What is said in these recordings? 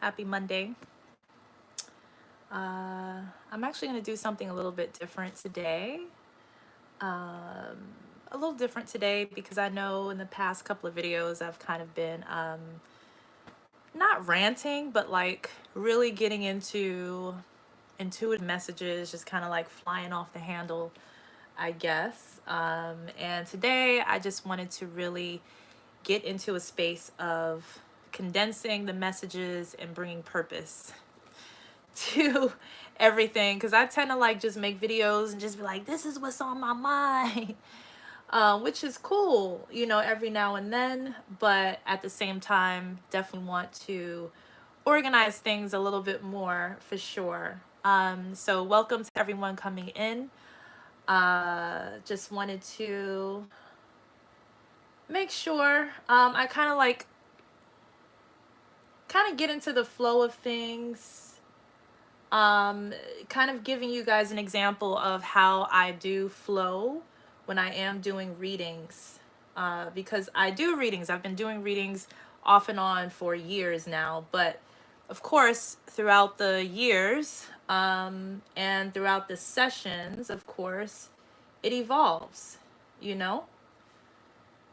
Happy Monday. I'm actually going to do something a little bit different today. Um, a little different today because I know in the past couple of videos I've kind of been not ranting, but like really getting into intuitive messages, just kind of like flying off the handle, I guess. And today I just wanted to really get into a space of condensing the messages and bringing purpose to everything, because I tend to like just make videos and just be like, this is what's on my mind. Which is cool, every now and then, but at the same time definitely want to organize things a little bit more for sure. So welcome to everyone coming in. Just wanted to make sure I kind of get into the flow of things, kind of giving you guys an example of how I do flow when I am doing readings, because I do readings. I've been doing readings off and on for years now, but of course throughout the years, and throughout the sessions, of course it evolves, you know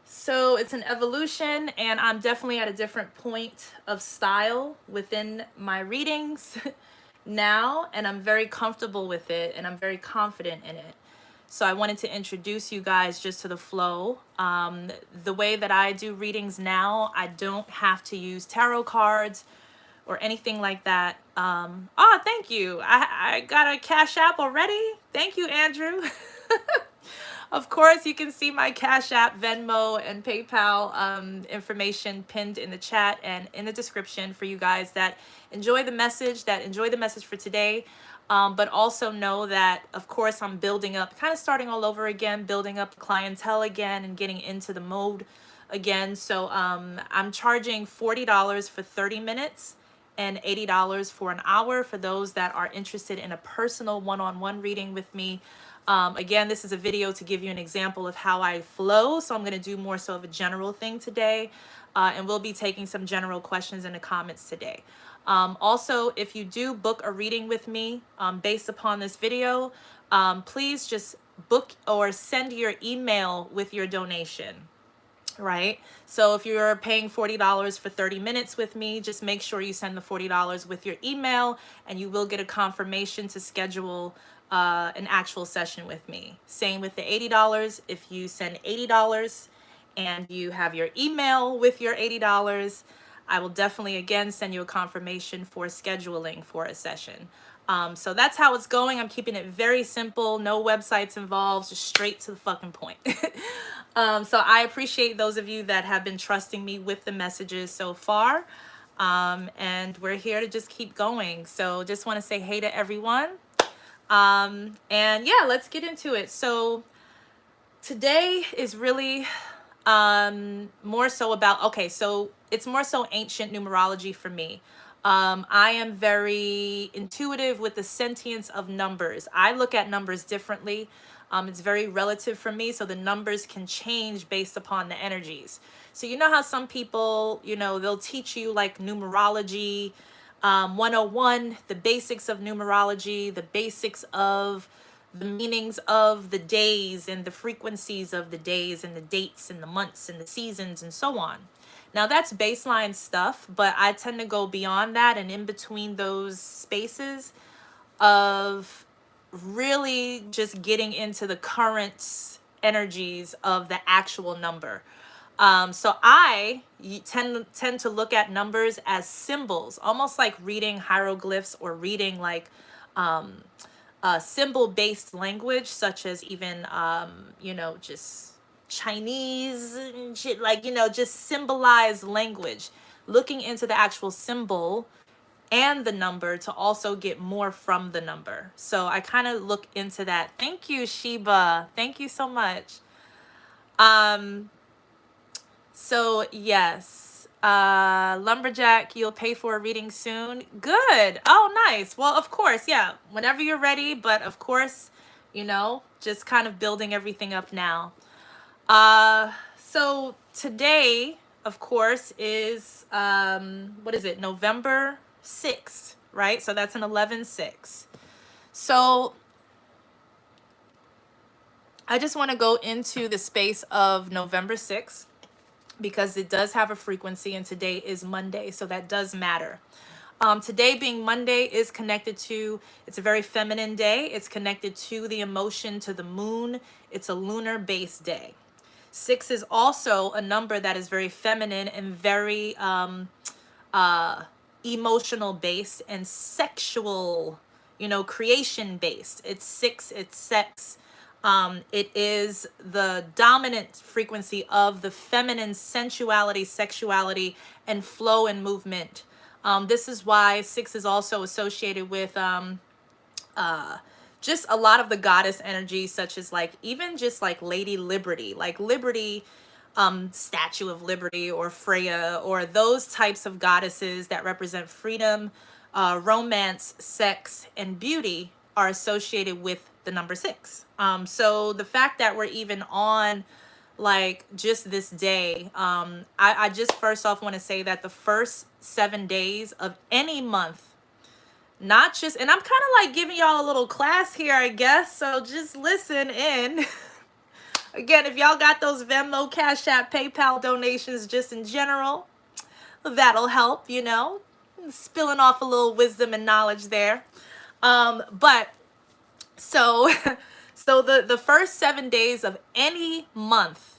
so it's an evolution, and I'm definitely at a different point of style within my readings now, and I'm very comfortable with it and I'm very confident in it. So I wanted to introduce you guys just to the flow. The way that I do readings now, I don't have to use tarot cards or anything like that. Thank you. I got a Cash App already. Thank you, Andrew. Of course, you can see my Cash App, Venmo, and PayPal information pinned in the chat and in the description for you guys that enjoy the message, for today. But also know that, of course, I'm building up, kind of starting all over again, building up the clientele again and getting into the mode again. So I'm charging $40 for 30 minutes and $80 for an hour for those that are interested in a personal one-on-one reading with me. Again, this is a video to give you an example of how I flow, so I'm going to do more so of a general thing today, and we'll be taking some general questions in the comments today. Also, if you do book a reading with me based upon this video, please just book or send your email with your donation. Right? So if you're paying $40 for 30 minutes with me, just make sure you send the $40 with your email, and you will get a confirmation to schedule an actual session with me. Same with the $80. If you send $80 and you have your email with your $80, I will definitely again send you a confirmation for scheduling for a session. So that's how it's going. I'm keeping it very simple, no websites involved, just straight to the fucking point. So I appreciate those of you that have been trusting me with the messages so far. And we're here to just keep going. So just want to say hey to everyone. And yeah, let's get into it. So today is really more so about, okay, so it's more so ancient numerology for me. I am very intuitive with the sentience of numbers. I look at numbers differently. It's very relative for me, so the numbers can change based upon the energies. So you know how some people, they'll teach you like numerology 101, the basics of numerology, the basics of the meanings of the days and the frequencies of the days and the dates and the months and the seasons and so on. Now that's baseline stuff, but I tend to go beyond that and in between those spaces of really just getting into the current energies of the actual number. So I tend to look at numbers as symbols, almost like reading hieroglyphs or reading like symbol-based language, such as even, just Chinese and shit, like, just symbolized language, looking into the actual symbol and the number to also get more from the number. So I kind of look into that. Thank you, Sheba. Thank you so much. So yes, Lumberjack, you'll pay for a reading soon. Good. Oh, nice. Well, of course, yeah, whenever you're ready, but of course, just kind of building everything up now. So today, of course, is, what is it, November 6, right? So that's an 11-6. So I just want to go into the space of November 6th because it does have a frequency, and today is Monday, so that does matter. Today being Monday is connected to, it's a very feminine day. It's connected to the emotion, to the moon. It's a lunar based day. 6 is also a number that is very feminine and very emotional based and sexual, creation based. It's 6, it's sex. It is the dominant frequency of the feminine sensuality, sexuality, and flow and movement. This is why 6 is also associated with just a lot of the goddess energy, such as like even just like Lady Liberty, like Liberty, Statue of Liberty, or Freya, or those types of goddesses that represent freedom, romance, sex, and beauty are associated with the number 6. So the fact that we're even on like just this day, I just first off want to say that the first 7 days of any month, not just, and I'm kind of like giving y'all a little class here, I guess, so just listen in. Again, if y'all got those Venmo, Cash App, PayPal donations just in general, that'll help, spilling off a little wisdom and knowledge there. But so so the first 7 days of any month,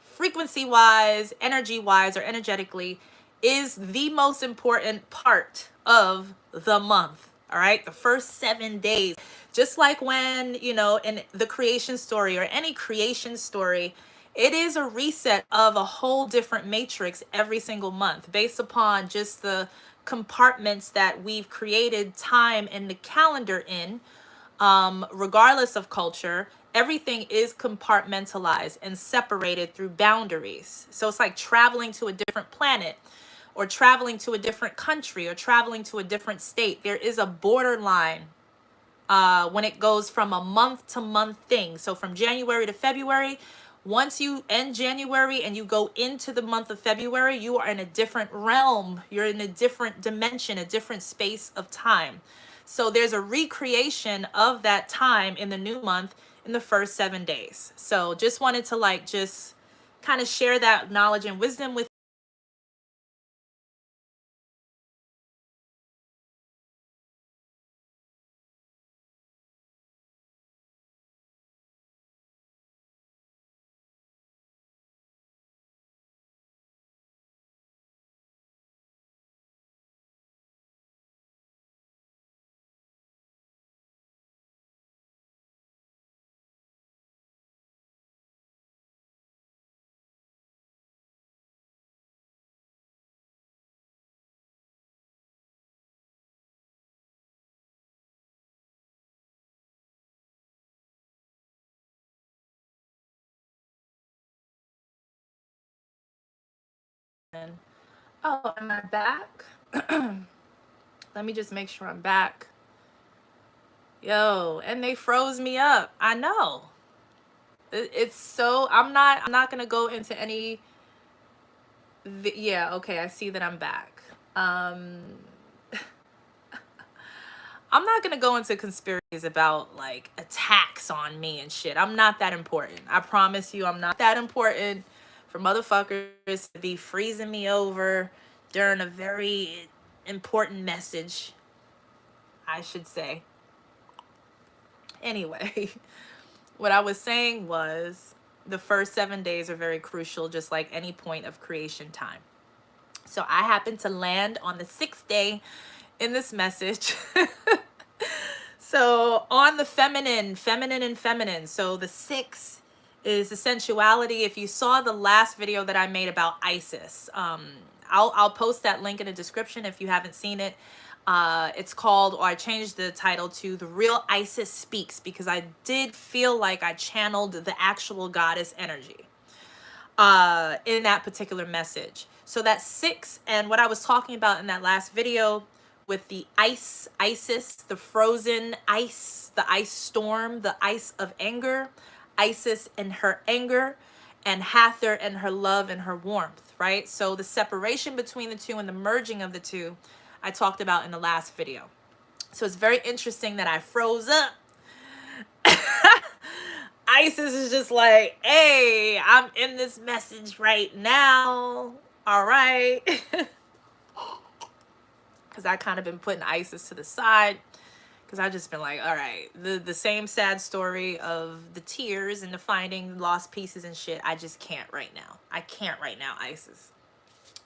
frequency wise, energy wise, or energetically, is the most important part of the month. All right, the first 7 days, just like when, in the creation story or any creation story, it is a reset of a whole different matrix every single month based upon just the compartments that we've created time and the calendar in. Regardless of culture, everything is compartmentalized and separated through boundaries. So it's like traveling to a different planet, or traveling to a different country, or traveling to a different state. There is a borderline when it goes from a month to month thing. So from January to February, once you end January and you go into the month of February, you are in a different realm. You're in a different dimension, a different space of time. So there's a recreation of that time in the new month in the first 7 days. So just wanted to like just kind of share that knowledge and wisdom with you. Oh, am I back? Let me just make sure I'm back. Yo, and they froze me up. I know. It's so I'm not gonna go into any. Yeah, okay, I see that I'm back. I'm not gonna go into conspiracies about like attacks on me and shit. I'm not that important. I promise you, I'm not that important for motherfuckers to be freezing me over during a very important message, I should say. Anyway, what I was saying was the first 7 days are very crucial, just like any point of creation time. So I happened to land on the 6th day in this message. So on the feminine and feminine. So the 6 is the sensuality. If you saw the last video that I made about Isis, I'll post that link in the description if you haven't seen it. It's called, or I changed the title to The Real Isis Speaks, because I did feel like I channeled the actual goddess energy in that particular message. So that 6, and what I was talking about in that last video with the Isis, the frozen ice, the ice storm, the ice of anger, Isis and her anger, and Hathor and her love and her warmth, right? So the separation between the two and the merging of the two, I talked about in the last video. So it's very interesting that I froze up. Isis is just like, hey, I'm in this message right now. All right. Because I kind of been putting Isis to the side. Because I've just been like, all right, the same sad story of the tears and the finding lost pieces and shit. I just can't right now. I can't right now, Isis.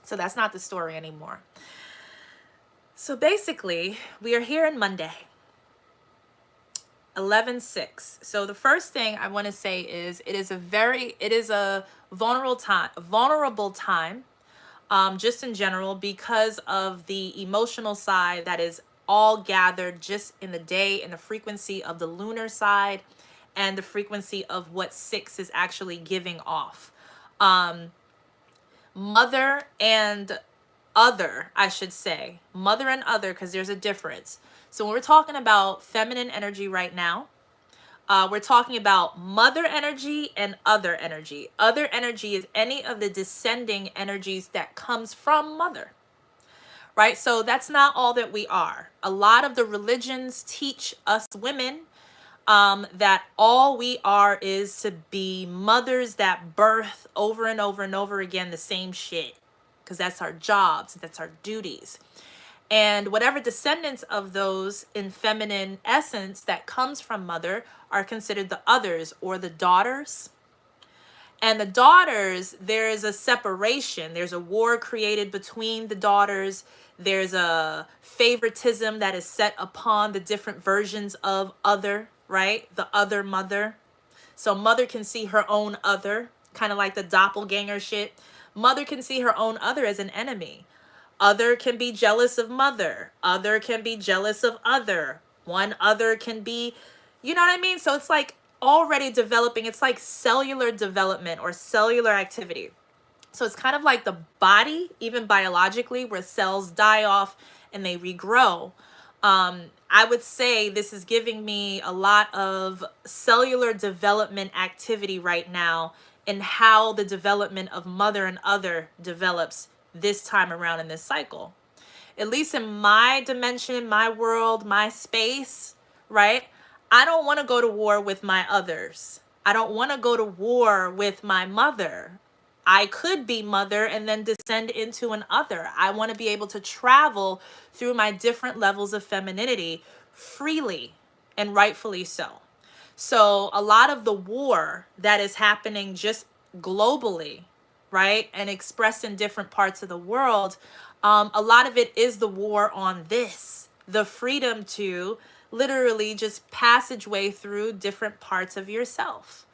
So that's not the story anymore. So basically, we are here on Monday. 11/6. So the first thing I want to say is it is a vulnerable time, just in general, because of the emotional side that is all gathered just in the day, in the frequency of the lunar side and the frequency of what 6 is actually giving off. Mother and other, I should say, mother and other, because there's a difference. So when we're talking about feminine energy right now, we're talking about mother energy and other energy. Other energy is any of the descending energies that comes from mother, right? So that's not all that we are. A lot of the religions teach us women that all we are is to be mothers that birth over and over and over again the same shit, because that's our jobs, that's our duties. And whatever descendants of those in feminine essence that comes from mother are considered the others, or the daughters. And the daughters, there is a separation. There's a war created between the daughters. There's a favoritism that is set upon the different versions of other, right? The other mother. So mother can see her own other, kind of like the doppelganger shit. Mother can see her own other as an enemy. Other can be jealous of mother. Other can be jealous of other. One other can be, you know what I mean? So it's like already developing. It's like cellular development or cellular activity. So it's kind of like the body, even biologically, where cells die off and they regrow. I would say this is giving me a lot of cellular development activity right now in how the development of mother and other develops this time around in this cycle. At least in my dimension, my world, my space, right? I don't want to go to war with my others. I don't want to go to war with my mother. I could be mother and then descend into an other. I want to be able to travel through my different levels of femininity freely, and rightfully so. So a lot of the war that is happening just globally, right, and expressed in different parts of the world, a lot of it is the war on this, the freedom to literally just passageway through different parts of yourself.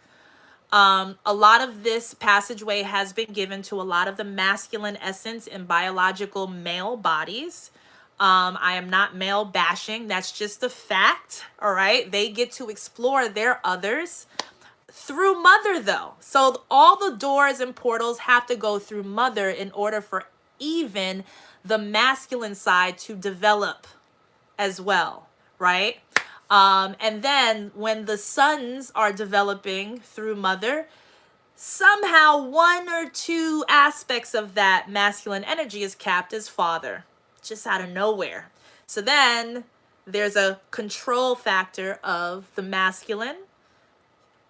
A lot of this passageway has been given to a lot of the masculine essence in biological male bodies. I am not male bashing. That's just a fact. All right. They get to explore their others through mother, though. So all the doors and portals have to go through mother in order for even the masculine side to develop as well. Right. And then when the sons are developing through mother, somehow one or two aspects of that masculine energy is capped as father, just out of nowhere. So then there's a control factor of the masculine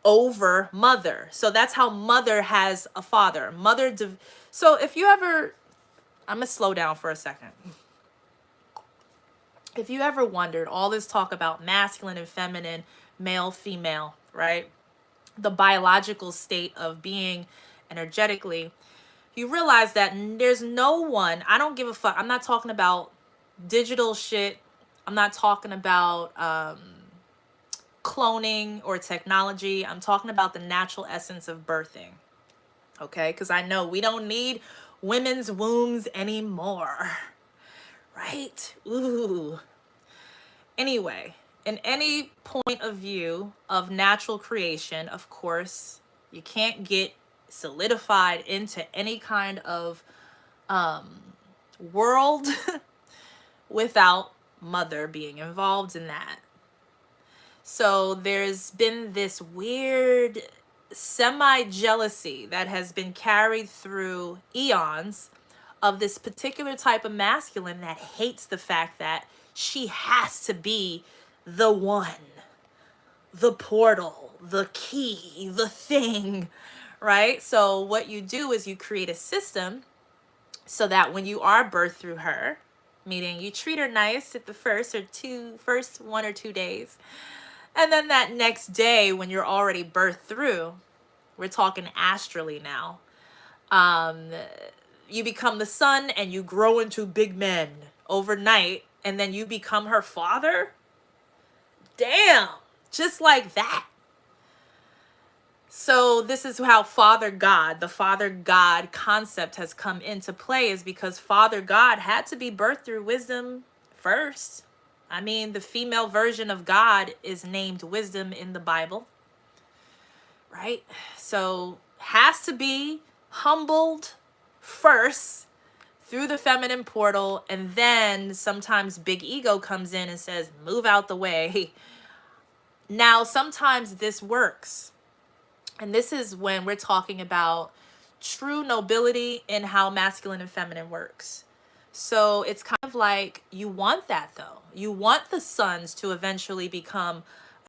over mother. So that's how mother has a father. So if you ever, I'm going to slow down for a second. If you ever wondered, all this talk about masculine and feminine, male, female, right? The biological state of being energetically, you realize that there's no one, I don't give a fuck. I'm not talking about digital shit. I'm not talking about cloning or technology. I'm talking about the natural essence of birthing. Okay? Because I know we don't need women's wombs anymore. Right? Ooh. Anyway, in any point of view of natural creation, of course, you can't get solidified into any kind of world without mother being involved in that. So there's been this weird semi-jealousy that has been carried through eons of this particular type of masculine that hates the fact that she has to be the one, the portal, the key, the thing, right? So what you do is you create a system so that when you are birthed through her, meaning you treat her nice at the first 1 or 2 days, and then that next day when you're already birthed through, we're talking astrally now, um, you become the son and you grow into big men overnight, and then you become her father. Damn, just like that. So this is how Father God, the Father God concept has come into play, is because Father God had to be birthed through wisdom first. I mean, the female version of God is named Wisdom in the Bible, right? So has to be humbled first through the feminine portal, and then sometimes big ego comes in and says, move out the way. Now, sometimes this works. And this is when we're talking about true nobility in how masculine and feminine works. So it's kind of like you want that, though. You want the sons to eventually become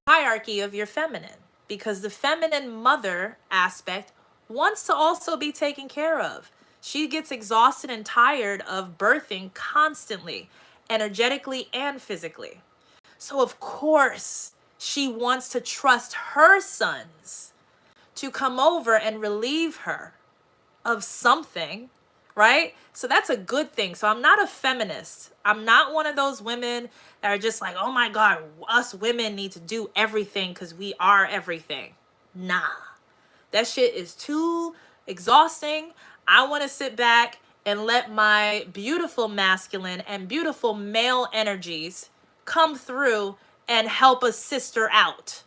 a hierarchy of your feminine, because the feminine mother aspect wants to also be taken care of. She gets exhausted and tired of birthing constantly, energetically and physically. So of course, she wants to trust her sons to come over and relieve her of something, right? So that's a good thing. So I'm not a feminist. I'm not one of those women that are just like, oh my God, us women need to do everything because we are everything. Nah, that shit is too exhausting. I want to sit back and let my beautiful masculine and beautiful male energies come through and help a sister out.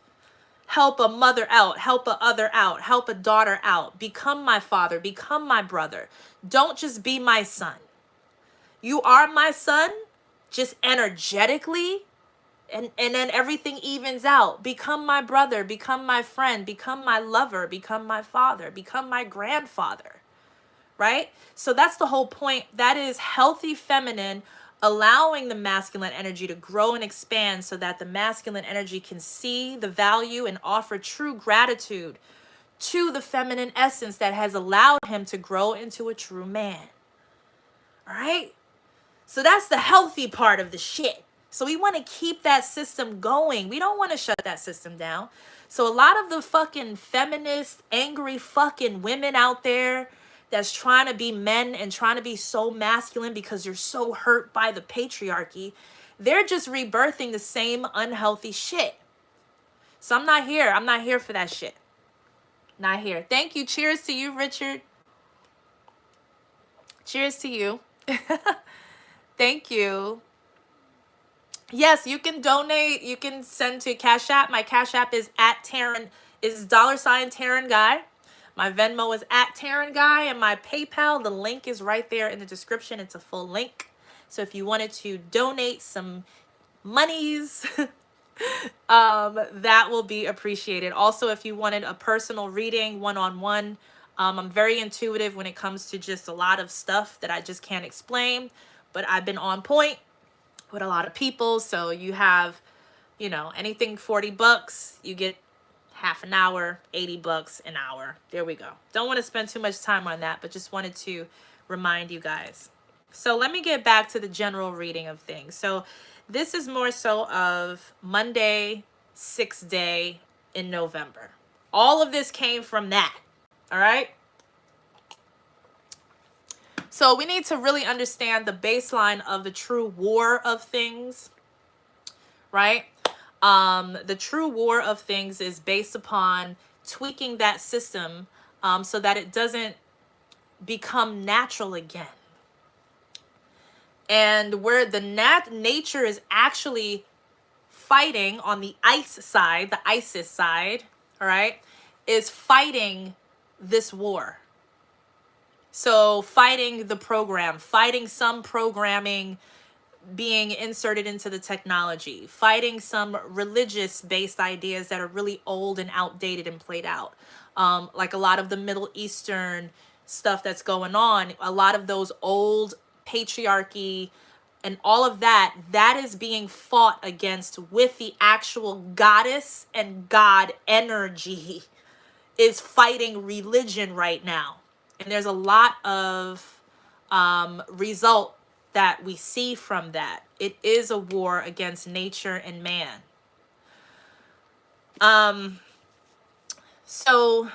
Help a mother out, help a other out, help a daughter out. Become my father, become my brother. Don't just be my son. You are my son, just energetically, and then everything evens out. Become my brother, become my friend, become my lover, become my father, become my grandfather, right? So that's the whole point. That is healthy feminine, allowing the masculine energy to grow and expand so that the masculine energy can see the value and offer true gratitude to the feminine essence that has allowed him to grow into a true man. All right? So that's the healthy part of the shit. So we want to keep that system going. We don't want to shut that system down. So a lot of the fucking feminist, angry fucking women out there that's trying to be men and trying to be so masculine because you're so hurt by the patriarchy, they're just rebirthing the same unhealthy shit. So I'm not here. I'm not here for that shit. Not here. Thank you. Cheers to you, Richard. Cheers to you. Thank you. Yes, you can donate. You can send to Cash App. My Cash App is $TarenGuy. My Venmo is @TarenGuy, and my PayPal, the link is right there in the description. It's a full link. So if you wanted to donate some monies, that will be appreciated. Also, if you wanted a personal reading, one-on-one, I'm very intuitive when it comes to just a lot of stuff that I just can't explain, but I've been on point with a lot of people. So you have, anything $40, you get half an hour, $80 an hour. There we go. Don't want to spend too much time on that, but just wanted to remind you guys. So let me get back to the general reading of things. So this is more so of Monday, 6th day in November. All of this came from that. All right. So we need to really understand the baseline of the true war of things, right? The true war of things is based upon tweaking that system so that it doesn't become natural again. And where the nature is actually fighting on the ice side, the ISIS side, all right, is fighting this war. So fighting the program, fighting some programming being inserted into the technology, fighting some religious-based ideas that are really old and outdated and played out. Like a lot of the Middle Eastern stuff that's going on, a lot of those old patriarchy and all of that, that is being fought against with the actual goddess and God energy is fighting religion right now. And there's a lot of result that we see from that. It is a war against nature and man. So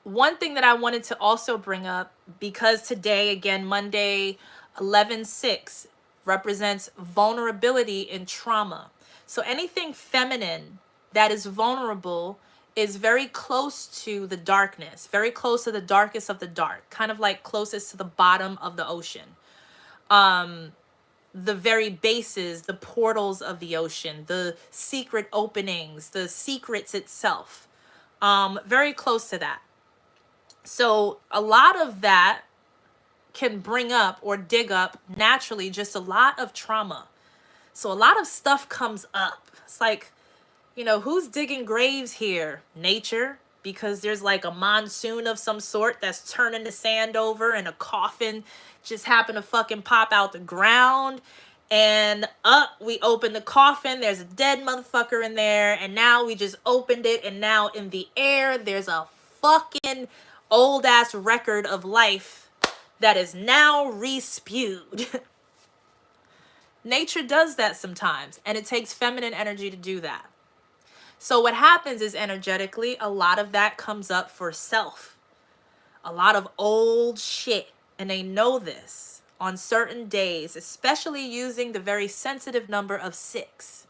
one thing that I wanted to also bring up, because today, again, Monday, 11/6 represents vulnerability and trauma. So anything feminine that is vulnerable is very close to the darkness, very close to the darkest of the dark, kind of like closest to the bottom of the ocean. The very bases, the portals of the ocean, the secret openings, the secrets itself. Very close to that. So a lot of that can bring up or dig up naturally just a lot of trauma. So a lot of stuff comes up. It's like, you know, who's digging graves here? Nature, because there's like a monsoon of some sort that's turning the sand over and a coffin just happened to fucking pop out the ground. And we open the coffin, there's a dead motherfucker in there, and now we just opened it, and now in the air there's a fucking old ass record of life that is now re-spewed. Nature does that sometimes, and it takes feminine energy to do that. So what happens is energetically, a lot of that comes up for self. A lot of old shit, and they know this on certain days, especially using the very sensitive number of 6.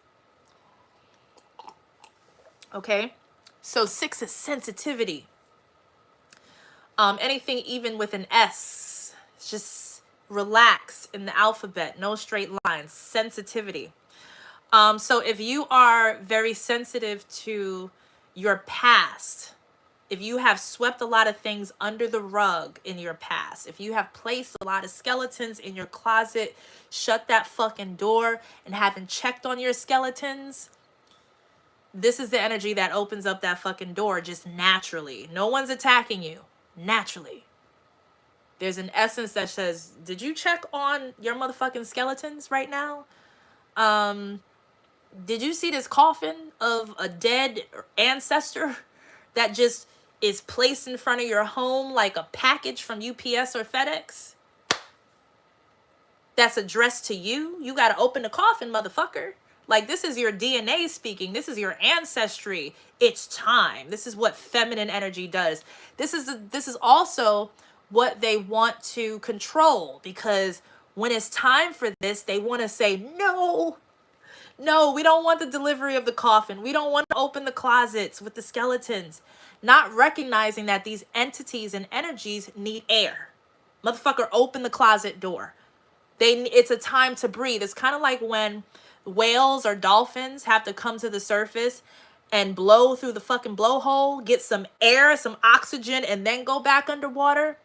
Okay? So 6 is sensitivity. Anything even with an S, just relaxed in the alphabet, no straight lines, sensitivity. So if you are very sensitive to your past, if you have swept a lot of things under the rug in your past, if you have placed a lot of skeletons in your closet, shut that fucking door and haven't checked on your skeletons, this is the energy that opens up that fucking door just naturally. No one's attacking you. Naturally. There's an essence that says, did you check on your motherfucking skeletons right now? Did you see this coffin of a dead ancestor that just is placed in front of your home like a package from UPS or FedEx? That's addressed to you. You got to open the coffin, motherfucker. Like, this is your DNA speaking. This is your ancestry. It's time. This is what feminine energy does. This is also what they want to control, because when it's time for this, they want to say, no, we don't want the delivery of the coffin. We don't want to open the closets with the skeletons. Not recognizing that these entities and energies need air. Motherfucker, open the closet door. It's a time to breathe. It's kind of like when whales or dolphins have to come to the surface and blow through the fucking blowhole, get some air, some oxygen, and then go back underwater.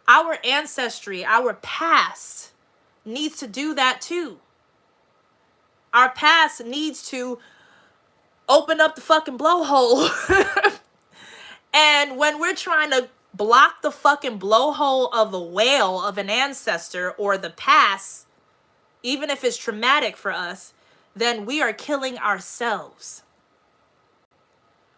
Our ancestry, our past needs to do that too. Our past needs to open up the fucking blowhole. And when we're trying to block the fucking blowhole of a whale, of an ancestor, or the past, even if it's traumatic for us, then we are killing ourselves.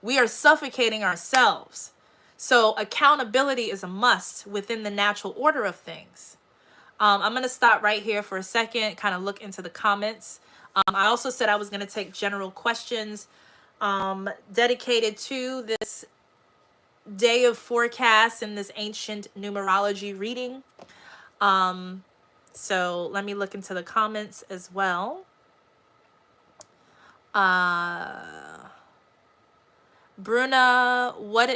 We are suffocating ourselves. So accountability is a must within the natural order of things. I'm going to stop right here for a second, kind of look into the comments. I also said I was going to take general questions dedicated to this day of forecast and this ancient numerology reading. So let me look into the comments as well. Bruna, what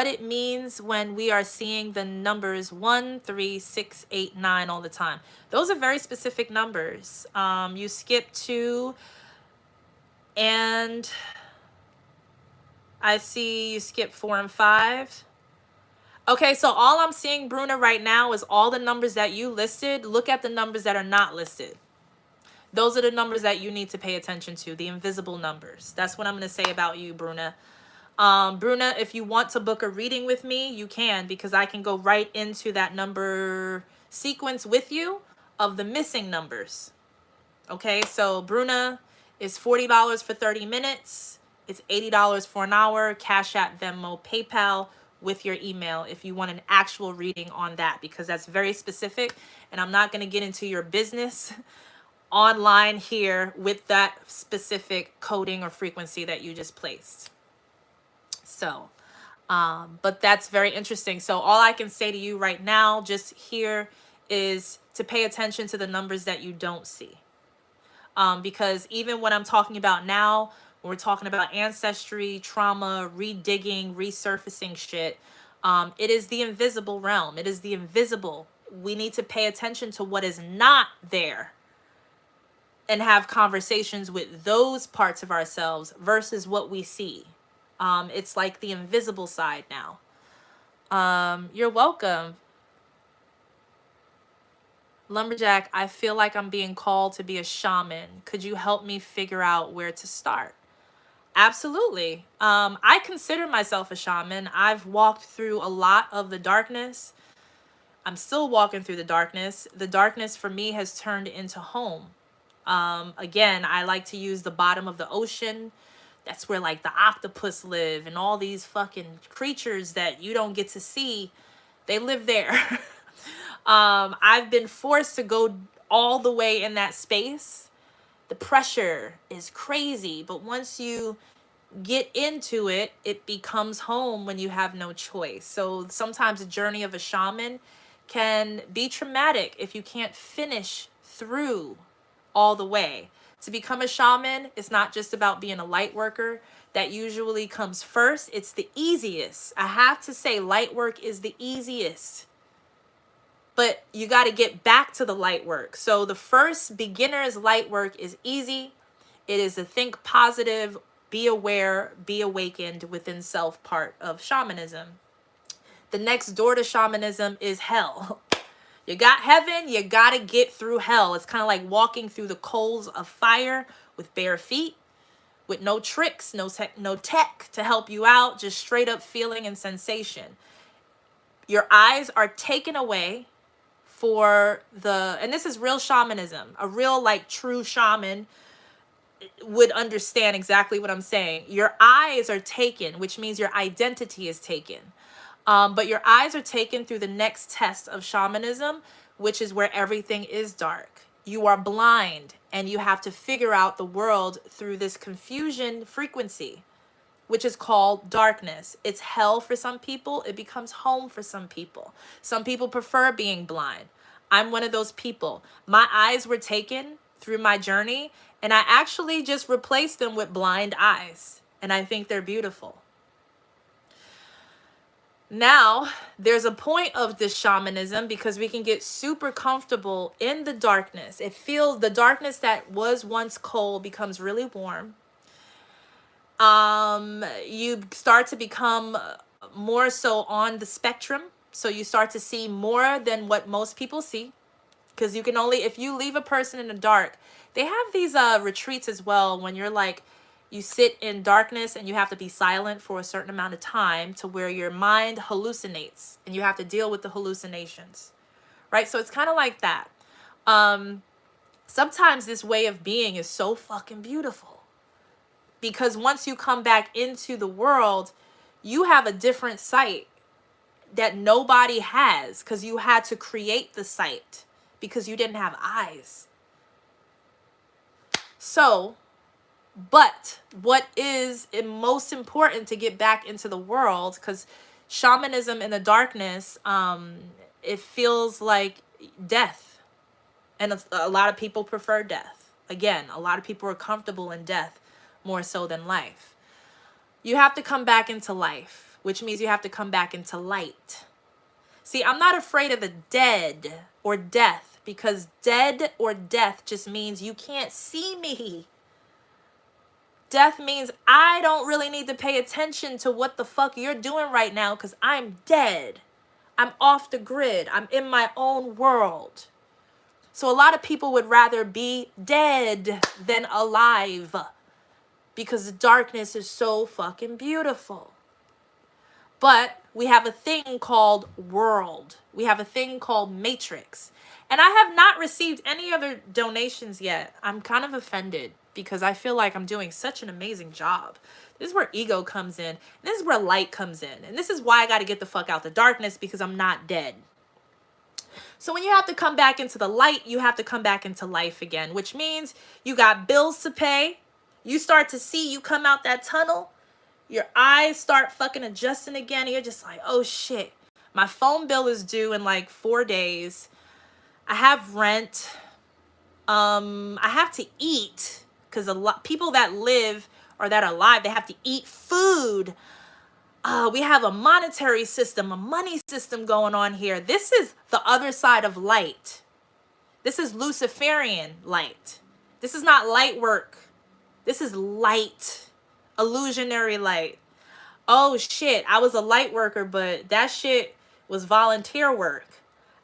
it means when we are seeing the numbers 1, 3, 6, 8, 9 all the time. Those are very specific numbers. You skip 2, and I see you skip 4 and 5. Okay, so all I'm seeing, Bruna, right now is all the numbers that you listed. Look at the numbers that are not listed. Those are the numbers that you need to pay attention to, the invisible numbers. That's what I'm going to say about you, Bruna. Bruna, if you want to book a reading with me, you can, because I can go right into that number sequence with you of the missing numbers. Okay, so Bruna is $40 for 30 minutes. It's $80 for an hour. Cash App, Venmo, PayPal with your email if you want an actual reading on that, because that's very specific. And I'm not going to get into your business online here with that specific coding or frequency that you just placed. So, but that's very interesting. So all I can say to you right now, just here, is to pay attention to the numbers that you don't see. Because even when I'm talking about now, when we're talking about ancestry, trauma, redigging, resurfacing shit, it is the invisible realm. It is the invisible. We need to pay attention to what is not there and have conversations with those parts of ourselves versus what we see. It's like the invisible side now. You're welcome. Lumberjack, I feel like I'm being called to be a shaman. Could you help me figure out where to start? Absolutely. I consider myself a shaman. I've walked through a lot of the darkness. I'm still walking through the darkness. The darkness for me has turned into home. Again, I like to use the bottom of the ocean. That's where like the octopus live and all these fucking creatures that you don't get to see. They live there. I've been forced to go all the way in that space. The pressure is crazy, but once you get into it, it becomes home when you have no choice. So sometimes the journey of a shaman can be traumatic if you can't finish through all the way. To become a shaman, it's not just about being a light worker. That usually comes first. It's the easiest. I have to say, light work is the easiest. But you got to get back to the light work. So the first beginner's light work is easy. It is a think positive, be aware, be awakened within self part of shamanism. The next door to shamanism is hell. You got heaven, you got to get through hell. It's kind of like walking through the coals of fire with bare feet, with no tricks, no tech to help you out, just straight up feeling and sensation. Your eyes are taken away for the, and this is real shamanism. A real like true shaman would understand exactly what I'm saying. Your eyes are taken, which means your identity is taken. But your eyes are taken through the next test of shamanism, which is where everything is dark. You are blind and you have to figure out the world through this confusion frequency, which is called darkness. It's hell for some people. It becomes home for some people. Some people prefer being blind. I'm one of those people. My eyes were taken through my journey, and I actually just replaced them with blind eyes. And I think they're beautiful. Now, there's a point of this shamanism because we can get super comfortable in the darkness. It feels, the darkness that was once cold becomes really warm. You start to become more so on the spectrum. So you start to see more than what most people see. Because you can only, if you leave a person in the dark, they have these retreats as well when you're like, you sit in darkness and you have to be silent for a certain amount of time to where your mind hallucinates and you have to deal with the hallucinations, right? So it's kind of like that. Sometimes this way of being is so fucking beautiful because once you come back into the world, you have a different sight that nobody has because you had to create the sight because you didn't have eyes. So, but what is most important to get back into the world, because shamanism in the darkness, it feels like death. And a lot of people prefer death. Again, a lot of people are comfortable in death more so than life. You have to come back into life, which means you have to come back into light. See, I'm not afraid of the dead or death because dead or death just means you can't see me. Death means I don't really need to pay attention to what the fuck you're doing right now because I'm dead. I'm off the grid. I'm in my own world. So a lot of people would rather be dead than alive because the darkness is so fucking beautiful. But we have a thing called world. We have a thing called matrix. And I have not received any other donations yet. I'm kind of offended because I feel like I'm doing such an amazing job. This is where ego comes in. This is where light comes in. And this is why I got to get the fuck out the darkness, because I'm not dead. So when you have to come back into the light, you have to come back into life again, which means you got bills to pay. You start to see, you come out that tunnel, your eyes start fucking adjusting again. And you're just like, oh shit, my phone bill is due in like 4 days. I have rent. I have to eat, because a lot people that live or that are alive, they have to eat food. We have a monetary system, a money system going on here. This is the other side of light. This is Luciferian light. This is not light work. This is light, illusionary light. Oh shit, I was a light worker, but that shit was volunteer work.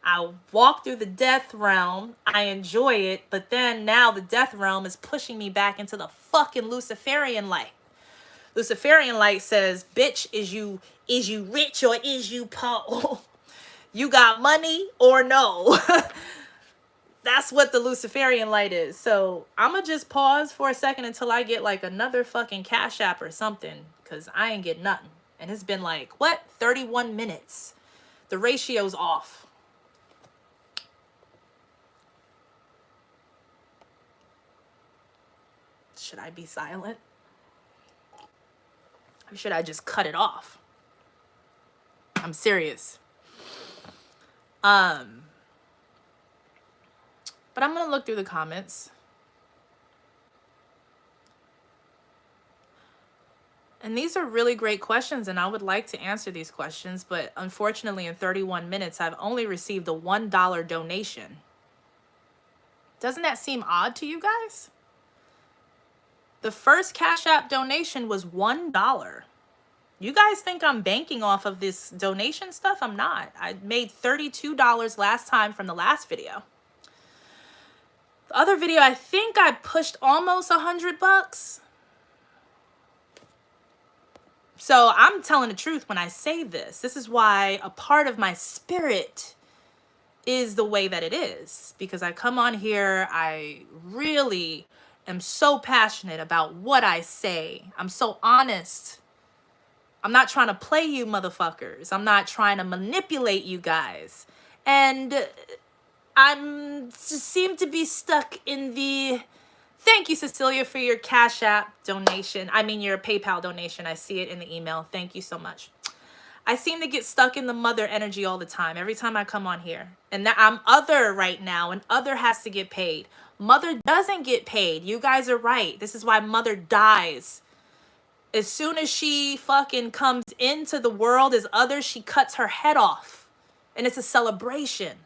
I walk through the death realm. I enjoy it, but then now the death realm is pushing me back into the fucking Luciferian light. Luciferian light says, bitch, is you rich or is you poor? You got money or no? That's what the Luciferian light is. So I'm going to just pause for a second until I get like another fucking Cash App or something, because I ain't get nothing. And it's been like, what? 31 minutes. The ratio's off. Should I be silent? Or should I just cut it off? I'm serious. But I'm going to look through the comments. And these are really great questions, and I would like to answer these questions, but unfortunately in 31 minutes, I've only received a $1 donation. Doesn't that seem odd to you guys? The first Cash App donation was $1. You guys think I'm banking off of this donation stuff? I'm not. I made $32 last time from the last video. The other video, I think I pushed almost $100. So I'm telling the truth when I say this. This is why a part of my spirit is the way that it is. Because I come on here, I really am so passionate about what I say. I'm so honest. I'm not trying to play you motherfuckers. I'm not trying to manipulate you guys. And I'm just seem to be stuck in the... Thank you, Cecilia, for your Cash App donation. I mean, your PayPal donation. I see it in the email. Thank you so much. I seem to get stuck in the mother energy all the time, every time I come on here. And that I'm other right now, and other has to get paid. Mother doesn't get paid. You guys are right. This is why mother dies. As soon as she fucking comes into the world as other, she cuts her head off. And it's a celebration.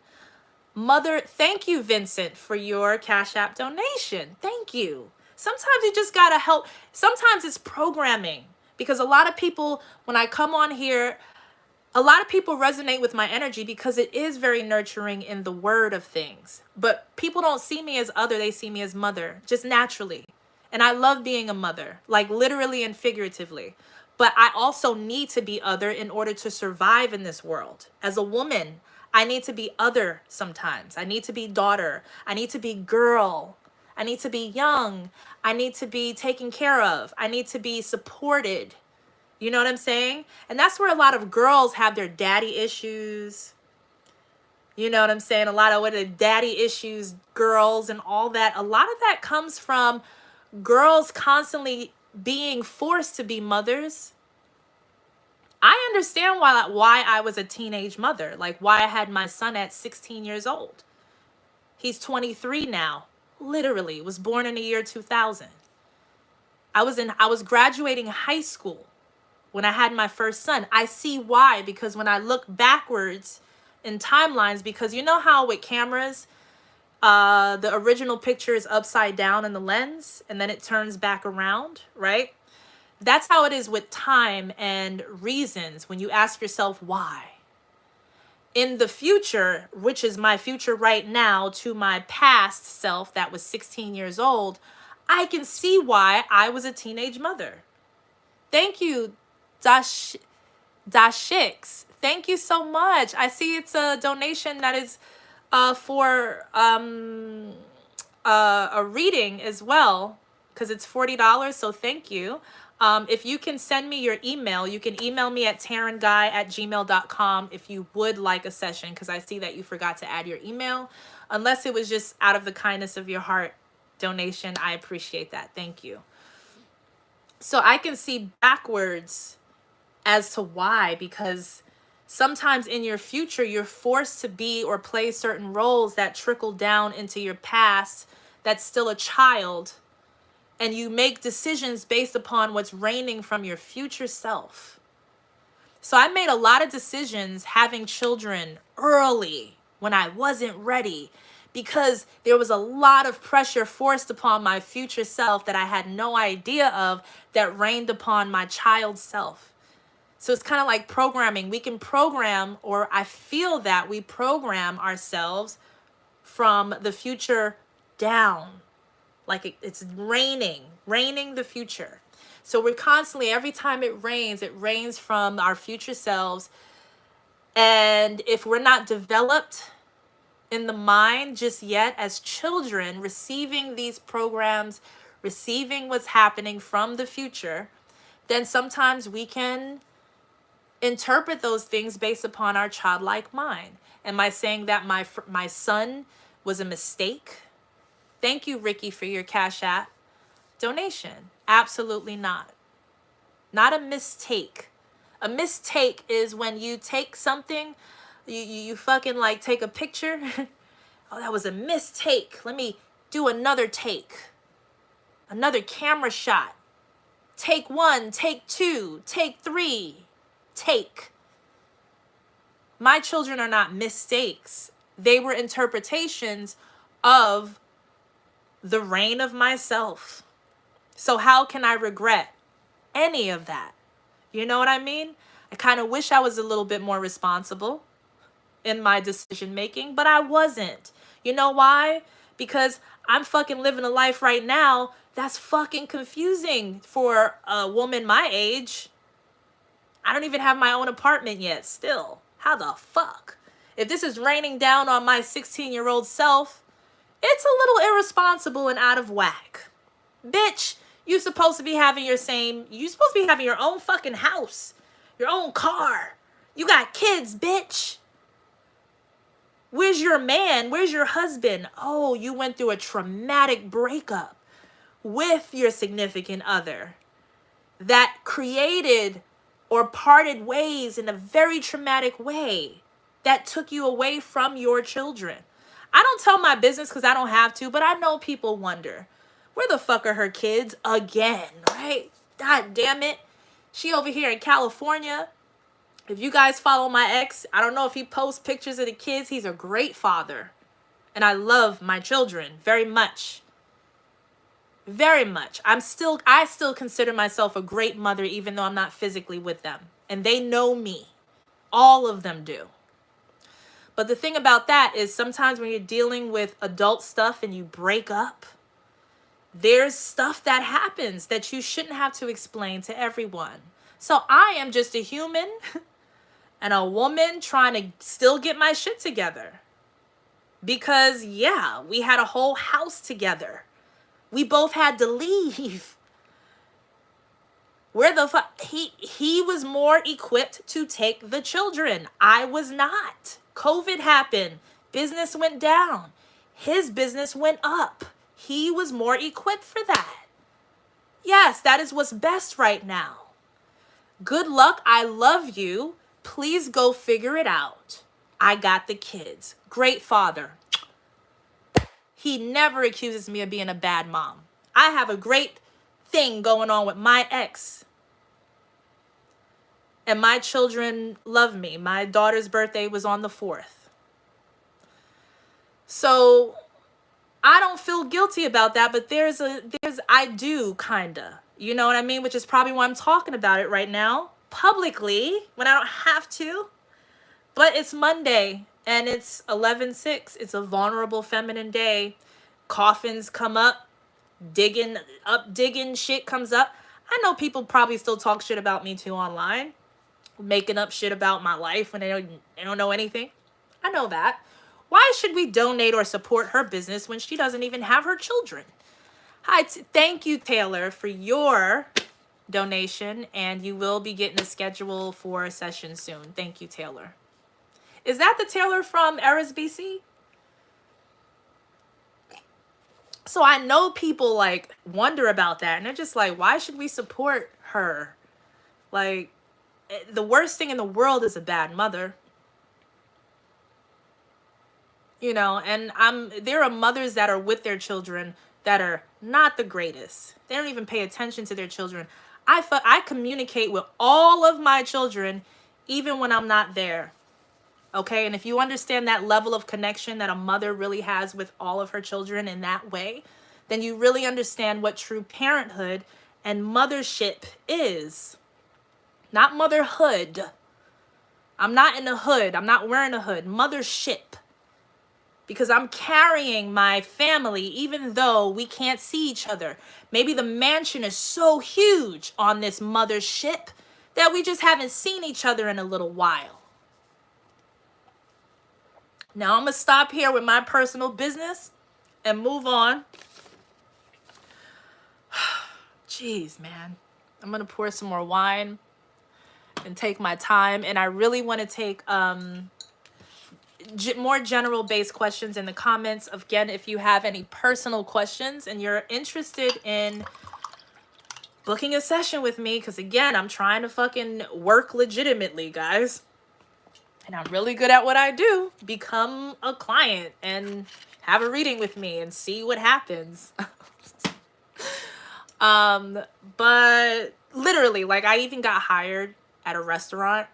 Mother, thank you, Vincent, for your Cash App donation. Thank you. Sometimes you just gotta help. Sometimes it's programming. Because a lot of people, when I come on here, a lot of people resonate with my energy because it is very nurturing in the word of things. But people don't see me as other, they see me as mother, just naturally. And I love being a mother, like literally and figuratively. But I also need to be other in order to survive in this world. As a woman, I need to be other sometimes. I need to be daughter. I need to be girl. I need to be young. I need to be taken care of. I need to be supported. You know what I'm saying? And that's where a lot of girls have their daddy issues. You know what I'm saying? A lot of what the daddy issues, girls and all that. A lot of that comes from girls constantly being forced to be mothers. I understand why I was a teenage mother, like why I had my son at 16 years old. He's 23 now, literally was born in the year 2000. I was graduating high school when I had my first son. I see why, because when I look backwards in timelines, because you know how with cameras, the original picture is upside down in the lens and then it turns back around, right? That's how it is with time and reasons when you ask yourself why. In the future, which is my future right now, to my past self that was 16 years old, I can see why I was a teenage mother. Thank you, Dashix. Thank you so much. I see it's a donation that is for a reading as well, because it's $40. So thank you. If you can send me your email, you can email me at TarenGuy@gmail.com if you would like a session, because I see that you forgot to add your email. Unless it was just out of the kindness of your heart donation, I appreciate that. Thank you. So I can see backwards as to why, because sometimes in your future, you're forced to be or play certain roles that trickle down into your past that's still a child, and you make decisions based upon what's reigning from your future self. So I made a lot of decisions having children early when I wasn't ready, because there was a lot of pressure forced upon my future self that I had no idea of, that reigned upon my child self. So it's kind of like programming. We can program, or I feel that we program ourselves from the future down. Like it's raining the future. So we're constantly, every time it rains from our future selves. And if we're not developed in the mind just yet as children, receiving these programs, receiving what's happening from the future, then sometimes we can interpret those things based upon our childlike mind. Am I saying that my son was a mistake? Thank you, Ricky, for your Cash App donation. Absolutely not. Not a mistake. A mistake is when you take something, you fucking like take a picture. Oh, that was a mistake. Let me do another take. Another camera shot. Take 1, take 2, take 3. Take. My children are not mistakes. They were interpretations of the reign of myself. So how can I regret any of that? You know what I mean? I kind of wish I was a little bit more responsible in my decision making, but I wasn't. You know why? Because I'm fucking living a life right now that's fucking confusing for a woman my age. I don't even have my own apartment yet still. How the fuck? If this is raining down on my 16-year-old self, it's a little irresponsible and out of whack. Bitch, you're supposed to be having your own fucking house, your own car. You got kids, bitch. Where's your man? Where's your husband? Oh, you went through a traumatic breakup with your significant other that created or parted ways in a very traumatic way that took you away from your children. I don't tell my business because I don't have to, but I know people wonder, where the fuck are her kids again, right? God damn it. She over here in California. If you guys follow my ex, I don't know if he posts pictures of the kids. He's a great father. And I love my children very much. Very much. I still consider myself a great mother, even though I'm not physically with them. And they know me. All of them do. But the thing about that is, sometimes when you're dealing with adult stuff and you break up, there's stuff that happens that you shouldn't have to explain to everyone. So I am just a human and a woman trying to still get my shit together. Because yeah, we had a whole house together. We both had to leave. Where the fuck? He was more equipped to take the children. I was not. COVID happened. Business went down. His business went up. He was more equipped for that. Yes, that is what's best right now. Good luck. I love you. Please go figure it out. I got the kids. Great father. He never accuses me of being a bad mom. I have a great thing going on with my ex. And my children love me. My daughter's birthday was on the 4th. So I don't feel guilty about that, but I do kinda. You know what I mean? Which is probably why I'm talking about it right now, publicly, when I don't have to. But it's Monday and it's 11/6. It's a vulnerable feminine day. Coffins come up. digging shit comes up. I know people probably still talk shit about me too online, making up shit about my life when they don't know anything. I know that. Why should we donate or support her business when she doesn't even have her children? Hi, thank you, Taylor, for your donation, and you will be getting a schedule for a session soon. Thank you, Taylor. Is that the Taylor from Eris, BC? So I know people like wonder about that, and they're just like, why should we support her? Like, the worst thing in the world is a bad mother. You know, and there are mothers that are with their children that are not the greatest. They don't even pay attention to their children. I communicate with all of my children even when I'm not there. Okay? And if you understand that level of connection that a mother really has with all of her children in that way, then you really understand what true parenthood and mothership is. Not motherhood. I'm not in the hood. I'm not wearing a hood. Mothership. Because I'm carrying my family even though we can't see each other. Maybe the mansion is so huge on this mothership that we just haven't seen each other in a little while. Now I'm going to stop here with my personal business and move on. Jeez, man. I'm going to pour some more wine and take my time. And I really want to take more general based questions in the comments. Again, if you have any personal questions and you're interested in booking a session with me, because again, I'm trying to fucking work legitimately, guys. And I'm really good at what I do. Become a client and have a reading with me and see what happens. But literally, like, I even got hired at a restaurant,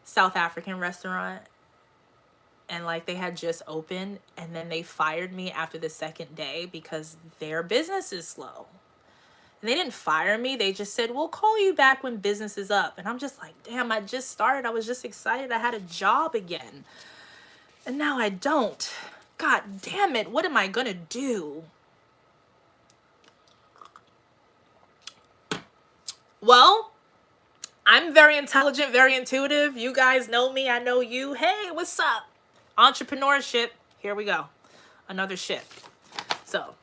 South African restaurant, and like they had just opened, and then they fired me after the second day because their business is slow. And they didn't fire me. They just said, we'll call you back when business is up. And I'm just like, damn, I just started. I was just excited. I had a job again. And now I don't. God damn it. What am I going to do? Well, I'm very intelligent, very intuitive. You guys know me. I know you. Hey, what's up? Entrepreneurship. Here we go. Another ship. So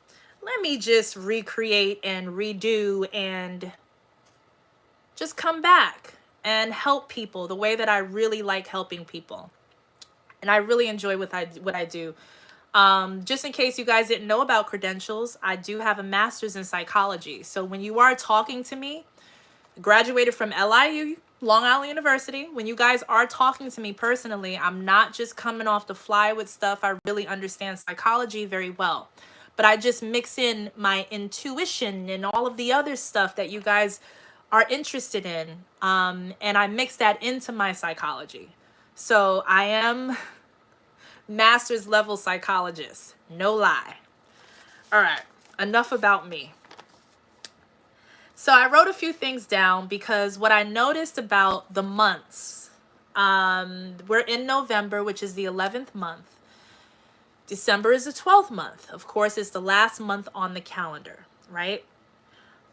let me just recreate and redo and just come back and help people the way that I really like helping people. And I really enjoy what I do. Just in case you guys didn't know about credentials, I do have a master's in psychology. So when you are talking to me, graduated from LIU, Long Island University. When you guys are talking to me personally, I'm not just coming off the fly with stuff. I really understand psychology very well. But I just mix in my intuition and all of the other stuff that you guys are interested in. And I mix that into my psychology. So I am master's level psychologist. No lie. All right. Enough about me. So I wrote a few things down because what I noticed about the months, we're in November, which is the 11th month. December is the 12th month. Of course, it's the last month on the calendar, right?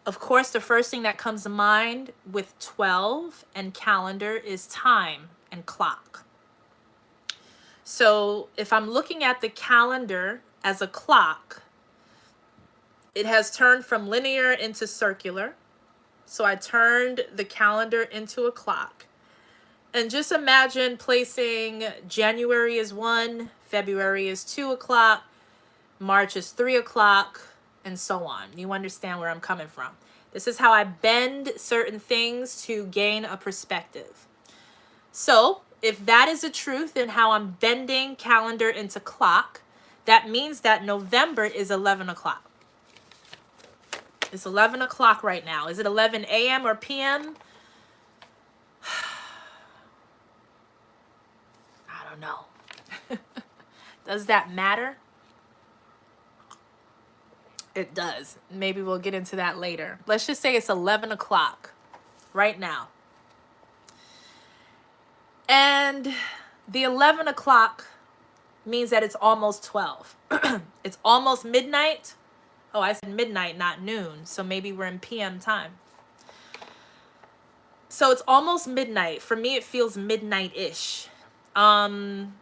Of course, the first thing that comes to mind with 12 and calendar is time and clock. So if I'm looking at the calendar as a clock, it has turned from linear into circular. So I turned the calendar into a clock. And just imagine placing January is 1, February is 2 o'clock, March is 3 o'clock, and so on. You understand where I'm coming from. This is how I bend certain things to gain a perspective. So if that is the truth in how I'm bending calendar into clock, that means that November is 11 o'clock. It's 11 o'clock right now. Is it 11 a.m. or p.m.? I don't know. Does that matter? It does. Maybe we'll get into that later. Let's just say it's 11 o'clock right now. And the 11 o'clock means that it's almost 12. It's almost midnight. Oh, I said midnight, not noon. So maybe we're in PM time. So it's almost midnight. For me, it feels midnight-ish.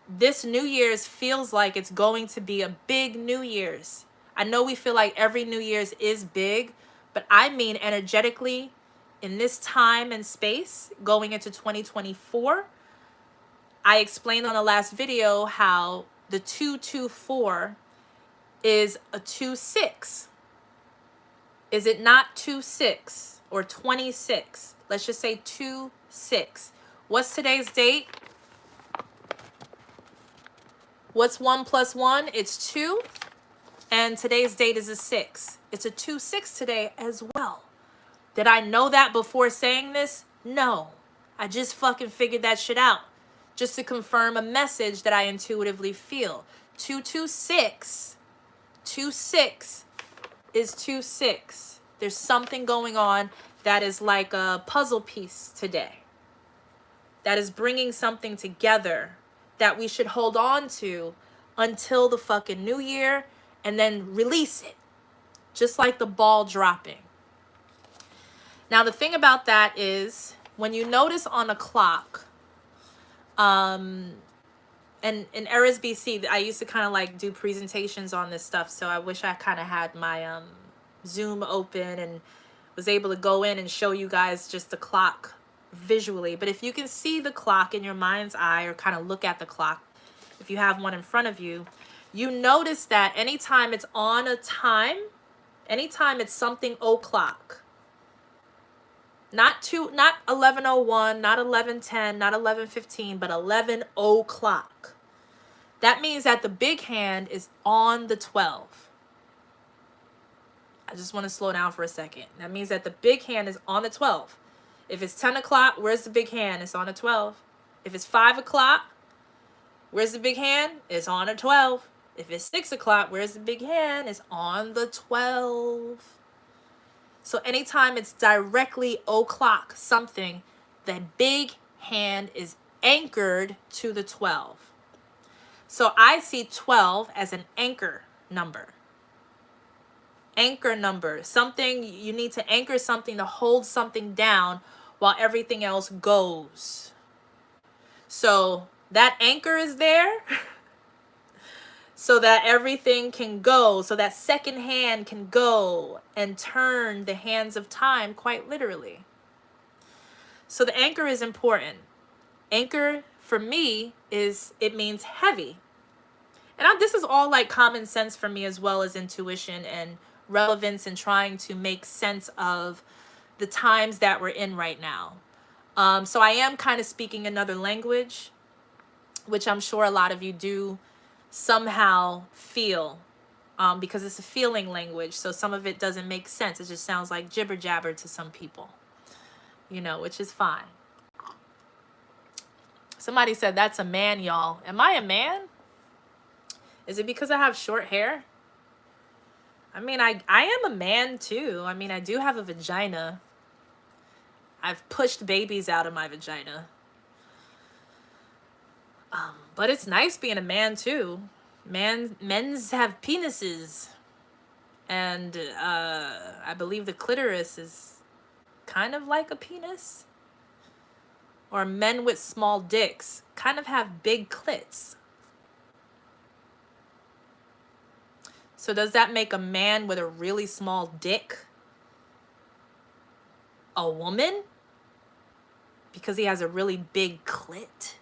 This New Year's feels like it's going to be a big New Year's. I know we feel like every New Year's is big, but I mean energetically in this time and space going into 2024. I explained on the last video how the 224 is a 2-6. Is it not 2-6 or 26? Let's just say 2-6. What's today's date? What's 1 plus 1? It's 2. And today's date is a 6. It's a 2-6 today as well. Did I know that before saying this? No. I just fucking figured that shit out. Just to confirm a message that I intuitively feel. 226. 2-6 is 2-6. There's something going on that is like a puzzle piece today. That is bringing something together that we should hold on to until the fucking new year and then release it. Just like the ball dropping. Now, the thing about that is when you notice on a clock, and in Eris BC, I used to kind of like do presentations on this stuff. So I wish I kind of had my Zoom open and was able to go in and show you guys just the clock visually. But if you can see the clock in your mind's eye or kind of look at the clock, if you have one in front of you, you notice that anytime it's on a time, anytime it's something o'clock, not 11:01, not 11:10, not 11:15, but 11 o'clock. That means that the big hand is on the 12. I just want to slow down for a second. That means that the big hand is on the 12. If it's 10 o'clock, where's the big hand? It's on a 12. If it's 5 o'clock, where's the big hand? It's on a 12. If it's 6 o'clock, where's the big hand? It's on the 12. So anytime it's directly o'clock something, the big hand is anchored to the 12. So I see 12 as an anchor number. Anchor number. Something, you need to anchor something to hold something down while everything else goes. So that anchor is there so that everything can go, so that second hand can go and turn the hands of time quite literally. So the anchor is important. Anchor for me it means heavy. And this is all like common sense for me as well as intuition and relevance and trying to make sense of the times that we're in right now. So I am kind of speaking another language, which I'm sure a lot of you do somehow feel, because it's a feeling language. So some of it doesn't make sense. It just sounds like jibber jabber to some people, which is fine. Somebody said that's a man, y'all. Am I a man? Is it because I have short hair? I mean, I am a man too. I mean, I do have a vagina. I've pushed babies out of my vagina. But it's nice being a man too. Men's have penises. And I believe the clitoris is kind of like a penis. Or men with small dicks kind of have big clits. So does that make a man with a really small dick a woman? Because he has a really big clit?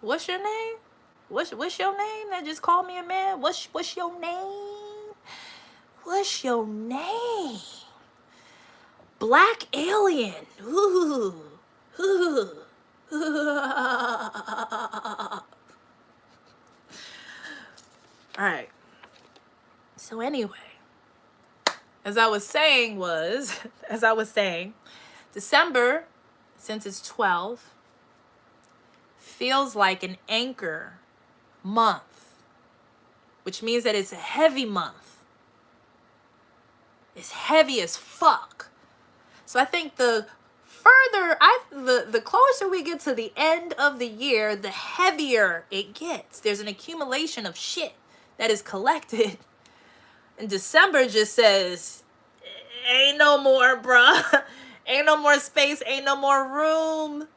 What's your name? What's your name that just called me a man? What's your name? What's your name? Black alien. Ooh. Ooh. All right. So anyway, as I was saying, December, since it's 12, feels like an anchor month, which means that it's a heavy month. It's heavy as fuck. So I think the the closer we get to the end of the year, the heavier it gets. There's an accumulation of shit that is collected. And December just says, ain't no more, bruh. Ain't no more space, ain't no more room.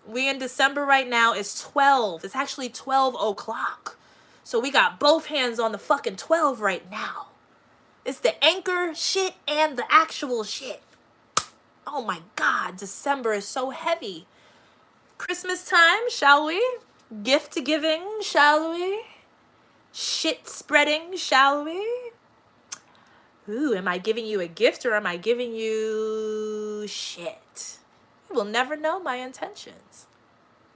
We in December right now. It's 12. It's actually 12 o'clock. So we got both hands on the fucking 12 right now. It's the anchor shit and the actual shit. Oh my God, December is so heavy. Christmas time, shall we? Gift giving, shall we? Shit spreading, shall we? Ooh, am I giving you a gift or am I giving you shit? You will never know my intentions.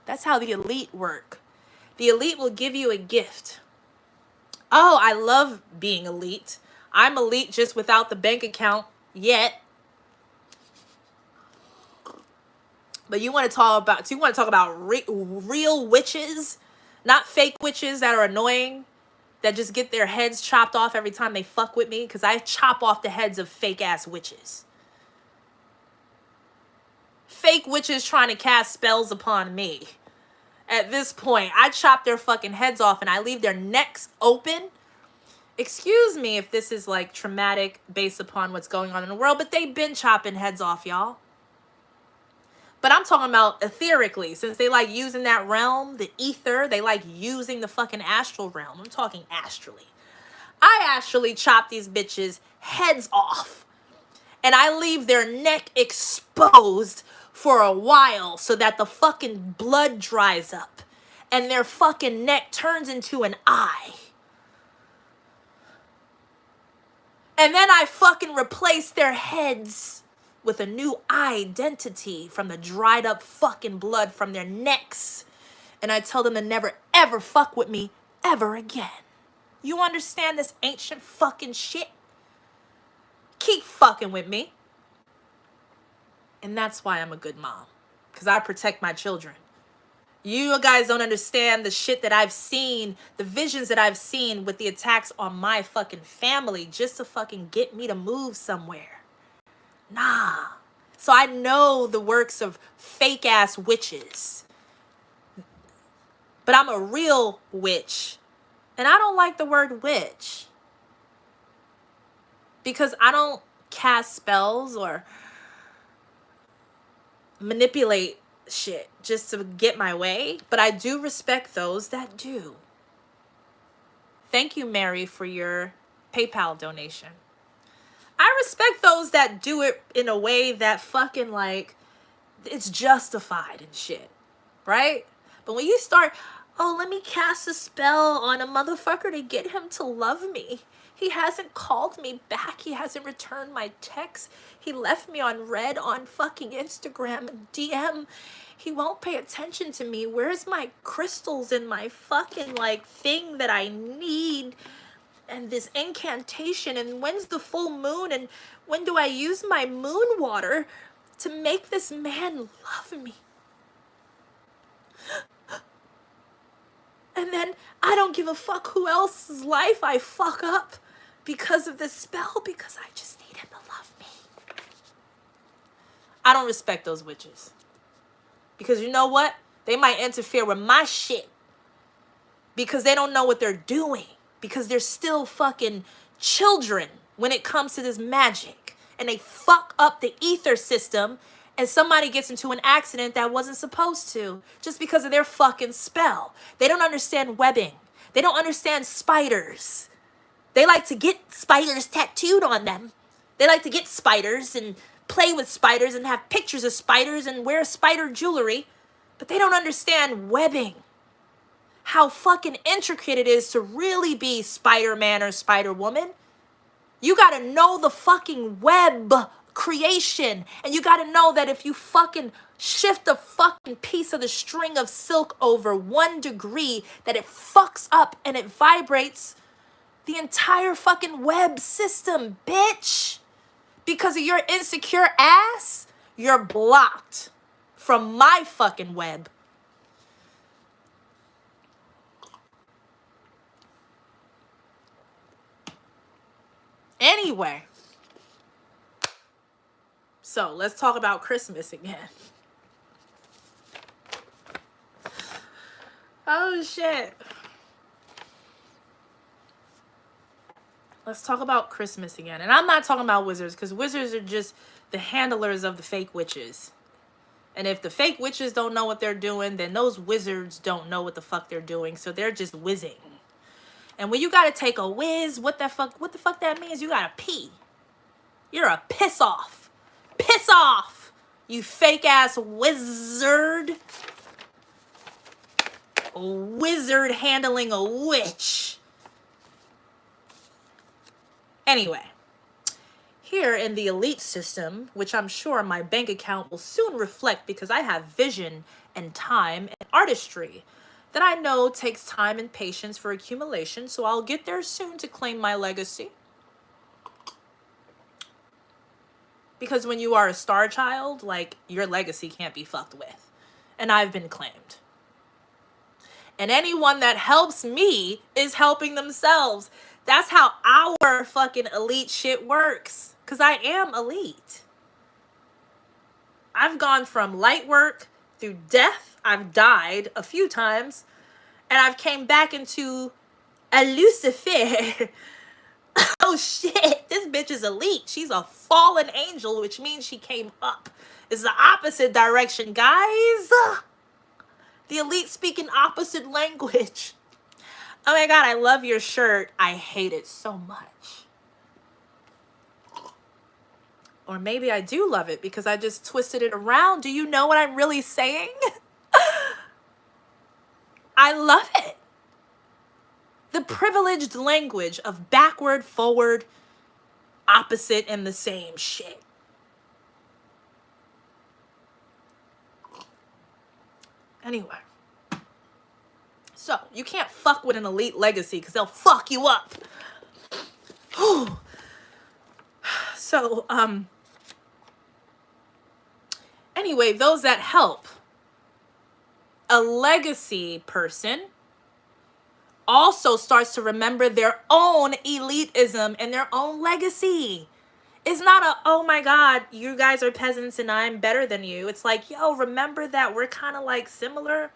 That's how the elite work. The elite will give you a gift. Oh, I love being elite. I'm elite just without the bank account yet. But you want to talk about real witches, not fake witches that are annoying, that just get their heads chopped off every time they fuck with me, because I chop off the heads of fake ass witches. Fake witches trying to cast spells upon me. At this point, I chop their fucking heads off and I leave their necks open. Excuse me if this is like traumatic based upon what's going on in the world, but they've been chopping heads off, y'all. But I'm talking about etherically, since they like using that realm, the ether, they like using the fucking astral realm. I'm talking astrally. I actually chop these bitches' heads off. And I leave their neck exposed for a while so that the fucking blood dries up. And their fucking neck turns into an eye. And then I fucking replace their heads with a new identity from the dried up fucking blood from their necks. And I tell them to never ever fuck with me ever again. You understand this ancient fucking shit? Keep fucking with me. And that's why I'm a good mom. Because I protect my children. You guys don't understand the shit that I've seen, the visions that I've seen with the attacks on my fucking family just to fucking get me to move somewhere. Nah. So I know the works of fake ass witches. But I'm a real witch. And I don't like the word witch. Because I don't cast spells or manipulate shit just to get my way. But I do respect those that do. Thank you, Mary, for your PayPal donation. I respect those that do it in a way that fucking like it's justified and shit, right? But when you start, oh, let me cast a spell on a motherfucker to get him to love me. He hasn't called me back. He hasn't returned my texts. He left me on red on fucking Instagram and DM. He won't pay attention to me. Where's my crystals and my fucking like thing that I need? And this incantation, and when's the full moon, and when do I use my moon water to make this man love me? And then I don't give a fuck who else's life I fuck up because of this spell, because I just need him to love me. I don't respect those witches. Because you know what? They might interfere with my shit because they don't know what they're doing. Because they're still fucking children when it comes to this magic. And they fuck up the ether system and somebody gets into an accident that wasn't supposed to just because of their fucking spell. They don't understand webbing. They don't understand spiders. They like to get spiders tattooed on them. They like to get spiders and play with spiders and have pictures of spiders and wear spider jewelry. But they don't understand webbing. How fucking intricate it is to really be Spider-Man or Spider-Woman. You gotta know the fucking web creation. And you gotta know that if you fucking shift a fucking piece of the string of silk over 1 degree, that it fucks up and it vibrates the entire fucking web system, bitch. Because of your insecure ass, you're blocked from my fucking web. Anyway, So let's talk about Christmas again. Oh shit. Let's talk about Christmas again. And I'm not talking about wizards, because wizards are just the handlers of the fake witches. And if the fake witches don't know what they're doing, then those wizards don't know what the fuck they're doing. So they're just whizzing. And when you gotta take a whiz, what the fuck that means? You gotta pee. You're a piss off. Piss off, you fake ass wizard. A wizard handling a witch. Anyway, here in the elite system, which I'm sure my bank account will soon reflect because I have vision and time and artistry that I know takes time and patience for accumulation, so I'll get there soon to claim my legacy. Because when you are a star child, like, your legacy can't be fucked with. And I've been claimed. And anyone that helps me is helping themselves. That's how our fucking elite shit works. Because I am elite. I've gone from light work through death. I've died a few times. And I've came back into a Lucifer. Oh shit, this bitch is elite. She's a fallen angel, which means she came up. It's the opposite direction, guys. The elite speaking opposite language. Oh my God, I love your shirt. I hate it so much. Or maybe I do love it because I just twisted it around. Do you know what I'm really saying? I love it. The privileged language of backward, forward, opposite, and the same shit. Anyway. So, you can't fuck with an elite legacy because they'll fuck you up. So, anyway, those that help. A legacy person also starts to remember their own elitism and their own legacy. It's not a, oh my God, you guys are peasants and I'm better than you. It's like, yo, remember that we're kind of like similar.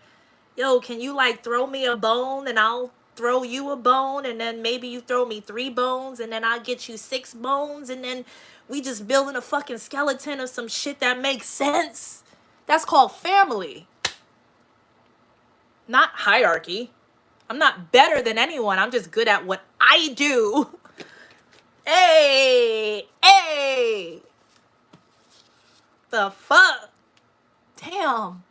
Yo, can you like throw me a bone and I'll throw you a bone, and then maybe you throw me 3 bones and then I'll get you 6 bones, and then we just building a fucking skeleton of some shit that makes sense. That's called family. Not hierarchy. I'm not better than anyone. I'm just good at what I do. Hey. The fuck? Damn.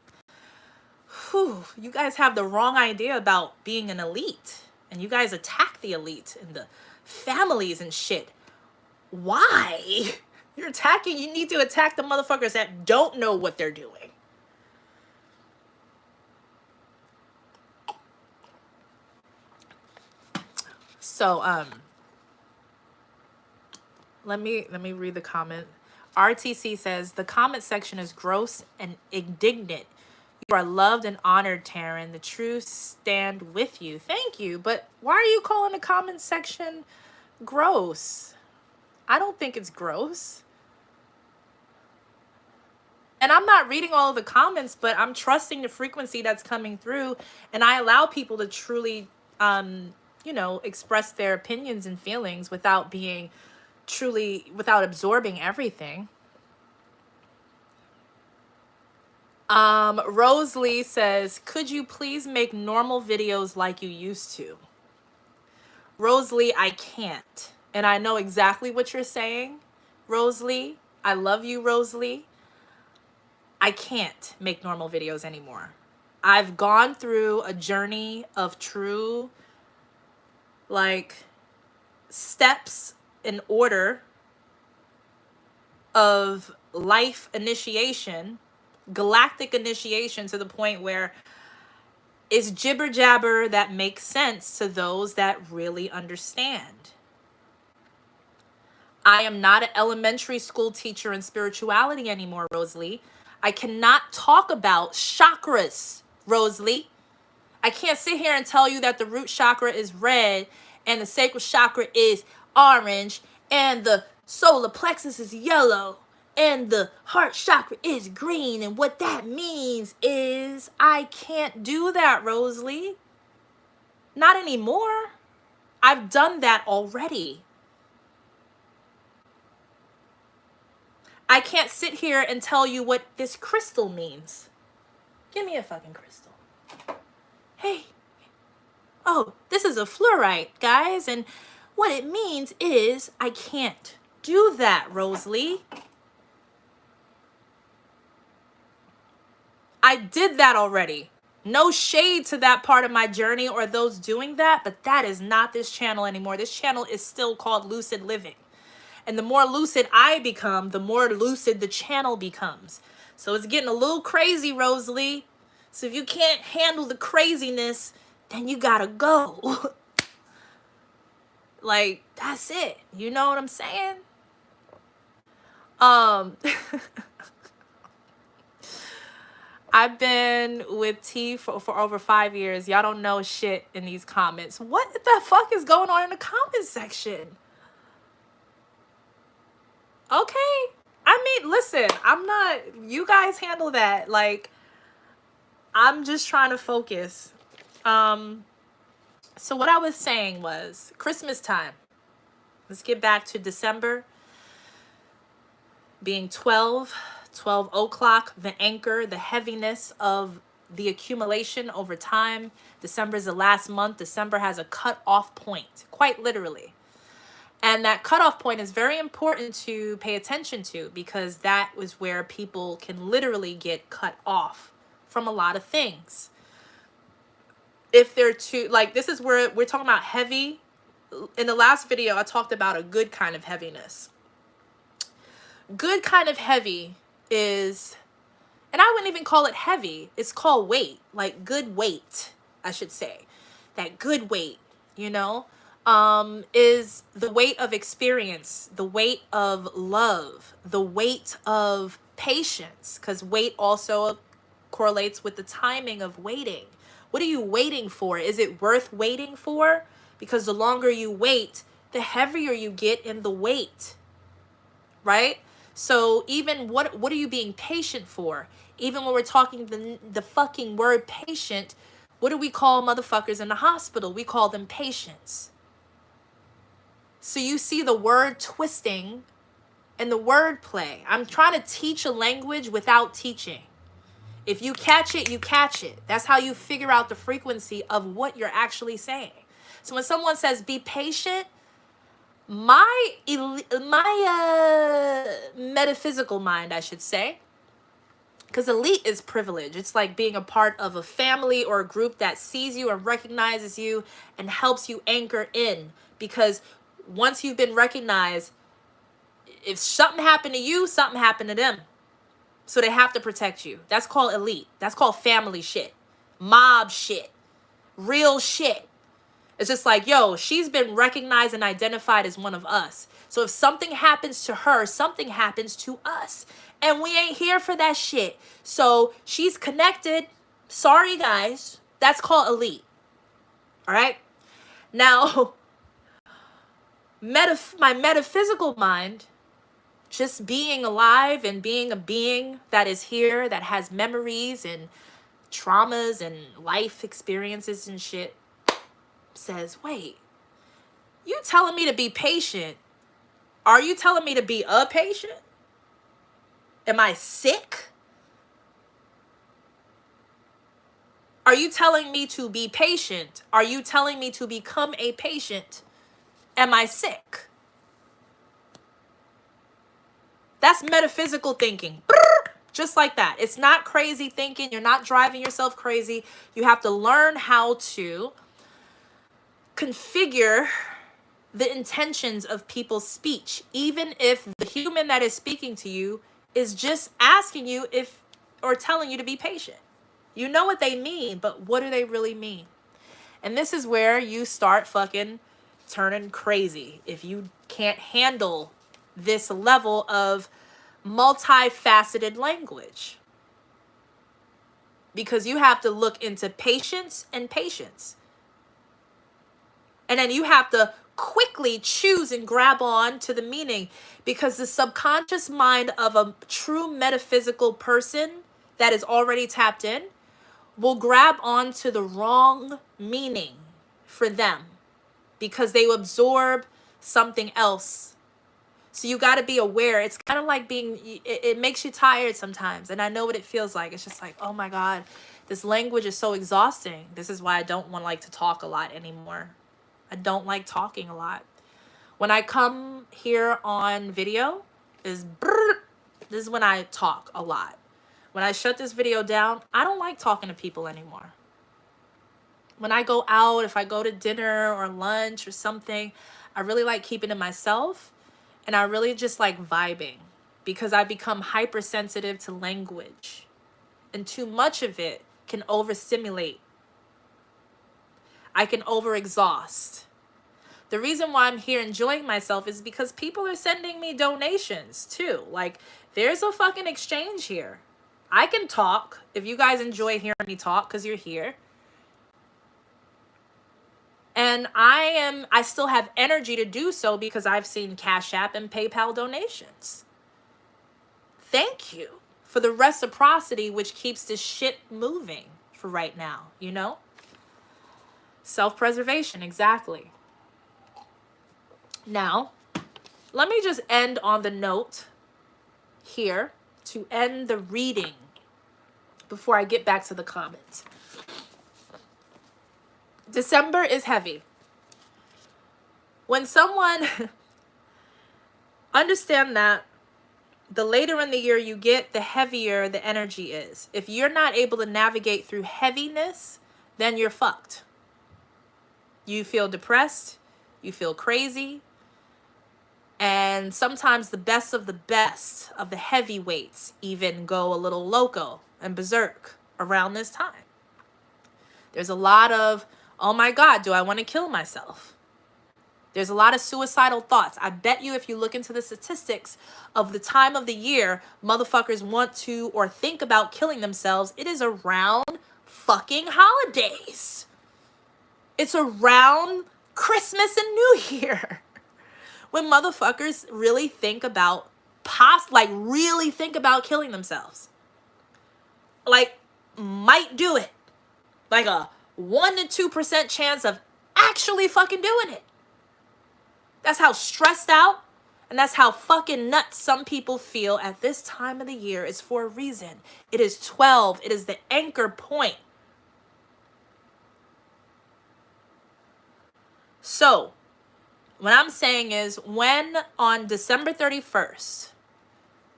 Whew. You guys have the wrong idea about being an elite. And you guys attack the elite and the families and shit. Why? You need to attack the motherfuckers that don't know what they're doing. So, let me read the comment. RTC says, the comment section is gross and indignant. You are loved and honored, Taren. The truth stand with you. Thank you. But why are you calling the comment section gross? I don't think it's gross. And I'm not reading all of the comments, but I'm trusting the frequency that's coming through. And I allow people to truly, express their opinions and feelings without without absorbing everything. Rose Lee says, could you please make normal videos like you used to? Rose Lee, I can't. And I know exactly what you're saying, Rose Lee. I love you, Rose Lee. I can't make normal videos anymore. I've gone through a journey of true, steps in order of life initiation, galactic initiation, to the point where it's jibber jabber that makes sense to those that really understand. I am not an elementary school teacher in spirituality anymore, Rosalie. I cannot talk about chakras, Rosalie. I can't sit here and tell you that the root chakra is red and the sacral chakra is orange and the solar plexus is yellow and the heart chakra is green, and what that means is I can't do that, Rosalie. Not anymore. I've done that already. I can't sit here and tell you what this crystal means. Give me a fucking crystal. Hey. Oh, this is a fluorite, guys, and what it means is I can't do that, Rosalie. I did that already. No shade to that part of my journey or those doing that, but that is not this channel anymore. This channel is still called Lucid Living. And the more lucid I become, the more lucid the channel becomes. So it's getting a little crazy, Rosalie. So if you can't handle the craziness, then you gotta go. Like, that's it. You know what I'm saying? I've been with T for over 5 years. Y'all don't know shit in these comments. What the fuck is going on in the comment section? Okay. I mean, listen, I'm not, you guys handle that. Like, I'm just trying to focus. So what I was saying was Christmas time. Let's get back to December being 12 o'clock, the anchor, the heaviness of the accumulation over time. December is the last month. December has a cut-off point, quite literally. And that cutoff point is very important to pay attention to, because that is where people can literally get cut off from a lot of things. If they're too, like, this is where we're talking about heavy. In the last video, I talked about a good kind of heaviness. Good kind of heavy is, and I wouldn't even call it heavy. It's called weight, like good weight, I should say. That good weight, you know, is the weight of experience, the weight of love, the weight of patience, because weight also correlates with the timing of waiting. What are you waiting for? Is it worth waiting for? Because the longer you wait, the heavier you get in the weight, right? So even what are you being patient for? Even when we're talking the fucking word patient, what do we call motherfuckers in the hospital? We call them patients. So you see the word twisting and the word play. I'm trying to teach a language without teaching. If you catch it, you catch it. That's how you figure out the frequency of what you're actually saying. So when someone says be patient, my metaphysical mind, I should say, because elite is privilege. It's like being a part of a family or a group that sees you and recognizes you and helps you anchor in. Because once you've been recognized, if something happened to you, something happened to them. So they have to protect you. That's called elite. That's called family shit. Mob shit. Real shit. It's just like, yo, she's been recognized and identified as one of us. So if something happens to her, something happens to us. And we ain't here for that shit. So she's connected. Sorry, guys. That's called elite. All right? Now, my metaphysical mind, just being alive and being a being that is here, that has memories and traumas and life experiences and shit, says, wait, you telling me to be patient? Are you telling me to be a patient? Am I sick? Are you telling me to be patient? Are you telling me to become a patient? Am I sick? That's metaphysical thinking. Just like that. It's not crazy thinking. You're not driving yourself crazy. You have to learn how to configure the intentions of people's speech, even if the human that is speaking to you is just asking you if, or telling you to be patient. You know what they mean, but what do they really mean? And this is where you start fucking turning crazy if you can't handle this level of multifaceted language. Because you have to look into patience and patience. And then you have to quickly quickly choose and grab on to the meaning, because the subconscious mind of a true metaphysical person that is already tapped in will grab on to the wrong meaning for them because they absorb something else. So you got to be aware. It's kind of like it makes you tired sometimes. And I know what it feels like. It's just like, oh my God, this language is so exhausting. This is why I don't want like to talk a lot anymore. I don't like talking a lot. When I come here on video, this is when I talk a lot. When I shut this video down, I don't like talking to people anymore. When I go out, if I go to dinner or lunch or something, I really like keeping to myself, and I really just like vibing, because I become hypersensitive to language, and too much of it can overstimulate. I can overexhaust. The reason why I'm here enjoying myself is because people are sending me donations too. Like, there's a fucking exchange here. I can talk if you guys enjoy hearing me talk because you're here. And I still have energy to do so because I've seen Cash App and PayPal donations. Thank you for the reciprocity, which keeps this shit moving for right now, you know? Self-preservation, exactly. Now, let me just end on the note here to end the reading before I get back to the comments. December is heavy. When someone understand that the later in the year you get, the heavier the energy is. If you're not able to navigate through heaviness, then you're fucked. You feel depressed, you feel crazy, and sometimes the best of the heavyweights even go a little loco and berserk around this time. There's a lot of, oh my God, do I want to kill myself? There's a lot of suicidal thoughts. I bet you if you look into the statistics of the time of the year motherfuckers want to or think about killing themselves, it is around fucking holidays. It's around Christmas and New Year. When motherfuckers really think about really think about killing themselves. Like, might do it. Like a 1% to 2% chance of actually fucking doing it. That's how stressed out and that's how fucking nuts some people feel at this time of the year. Is for a reason. It is 12. It is the anchor point. So, what I'm saying is, when on December 31st,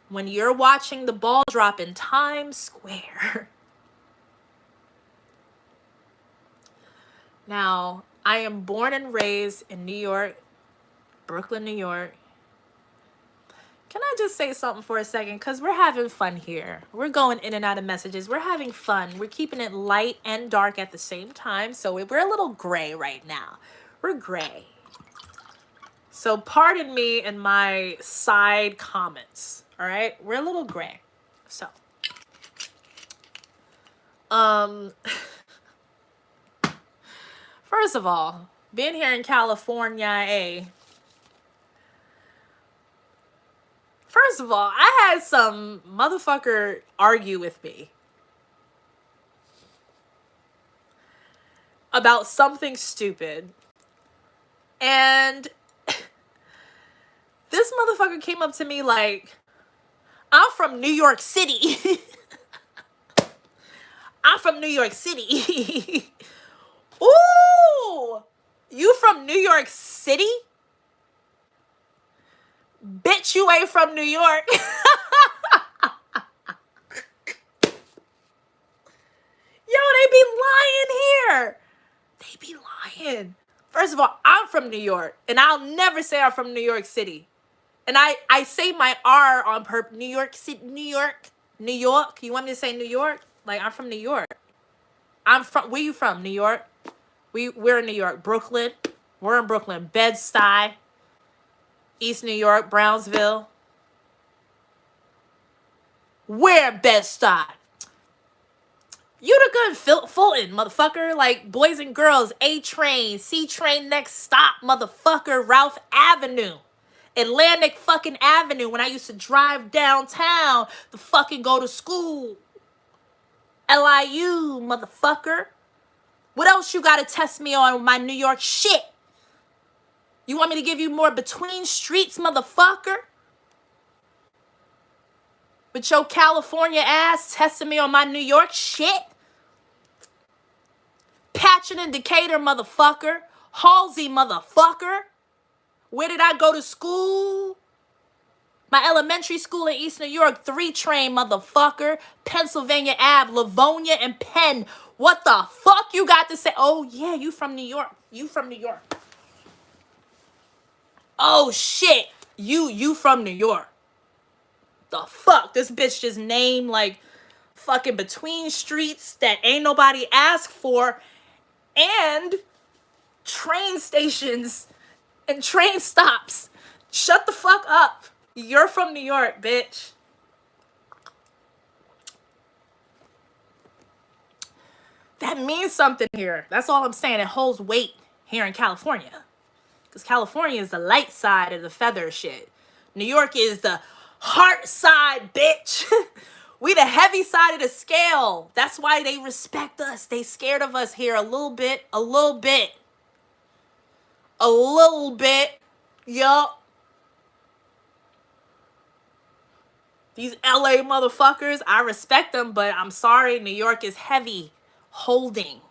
when you're watching the ball drop in Times Square. Now, I am born and raised in New York, Brooklyn, New York. Can I just say something for a second? Because we're having fun here. We're going in and out of messages. We're having fun. We're keeping it light and dark at the same time. So we're a little gray right now. We're gray. So pardon me and my side comments. All right? We're a little gray. So. First of all, being here in California, first of all, I had some motherfucker argue with me about something stupid. And this motherfucker came up to me like, I'm from New York City. I'm from New York City. Ooh, you from New York City? Bitch, you ain't from New York. Yo, they be lying here. They be lying. First of all, I'm from New York, and I'll never say I'm from New York City. And I say my R on purpose. New York City, New York, New York. You want me to say New York? Like, I'm from New York. Where you from? New York? We're in New York. Brooklyn. We're in Brooklyn. Bed-Stuy. East New York. Brownsville. We're in Bed-Stuy. Utica and Fulton, motherfucker. Like, boys and girls, A train, C train, next stop, motherfucker, Ralph Avenue. Atlantic fucking Avenue, when I used to drive downtown to fucking go to school. LIU, motherfucker. What else you gotta test me on with my New York shit? You want me to give you more between streets, motherfucker? With your California ass testing me on my New York shit? Patchen and Decatur, motherfucker. Halsey, motherfucker. Where did I go to school? My elementary school in East New York, 3 train, motherfucker. Pennsylvania Ave, Livonia, and Penn. What the fuck you got to say? Oh, yeah, you from New York. You from New York. Oh, shit. You from New York. The fuck? This bitch just named, like, fucking between streets that ain't nobody asked for, and train stations and train stops. Shut the fuck up. You're from New York, bitch. That means something here. That's all I'm saying. It holds weight here in California. Because California is the light side of the feather shit. New York is the heart side, bitch. We the heavy side of the scale. That's why they respect us. They scared of us here a little bit. A little bit. A little bit. Yup. These LA motherfuckers, I respect them, but I'm sorry, New York is heavy holding.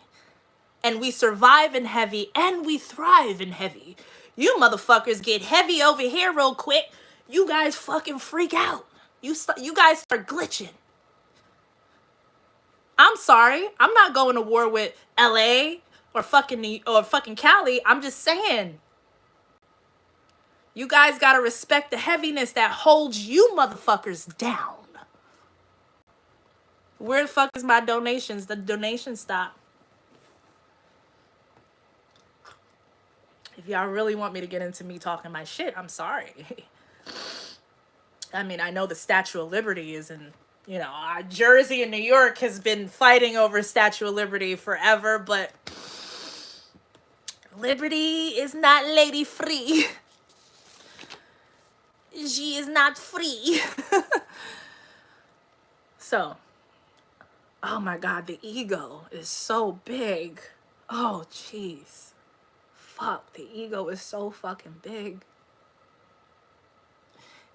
And we survive in heavy, and we thrive in heavy. You motherfuckers get heavy over here real quick. You guys fucking freak out. You guys start glitching. I'm sorry. I'm not going to war with LA or fucking Cali. I'm just saying. You guys got to respect the heaviness that holds you motherfuckers down. Where the fuck is my donations? The donation stop. If y'all really want me to get into me talking my shit, I'm sorry. I mean, I know the Statue of Liberty is in, you know, Jersey and New York has been fighting over Statue of Liberty forever, but Liberty is not lady free. She is not free. So, oh my God, the ego is so big. Oh, jeez. Fuck, the ego is so fucking big.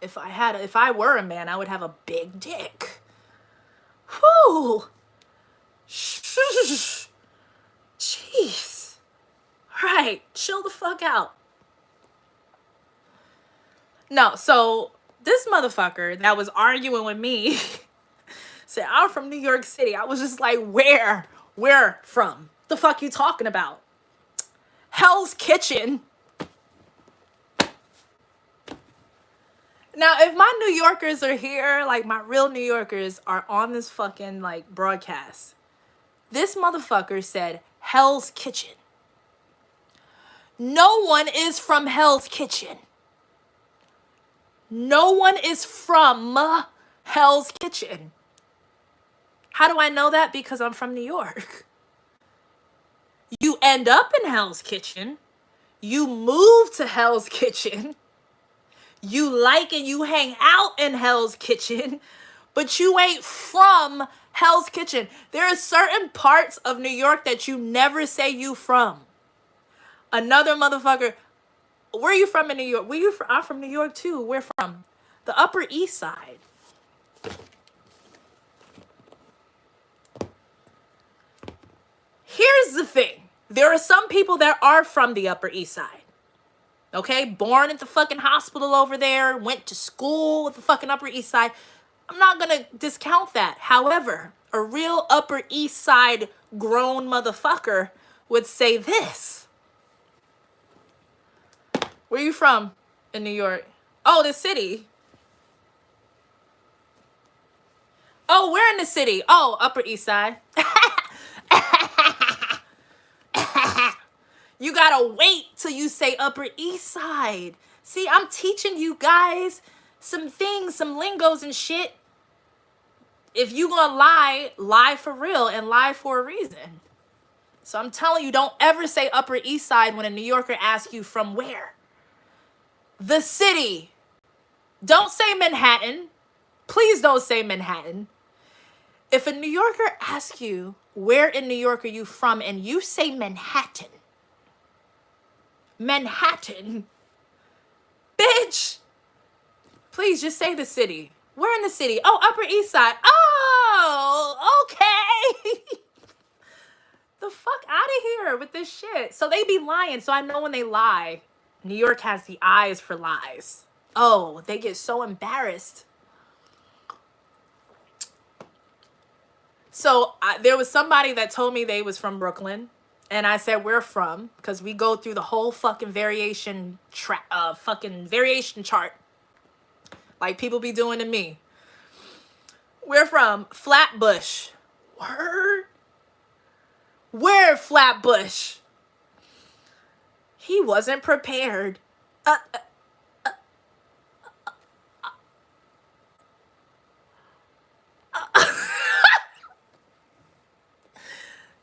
If I were a man, I would have a big dick. Whew. Jeez. All right, chill the fuck out. No, so this motherfucker that was arguing with me said, I'm from New York City. I was just like, where? Where from? The fuck you talking about? Hell's Kitchen. Now, if my New Yorkers are here, like my real New Yorkers are on this fucking like broadcast, this motherfucker said Hell's Kitchen. No one is from Hell's Kitchen. No one is from Hell's Kitchen. How do I know that? Because I'm from New York. You end up in Hell's Kitchen. You move to Hell's Kitchen. You like and you hang out in Hell's Kitchen, but you ain't from Hell's Kitchen. There are certain parts of New York that you never say you from. Another motherfucker, where are you from in New York? Where you from? I'm from New York too. Where from? The Upper East Side. Here's the thing. There are some people that are from the Upper East Side. Okay? Born at the fucking hospital over there. Went to school at the fucking Upper East Side. I'm not going to discount that. However, a real Upper East Side grown motherfucker would say this. Where you from in New York? Oh, the city. Oh, we're in the city. Oh, Upper East Side. You gotta wait till you say Upper East Side. See, I'm teaching you guys some things, some lingos and shit. if you gonna lie, lie for real and lie for a reason. So I'm telling you, don't ever say Upper East Side when a New Yorker asks you from where. The city. Don't say Manhattan. Please don't say Manhattan. If a New Yorker asks you where in New York are you from and you say Manhattan, bitch, please just say the city. Where in the city? Oh, Upper East Side. Oh, okay. The fuck out of here with this shit. So they be lying. So I know when they lie, New York has the eyes for lies. Oh, they get so embarrassed. So there was somebody that told me they was from Brooklyn. And I said, where from? Because we go through the whole fucking variation chart. Like people be doing to me. We're from Flatbush. Word? Where Flatbush? He wasn't prepared.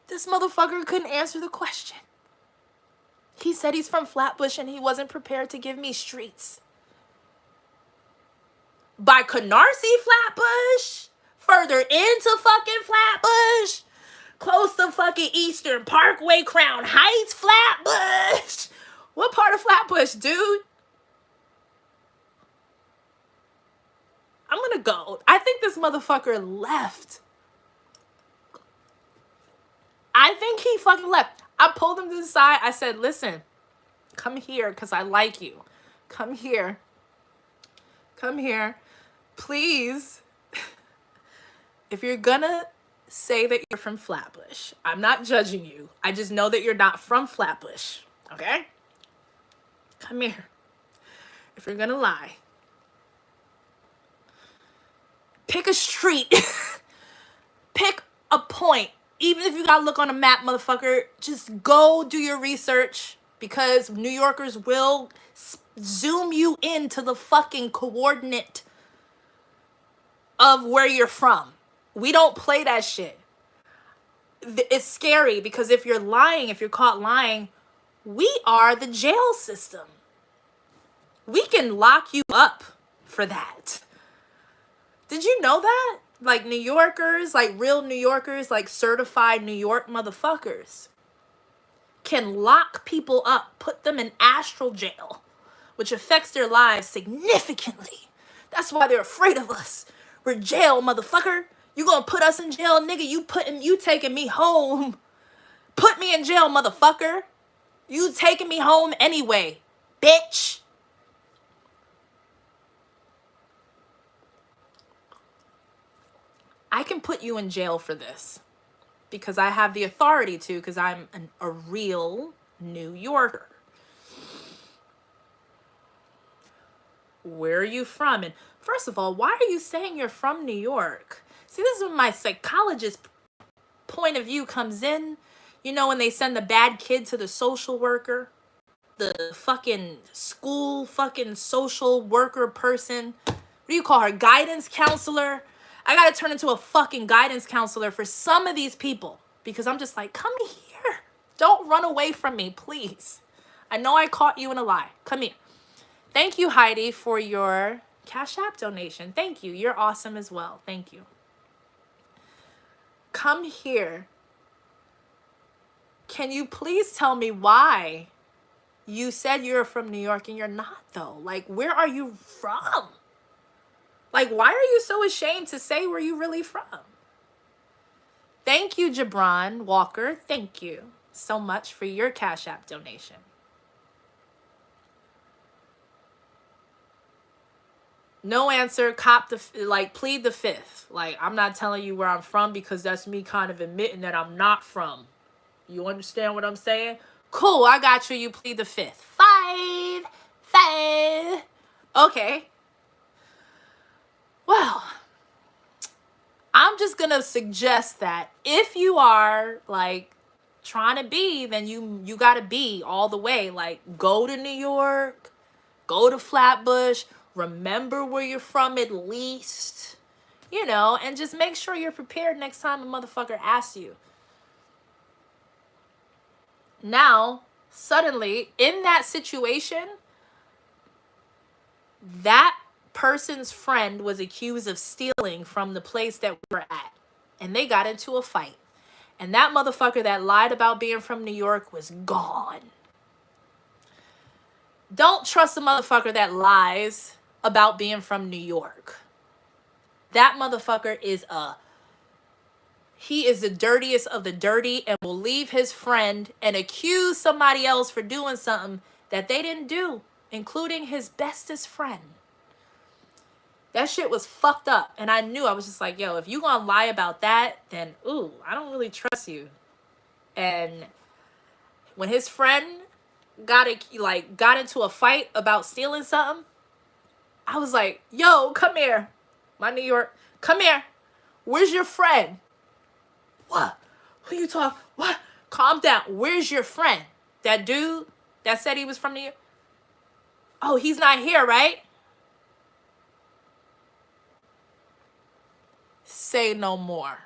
This motherfucker couldn't answer the question. He said he's from Flatbush and he wasn't prepared to give me streets. By Canarsie Flatbush? Further into fucking Flatbush? Close to fucking Eastern Parkway, Crown Heights, Flatbush? What part of Flatbush, dude? I'm gonna go. I think this motherfucker left. I think he fucking left. I pulled him to the side. I said, listen, come here because I like you. Come here. Come here. Please. If you're gonna say that you're from Flatbush, I'm not judging you. I just know that you're not from Flatbush. Okay? Come here. If you're gonna lie, pick a street. Pick a point. Even if you gotta look on a map, motherfucker, just go do your research because New Yorkers will zoom you into the fucking coordinate of where you're from. We don't play that shit. It's scary because if you're lying, if you're caught lying, we are the jail system. We can lock you up for that. Did you know that? Like New Yorkers, like real New Yorkers, like certified New York motherfuckers can lock people up, put them in astral jail, which affects their lives significantly. That's why they're afraid of us. We're jail, motherfucker. You gonna put us in jail, nigga? You taking me home. Put me in jail, motherfucker. You taking me home anyway, bitch. I can put you in jail for this because I have the authority to, because I'm a real New Yorker. Where are you from? And first of all, why are you saying you're from New York? See, this is when my psychologist point of view comes in. You know, when they send the bad kid to the social worker, the fucking school fucking social worker person. What do you call her? Guidance counselor? I gotta turn into a fucking guidance counselor for some of these people because I'm just like, come here. Don't run away from me, please. I know I caught you in a lie. Come here. Thank you, Heidi, for your Cash App donation. Thank you. You're awesome as well. Thank you. Come here. Can you please tell me why you said you're from New York and you're not, though? Like, where are you from? Like, why are you so ashamed to say where you really from? Thank you, Jabron Walker. Thank you so much for your Cash App donation. No answer, plead the fifth. Like, I'm not telling you where I'm from because that's me kind of admitting that I'm not from. You understand what I'm saying? Cool, I got you. You plead the fifth. Five. Okay. Well, I'm just going to suggest that if you are, like, trying to be, then you got to be all the way. Like, go to New York, go to Flatbush, remember where you're from at least. you know, and just make sure you're prepared next time a motherfucker asks you. Now, suddenly, in that situation, that person's friend was accused of stealing from the place that we were at. And they got into a fight. And that motherfucker that lied about being from New York was gone. Don't trust a motherfucker that lies about being from New York. That motherfucker is he is the dirtiest of the dirty and will leave his friend and accuse somebody else for doing something that they didn't do, including his bestest friend. That shit was fucked up. And I knew, I was just like, yo, if you gonna lie about that, then, ooh, I don't really trust you. And when his friend got into a fight about stealing something, I was like, yo, come here. My New York, come here. Where's your friend? What? Who you talking? What? Calm down. Where's your friend? That dude that said he was from New York? Oh, he's not here, right? Say no more.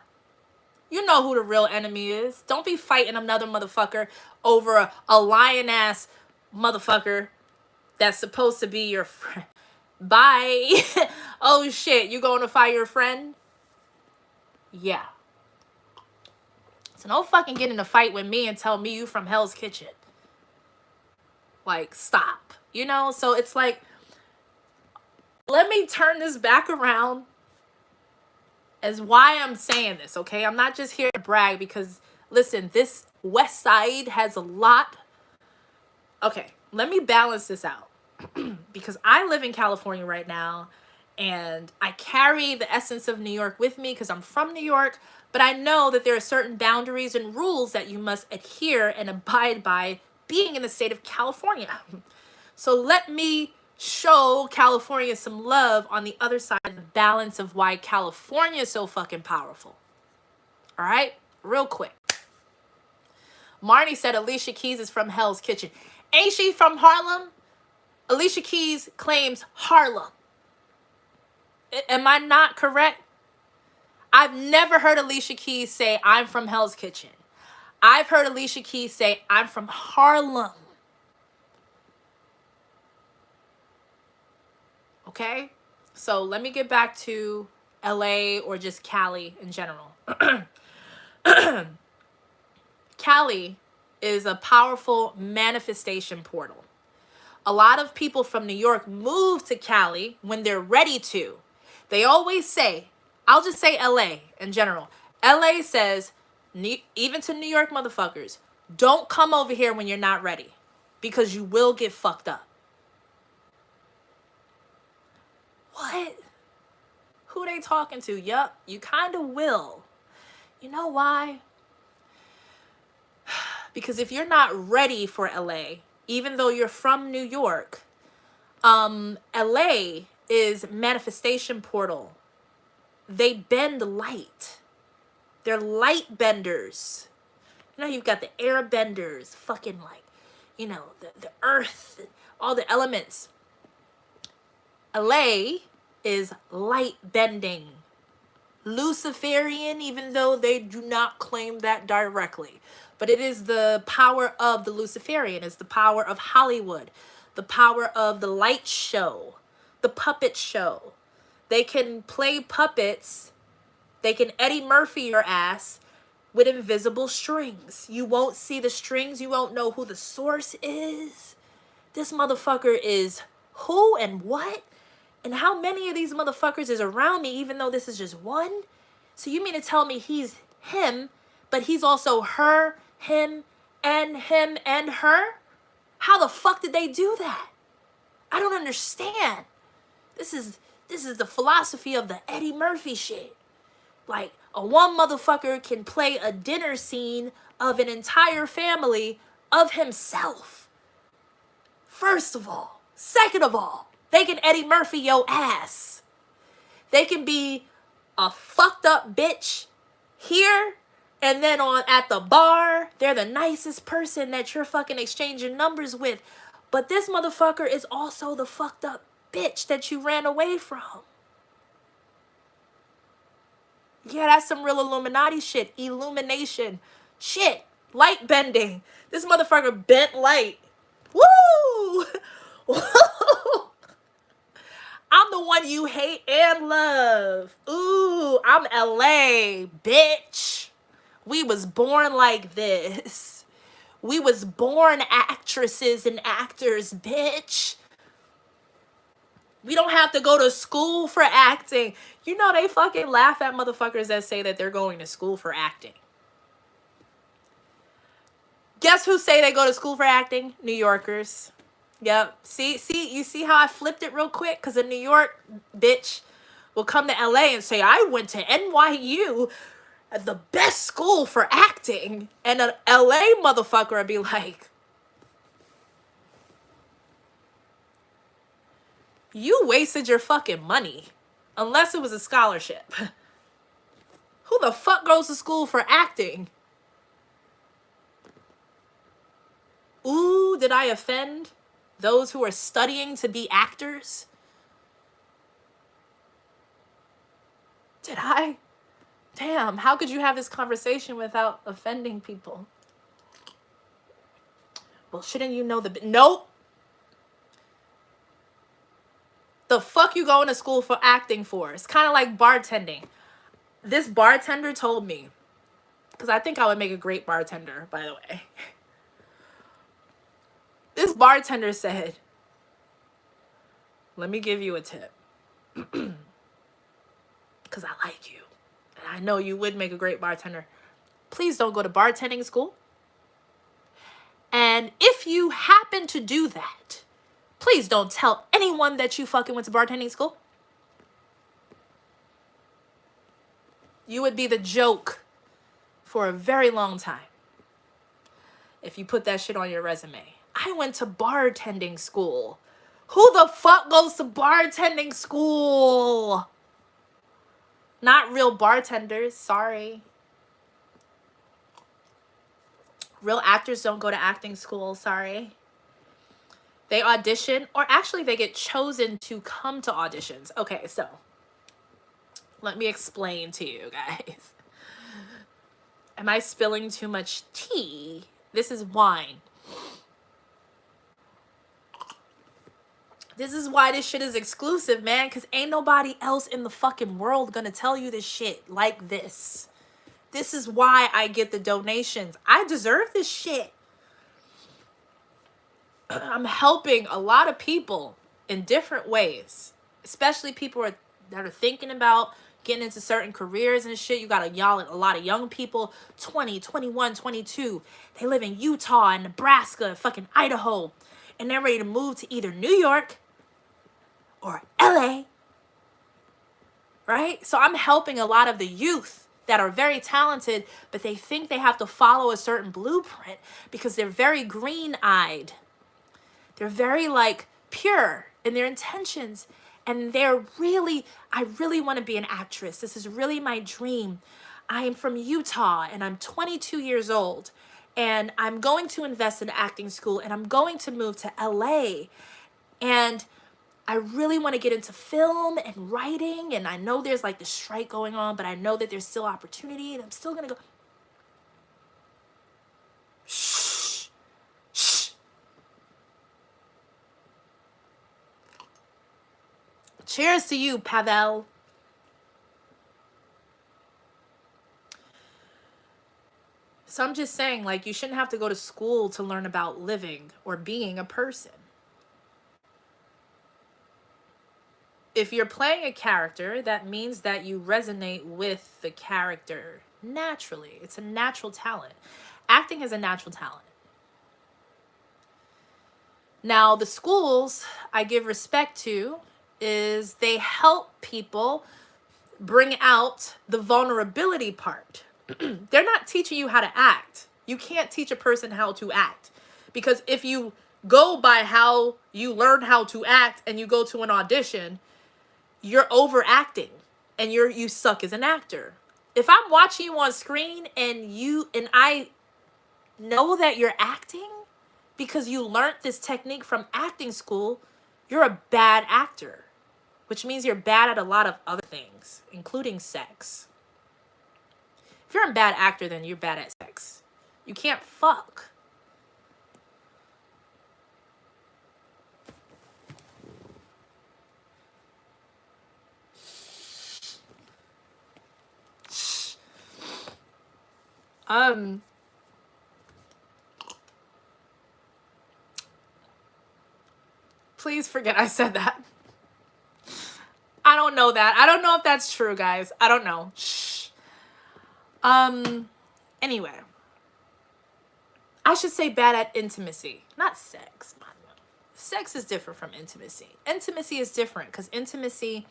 You know who the real enemy is. Don't be fighting another motherfucker over a lion-ass motherfucker that's supposed to be your friend. Bye. Oh, shit. You going to fight your friend? Yeah. So don't fucking get in a fight with me and tell me you from Hell's Kitchen. Like, stop. You know? So it's like, let me turn this back around as why I'm saying this, okay? I'm not just here to brag because, listen, this West Side has a lot. Okay, let me balance this out. Because I live in California right now, and I carry the essence of New York with me because I'm from New York, but I know that there are certain boundaries and rules that you must adhere and abide by being in the state of California. So let me show California some love on the other side of the balance of why California is so fucking powerful. All right? Real quick. Marnie said Alicia Keys is from Hell's Kitchen. Ain't she from Harlem? Alicia Keys claims Harlem. Am I not correct? I've never heard Alicia Keys say, I'm from Hell's Kitchen. I've heard Alicia Keys say, I'm from Harlem. Okay? So let me get back to LA or just Cali in general. Cali is a powerful manifestation portal. A lot of people from New York move to Cali when they're ready to. They always say, I'll just say LA in general. LA says, even to New York motherfuckers, don't come over here when you're not ready because you will get fucked up. What? Who they talking to? Yup, you kind of will. You know why? Because if you're not ready for LA, even though you're from New York, LA is manifestation portal. They bend light. They're light benders. You know, you've got the air benders, fucking like, you know, the earth, all the elements. LA is light bending. Luciferian, even though they do not claim that directly. But it is the power of the Luciferian. It's the power of Hollywood. The power of the light show. The puppet show. They can play puppets. They can Eddie Murphy your ass with invisible strings. You won't see the strings. You won't know who the source is. This motherfucker is who and what? And how many of these motherfuckers is around me, even though this is just one? So you mean to tell me he's him, but he's also her, him, and her? How the fuck did they do that? I don't understand. This is the philosophy of the Eddie Murphy shit. Like, a one motherfucker can play a dinner scene of an entire family of himself. First of all. Second of all, they can Eddie Murphy your ass. They can be a fucked up bitch here, and then at the bar, they're the nicest person that you're fucking exchanging numbers with. But this motherfucker is also the fucked up bitch that you ran away from. Yeah, that's some real Illuminati shit. Illumination. Shit. Light bending. This motherfucker bent light. Woo! I'm the one you hate and love. Ooh, I'm LA, bitch. We was born like this. We was born actresses and actors, bitch. We don't have to go to school for acting. You know they fucking laugh at motherfuckers that say that they're going to school for acting. Guess who say they go to school for acting? New Yorkers. Yep. See, you see how I flipped it real quick? Because a New York bitch will come to LA and say, I went to NYU, the best school for acting. And an LA motherfucker would be like, you wasted your fucking money. Unless it was a scholarship. Who the fuck goes to school for acting? Ooh, did I offend those who are studying to be actors? Did I? Damn, how could you have this conversation without offending people? Well, shouldn't you know the... Nope. The fuck you going to school for acting for? It's kind of like bartending. This bartender told me, because I think I would make a great bartender, by the way. This bartender said, let me give you a tip. Because I like you. And I know you would make a great bartender. Please don't go to bartending school. And if you happen to do that, please don't tell anyone that you fucking went to bartending school. You would be the joke for a very long time if you put that shit on your resume. I went to bartending school. Who the fuck goes to bartending school? Not real bartenders, sorry. Real actors don't go to acting school, sorry. They audition, or actually they get chosen to come to auditions. Okay, so let me explain to you guys. Am I spilling too much tea? This is wine. This is why this shit is exclusive, man, because ain't nobody else in the fucking world gonna tell you this shit like this. This is why I get the donations. I deserve this shit. I'm helping a lot of people in different ways, especially people that are thinking about getting into certain careers and shit. You got a lot of young people, 20, 21, 22. They live in Utah and Nebraska, fucking Idaho, and they're ready to move to either New York or LA, right? So I'm helping a lot of the youth that are very talented, but they think they have to follow a certain blueprint because they're very green-eyed. They're very like pure in their intentions. And I really want to be an actress. This is really my dream. I am from Utah and I'm 22 years old and I'm going to invest in acting school and I'm going to move to LA. And I really want to get into film and writing. And I know there's like the strike going on, but I know that there's still opportunity and I'm still going to go. Shh. Shh. Cheers to you, Pavel. So I'm just saying, like, you shouldn't have to go to school to learn about living or being a person. If you're playing a character, that means that you resonate with the character naturally. It's a natural talent. Acting is a natural talent. Now, the schools I give respect to is they help people bring out the vulnerability part. They're not teaching you how to act. You can't teach a person how to act. Because if you go by how you learn how to act and you go to an audition, you're overacting and you suck as an actor. If I'm watching you on screen and I know that you're acting because you learned this technique from acting school, you're a bad actor, which means you're bad at a lot of other things, including sex. you're a bad actor, then you're bad at sex. You can't fuck. Please forget I said that. I don't know that. I don't know if that's true, guys. I don't know. Shh. Anyway. I should say bad at intimacy, not sex. Sex is different from intimacy. Intimacy is different because intimacy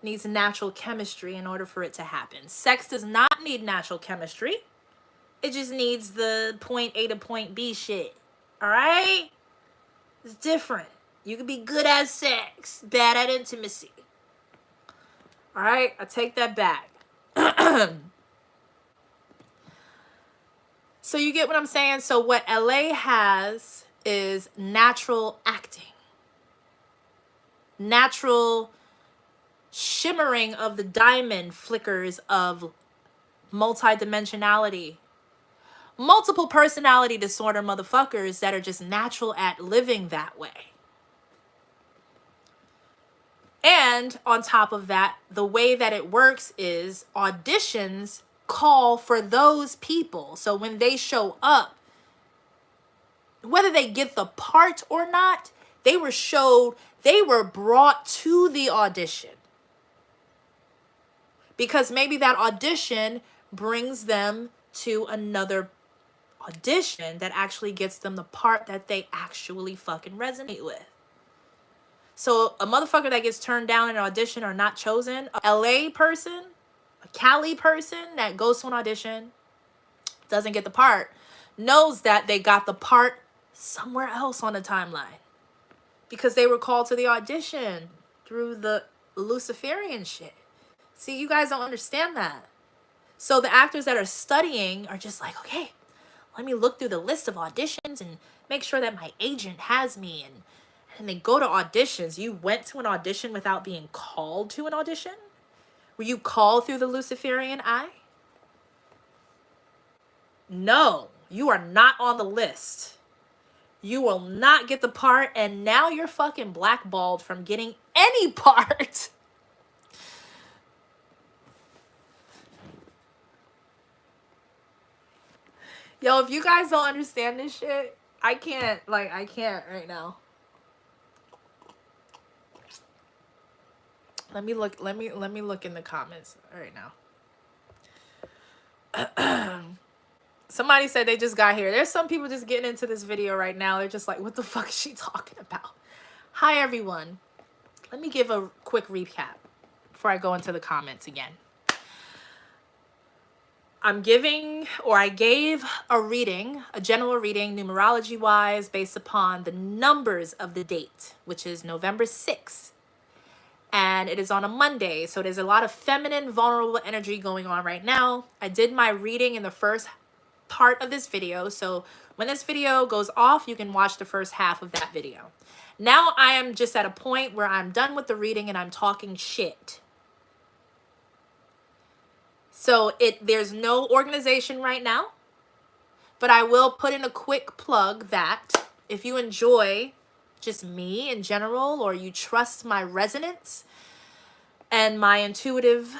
needs natural chemistry in order for it to happen. Sex does not need natural chemistry. It just needs the point A to point B shit. All right? It's different. You can be good at sex, bad at intimacy. All right? I take that back. So you get what I'm saying? So what LA has is natural acting. Natural shimmering of the diamond flickers of multidimensionality. Multiple personality disorder motherfuckers that are just natural at living that way. And on top of that, the way that it works is auditions call for those people. So when they show up, whether they get the part or not, they were brought to the audition. Because maybe that audition brings them to another audition that actually gets them the part that they actually fucking resonate with. So a motherfucker that gets turned down in an audition or not chosen, a LA person, a Cali person that goes to an audition, doesn't get the part, knows that they got the part somewhere else on the timeline because they were called to the audition through the Luciferian shit. See, you guys don't understand that. So the actors that are studying are just like, okay, let me look through the list of auditions and make sure that my agent has me. And they go to auditions. You went to an audition without being called to an audition? Were you called through the Luciferian eye? No, you are not on the list. You will not get the part, and now you're fucking blackballed from getting any part. Yo, if you guys don't understand this shit, I can't right now. Let me look in the comments right now. Somebody said they just got here. There's some people just getting into this video right now. They're just like, what the fuck is she talking about? Hi, everyone. Let me give a quick recap before I go into the comments again. I gave a reading, a general reading, numerology-wise, based upon the numbers of the date, which is November 6th. And it is on a Monday, so there's a lot of feminine, vulnerable energy going on right now. I did my reading in the first part of this video, so when this video goes off, you can watch the first half of that video. Now I am just at a point where I'm done with the reading and I'm talking shit. So there's no organization right now, but I will put in a quick plug that if you enjoy just me in general, or you trust my resonance and my intuitive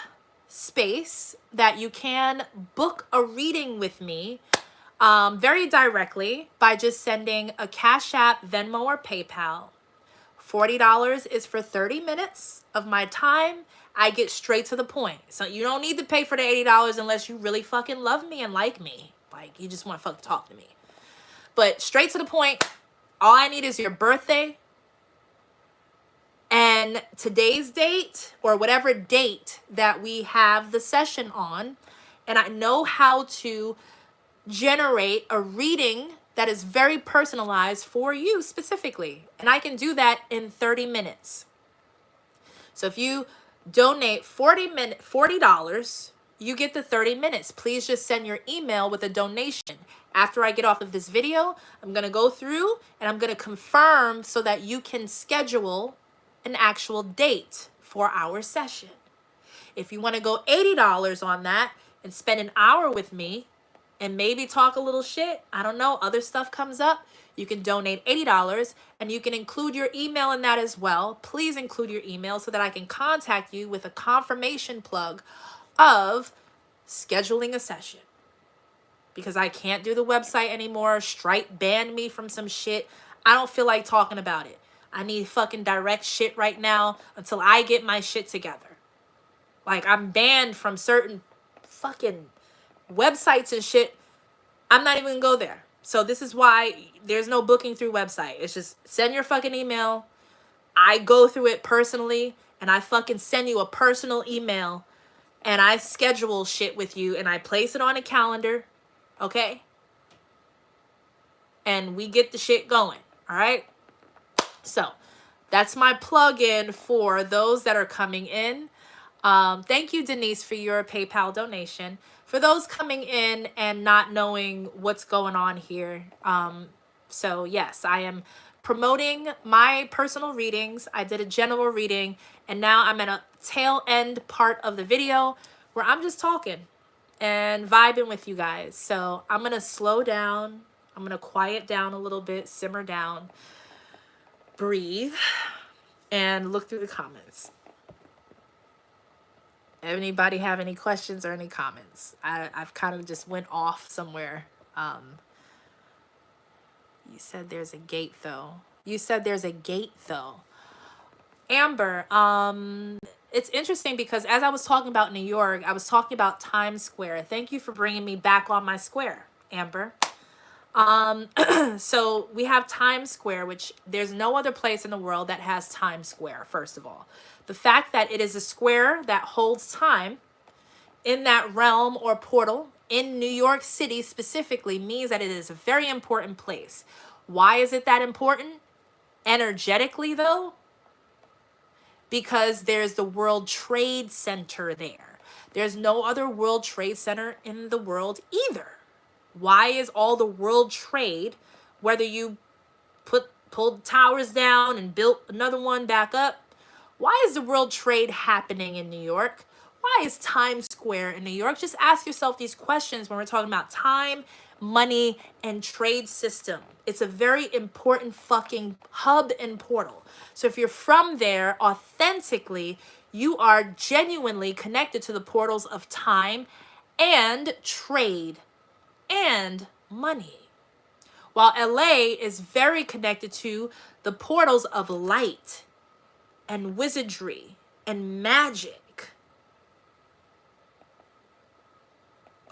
space, that you can book a reading with me very directly by just sending a Cash App, Venmo, or PayPal. $40 is for 30 minutes of my time. I get straight to the point. So you don't need to pay for the $80 unless you really fucking love me and like me. Like, you just want to fucking talk to me. But straight to the point, all I need is your birthday and today's date, or whatever date that we have the session on. And I know how to generate a reading that is very personalized for you specifically. And I can do that in 30 minutes. So if you donate $40, you get the 30 minutes. Please just send your email with a donation. After I get off of this video, I'm going to go through and I'm going to confirm so that you can schedule an actual date for our session. If you want to go $80 on that, and spend an hour with me and maybe talk a little shit, I don't know, other stuff comes up, you can donate $80 and you can include your email in that as well. Please include your email so that I can contact you with a confirmation plug of scheduling a session. Because I can't do the website anymore. Stripe banned me from some shit. I don't feel like talking about it. I need fucking direct shit right now until I get my shit together. Like, I'm banned from certain fucking websites and shit. I'm not even gonna go there. So this is why there's no booking through website. It's just send your fucking email. I go through it personally and I fucking send you a personal email and I schedule shit with you and I place it on a calendar. Okay? And we get the shit going. All right? So that's my plug-in for those that are coming in. Thank you, Denise, for your PayPal donation. For those coming in and not knowing what's going on here, so yes, I am promoting my personal readings. I did a general reading, and now I'm at a tail end part of the video where I'm just talking and vibing with you guys. So I'm going to slow down. I'm going to quiet down a little bit, simmer down, breathe, and look through the comments. Anybody have any questions or any comments? I've kind of just went off somewhere. You said there's a gate though. Amber, it's interesting because as I was talking about New York, I was talking about Times Square. Thank you for bringing me back on my square, Amber. So we have Times Square, which there's no other place in the world that has Times Square, first of all. The fact that it is a square that holds time in that realm or portal in New York City specifically means that it is a very important place. Why is it that important? Energetically, though, because there's the World Trade Center there. There's no other World Trade Center in the world either. Why is all the world trade, whether you pulled towers down and built another one back up, why is the world trade happening in New York? Why is Times Square in New York? Just ask yourself these questions when we're talking about time, money, and trade system. It's a very important fucking hub and portal. So if you're from there authentically, you are genuinely connected to the portals of time and trade and money. While LA is very connected to the portals of light and wizardry and magic.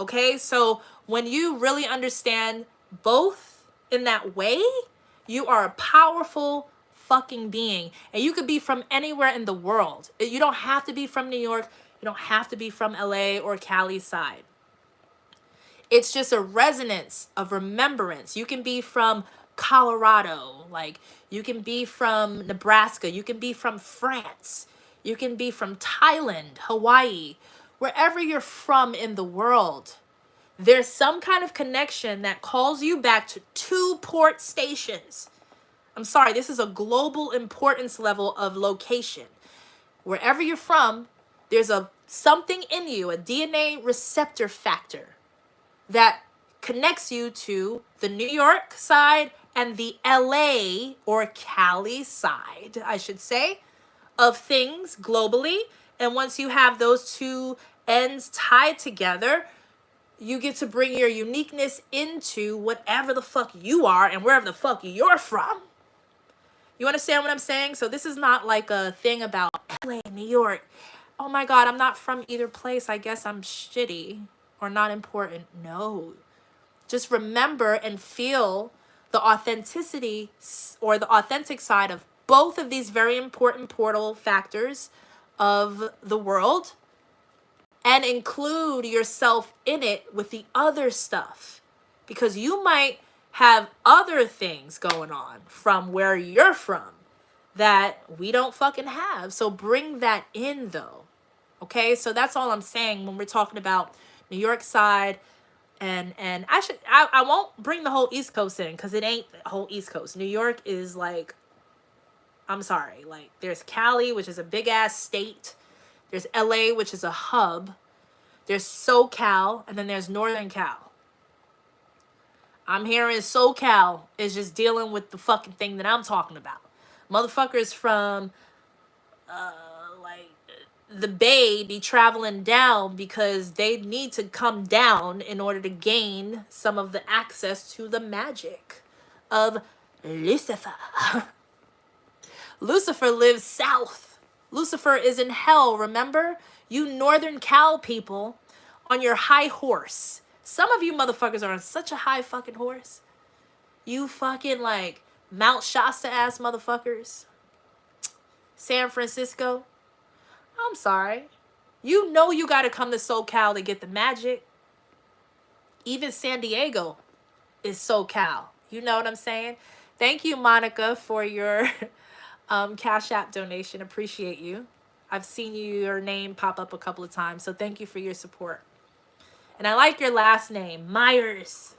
Okay, so when you really understand both in that way, you are a powerful fucking being. And you could be from anywhere in the world. You don't have to be from New York. You don't have to be from LA or Cali side. It's just a resonance of remembrance. You can be from Colorado, like you can be from Nebraska, you can be from France, you can be from Thailand, Hawaii, wherever you're from in the world. There's some kind of connection that calls you back to two port stations. I'm sorry, this is a global importance level of location. Wherever you're from, there's something in you, a DNA receptor factor that connects you to the New York side and the LA or Cali side, I should say, of things globally. And once you have those two ends tied together, you get to bring your uniqueness into whatever the fuck you are and wherever the fuck you're from. You understand what I'm saying? So this is not like a thing about LA, New York. Oh my God, I'm not from either place. I guess I'm shitty or not important. No. Just remember and feel the authenticity or the authentic side of both of these very important portal factors of the world and include yourself in it with the other stuff, because you might have other things going on from where you're from that we don't fucking have. So bring that in though. Okay? So that's all I'm saying when we're talking about New York side. And I won't bring the whole East Coast in because it ain't the whole East Coast. New York is like, I'm sorry, like there's Cali, which is a big ass state. There's LA, which is a hub. There's SoCal, and then there's Northern Cal. I'm hearing SoCal is just dealing with the fucking thing that I'm talking about. Motherfuckers from, like, the Bay be traveling down because they need to come down in order to gain some of the access to the magic of Lucifer. Lucifer lives south. Lucifer is in hell, remember? You Northern Cal people on your high horse. Some of you motherfuckers are on such a high fucking horse. You fucking like Mount Shasta ass motherfuckers. San Francisco. I'm sorry. You know you gotta come to SoCal to get the magic. Even San Diego is SoCal. You know what I'm saying? Thank you, Monica, for your Cash App donation. Appreciate you. I've seen your name pop up a couple of times, so thank you for your support. And I like your last name, Myers.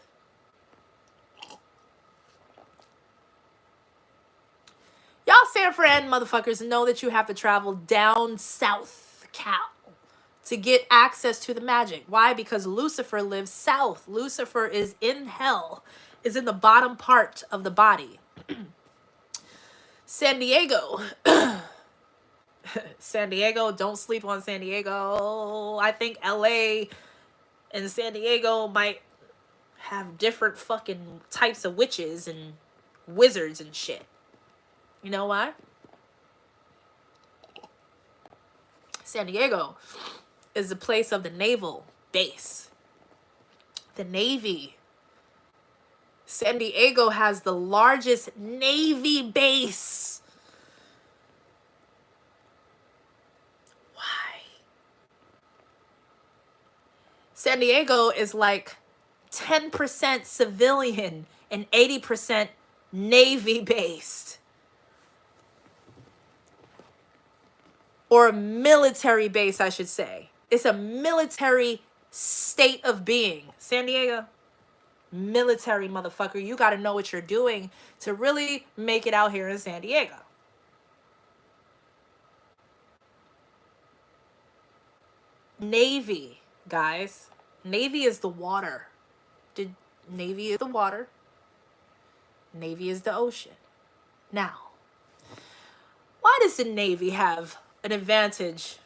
Y'all San Fran motherfuckers know that you have to travel down south Cal to get access to the magic. Why? Because Lucifer lives south. Lucifer is in hell, is in the bottom part of the body. San Diego. San Diego, don't sleep on San Diego. I think LA and San Diego might have different fucking types of witches and wizards and shit. You know why? San Diego is the place of the naval base. The Navy. San Diego has the largest Navy base. Why? San Diego is like 10% civilian and 80% Navy based. Or a military base, I should say. It's a military state of being. San Diego, military motherfucker. You got to know what you're doing to really make it out here in San Diego. Navy, guys. Navy is the water. Navy is the water. Navy is the ocean. Now, why does the Navy have an advantage?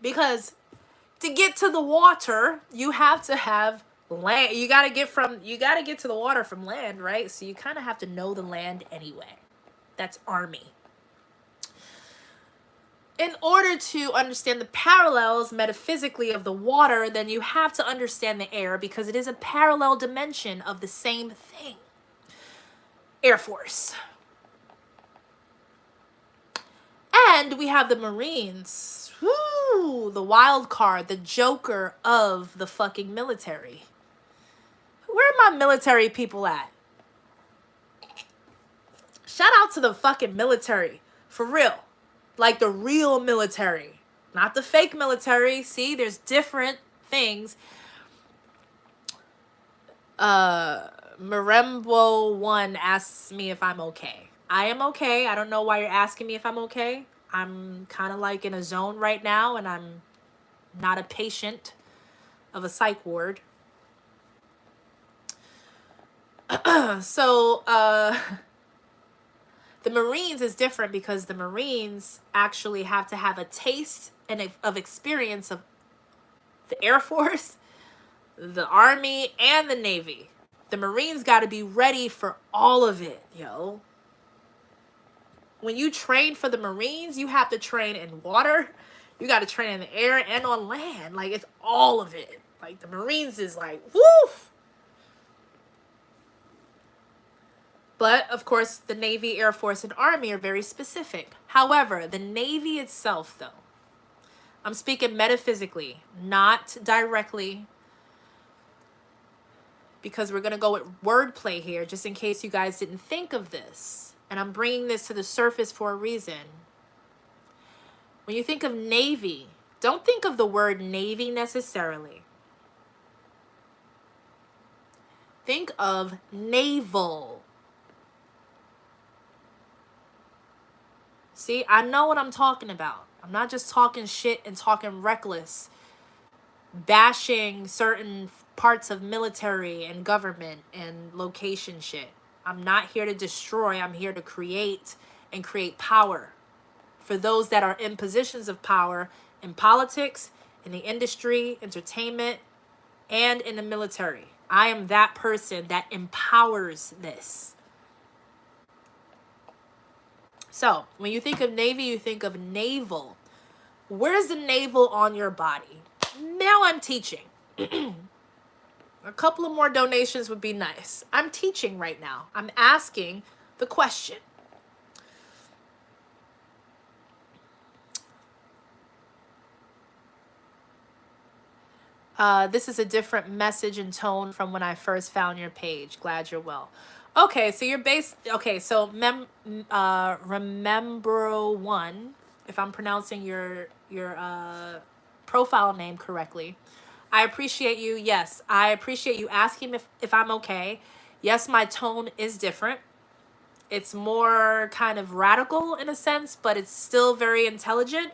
Because to get to the water, you have to have land. You got to get to the water from land, right? So you kind of have to know the land anyway. That's Army. In order to understand the parallels metaphysically of the water, then you have to understand the air because it is a parallel dimension of the same thing. Air Force. And we have the Marines. Woo! The wild card, the joker of the fucking military. Where are my military people at? Shout out to the fucking military. For real. Like the real military. Not the fake military. See, there's different things. Marembo1 asks me if I'm okay. I am okay. I don't know why you're asking me if I'm okay. I'm kind of like in a zone right now, and I'm not a patient of a psych ward. So, the Marines is different because the Marines actually have to have a taste of experience of the Air Force, the Army, and the Navy. The Marines got to be ready for all of it, yo. When you train for the Marines, you have to train in water. You got to train in the air and on land. Like, it's all of it. Like, the Marines is like, woof. But, of course, the Navy, Air Force, and Army are very specific. However, the Navy itself, though, I'm speaking metaphysically, not directly, because we're going to go with wordplay here, just in case you guys didn't think of this. And I'm bringing this to the surface for a reason. When you think of Navy, don't think of the word Navy necessarily. Think of naval. See, I know what I'm talking about. I'm not just talking shit and talking reckless, bashing certain parts of military and government and location shit. I'm not here to destroy. I'm here to create and create power for those that are in positions of power in politics, in the industry, entertainment, and in the military. I am that person that empowers this. So, when you think of Navy, you think of navel. Where's the navel on your body? Now I'm teaching. A couple of more donations would be nice. I'm teaching right now. I'm asking the question. This is a different message and tone from when I first found your page. Glad you're well. Okay, so you're based. Okay, so remember one, if I'm pronouncing your profile name correctly. I appreciate you. Yes, I appreciate you asking if I'm okay. Yes, my tone is different. It's more kind of radical in a sense, but it's still very intelligent.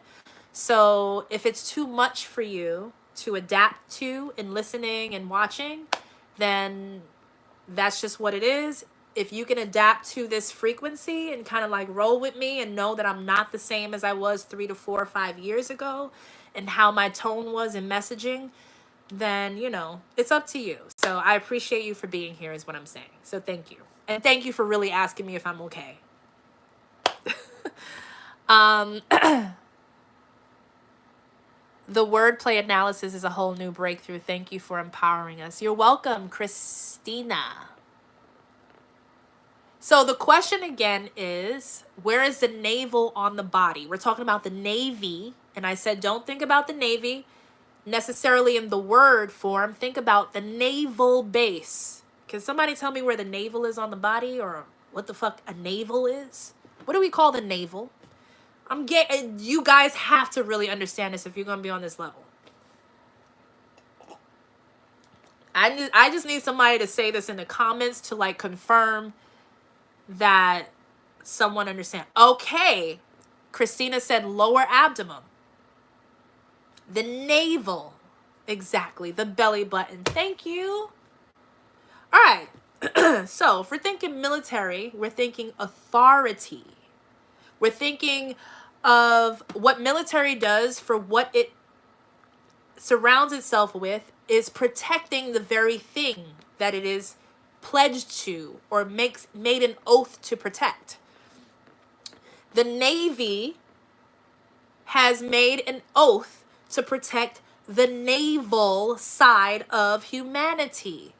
So if it's too much for you to adapt to in listening and watching, then that's just what it is. If you can adapt to this frequency and kind of like roll with me and know that I'm not the same as I was 3 to 4 or 5 years ago and how my tone was in messaging, then, you know, it's up to you. So I appreciate you for being here is what I'm saying. So thank you. And thank you for really asking me if I'm okay. The wordplay analysis is a whole new breakthrough. Thank you for empowering us. You're welcome, Christina. So the question again is, where is the navel on the body? We're talking about the Navy. And I said, don't think about the Navy necessarily in the word form. Think about the naval base. Can somebody tell me where the navel is on the body, or what the fuck a navel is? What do we call the navel? You guys have to really understand this if you're going to be on this level. I just need somebody to say this in the comments to like confirm that someone understands. Okay. Christina said lower abdomen. The navel. Exactly. The belly button. Thank you. All right. So if we're thinking military, we're thinking authority. We're thinking of what military does for what it surrounds itself with is protecting the very thing that it is pledged to or made an oath to protect. The Navy has made an oath to protect the naval side of humanity.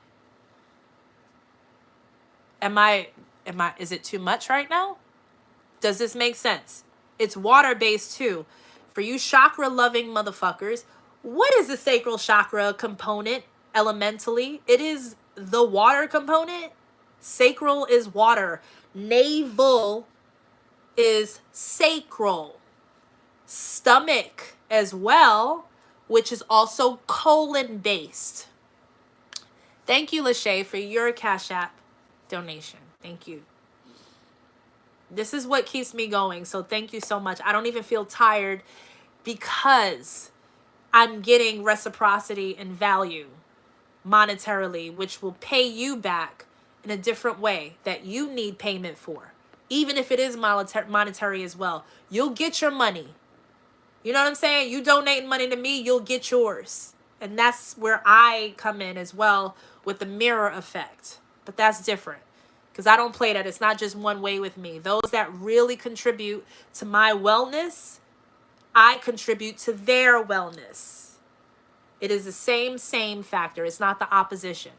Is it too much right now? Does this make sense? It's water-based too. For you chakra-loving motherfuckers, what is the sacral chakra component elementally? It is the water component. Sacral is water. Navel is sacral. Stomach as well, which is also colon-based. Thank you, Lachey, for your Cash App donation. Thank you. This is what keeps me going. So thank you so much. I don't even feel tired because I'm getting reciprocity and value monetarily, which will pay you back in a different way that you need payment for. Even if it is monetary as well. You'll get your money. You know what I'm saying? You donate money to me, you'll get yours. And that's where I come in as well with the mirror effect. But that's different. Because I don't play that. It's not just one way with me. Those that really contribute to my wellness, I contribute to their wellness. It is the same factor. It's not the opposition.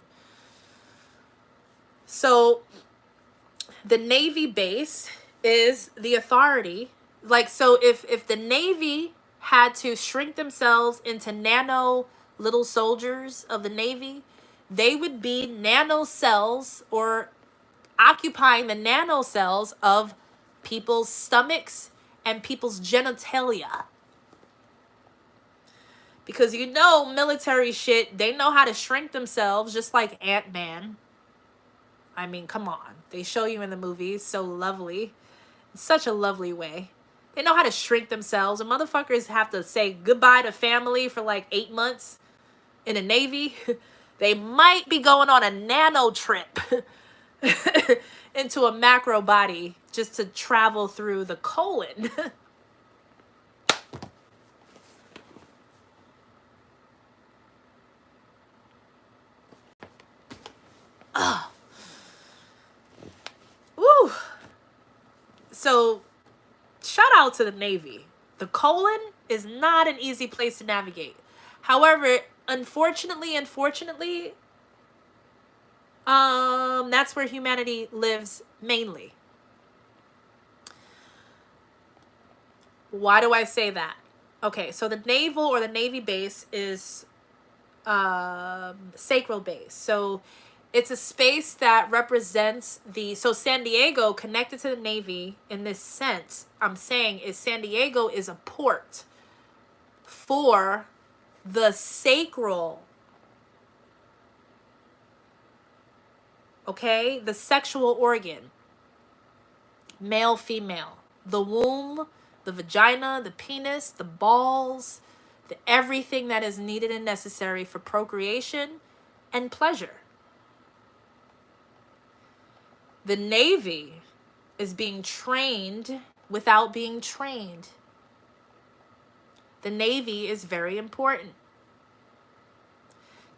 So the Navy base is the authority. Like, so if the Navy had to shrink themselves into nano little soldiers of the Navy, they would be nano cells or occupying the nanocells of people's stomachs and people's genitalia. Because you know military shit, they know how to shrink themselves just like Ant-Man. I mean, come on. They show you in the movies so lovely. In such a lovely way. They know how to shrink themselves. And motherfuckers have to say goodbye to family for like 8 months in the Navy. They might be going on a nano trip into a macro body just to travel through the colon. Woo. So shout out to the Navy. The colon is not an easy place to navigate. However, unfortunately, that's where humanity lives mainly. Why do I say that? Okay, so the naval or the Navy base is sacral base. So it's a space that represents so San Diego, connected to the Navy in this sense, I'm saying is San Diego is a port for the sacral, okay? The sexual organ, male, female, the womb, the vagina, the penis, the balls, everything that is needed and necessary for procreation and pleasure. The Navy is being trained without being trained. The Navy is very important.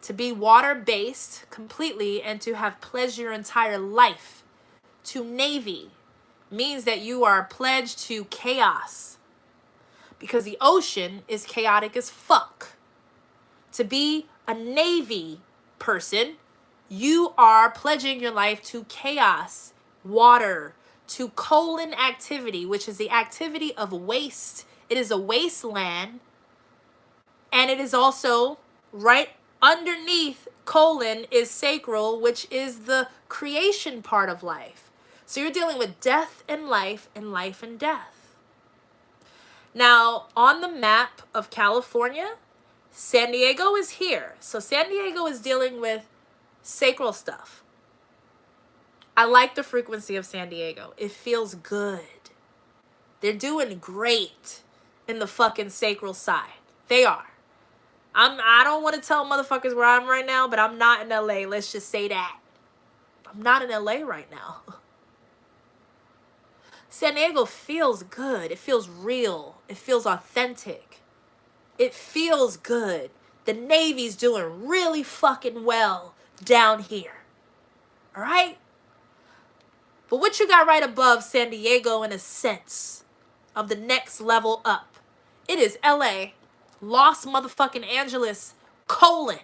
To be water-based completely and to have pledged your entire life to Navy means that you are pledged to chaos. Because the ocean is chaotic as fuck. To be a Navy person, you are pledging your life to chaos, water, to colon activity, which is the activity of waste. It is a wasteland. And it is also right underneath colon is sacral, which is the creation part of life. So you're dealing with death and life and death. Now, on the map of California, San Diego is here. So San Diego is dealing with sacral stuff. I like the frequency of San Diego. It feels good. They're doing great in the fucking sacral side. They are. I don't want to tell motherfuckers where I'm right now, but I'm not in LA. Let's just say that. I'm not in LA right now. San Diego feels good. It feels real. It feels authentic. It feels good. The Navy's doing really fucking well down here. All right? But what you got right above San Diego in a sense of the next level up? It is LA, Los motherfucking Angeles, colon.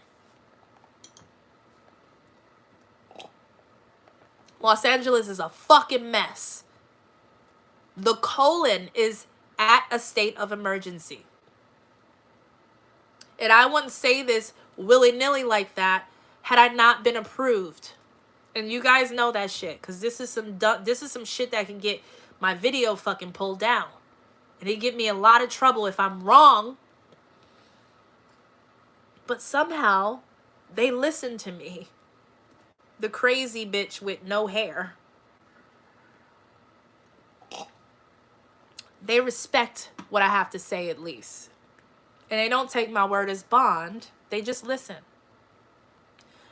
Los Angeles is a fucking mess. The colon is at a state of emergency. And I wouldn't say this willy-nilly like that had I not been approved. And you guys know that shit, because this is some shit that can get my video fucking pulled down. And it get me a lot of trouble if I'm wrong. But somehow they listen to me. The crazy bitch with no hair. They respect what I have to say at least. And they don't take my word as bond. They just listen.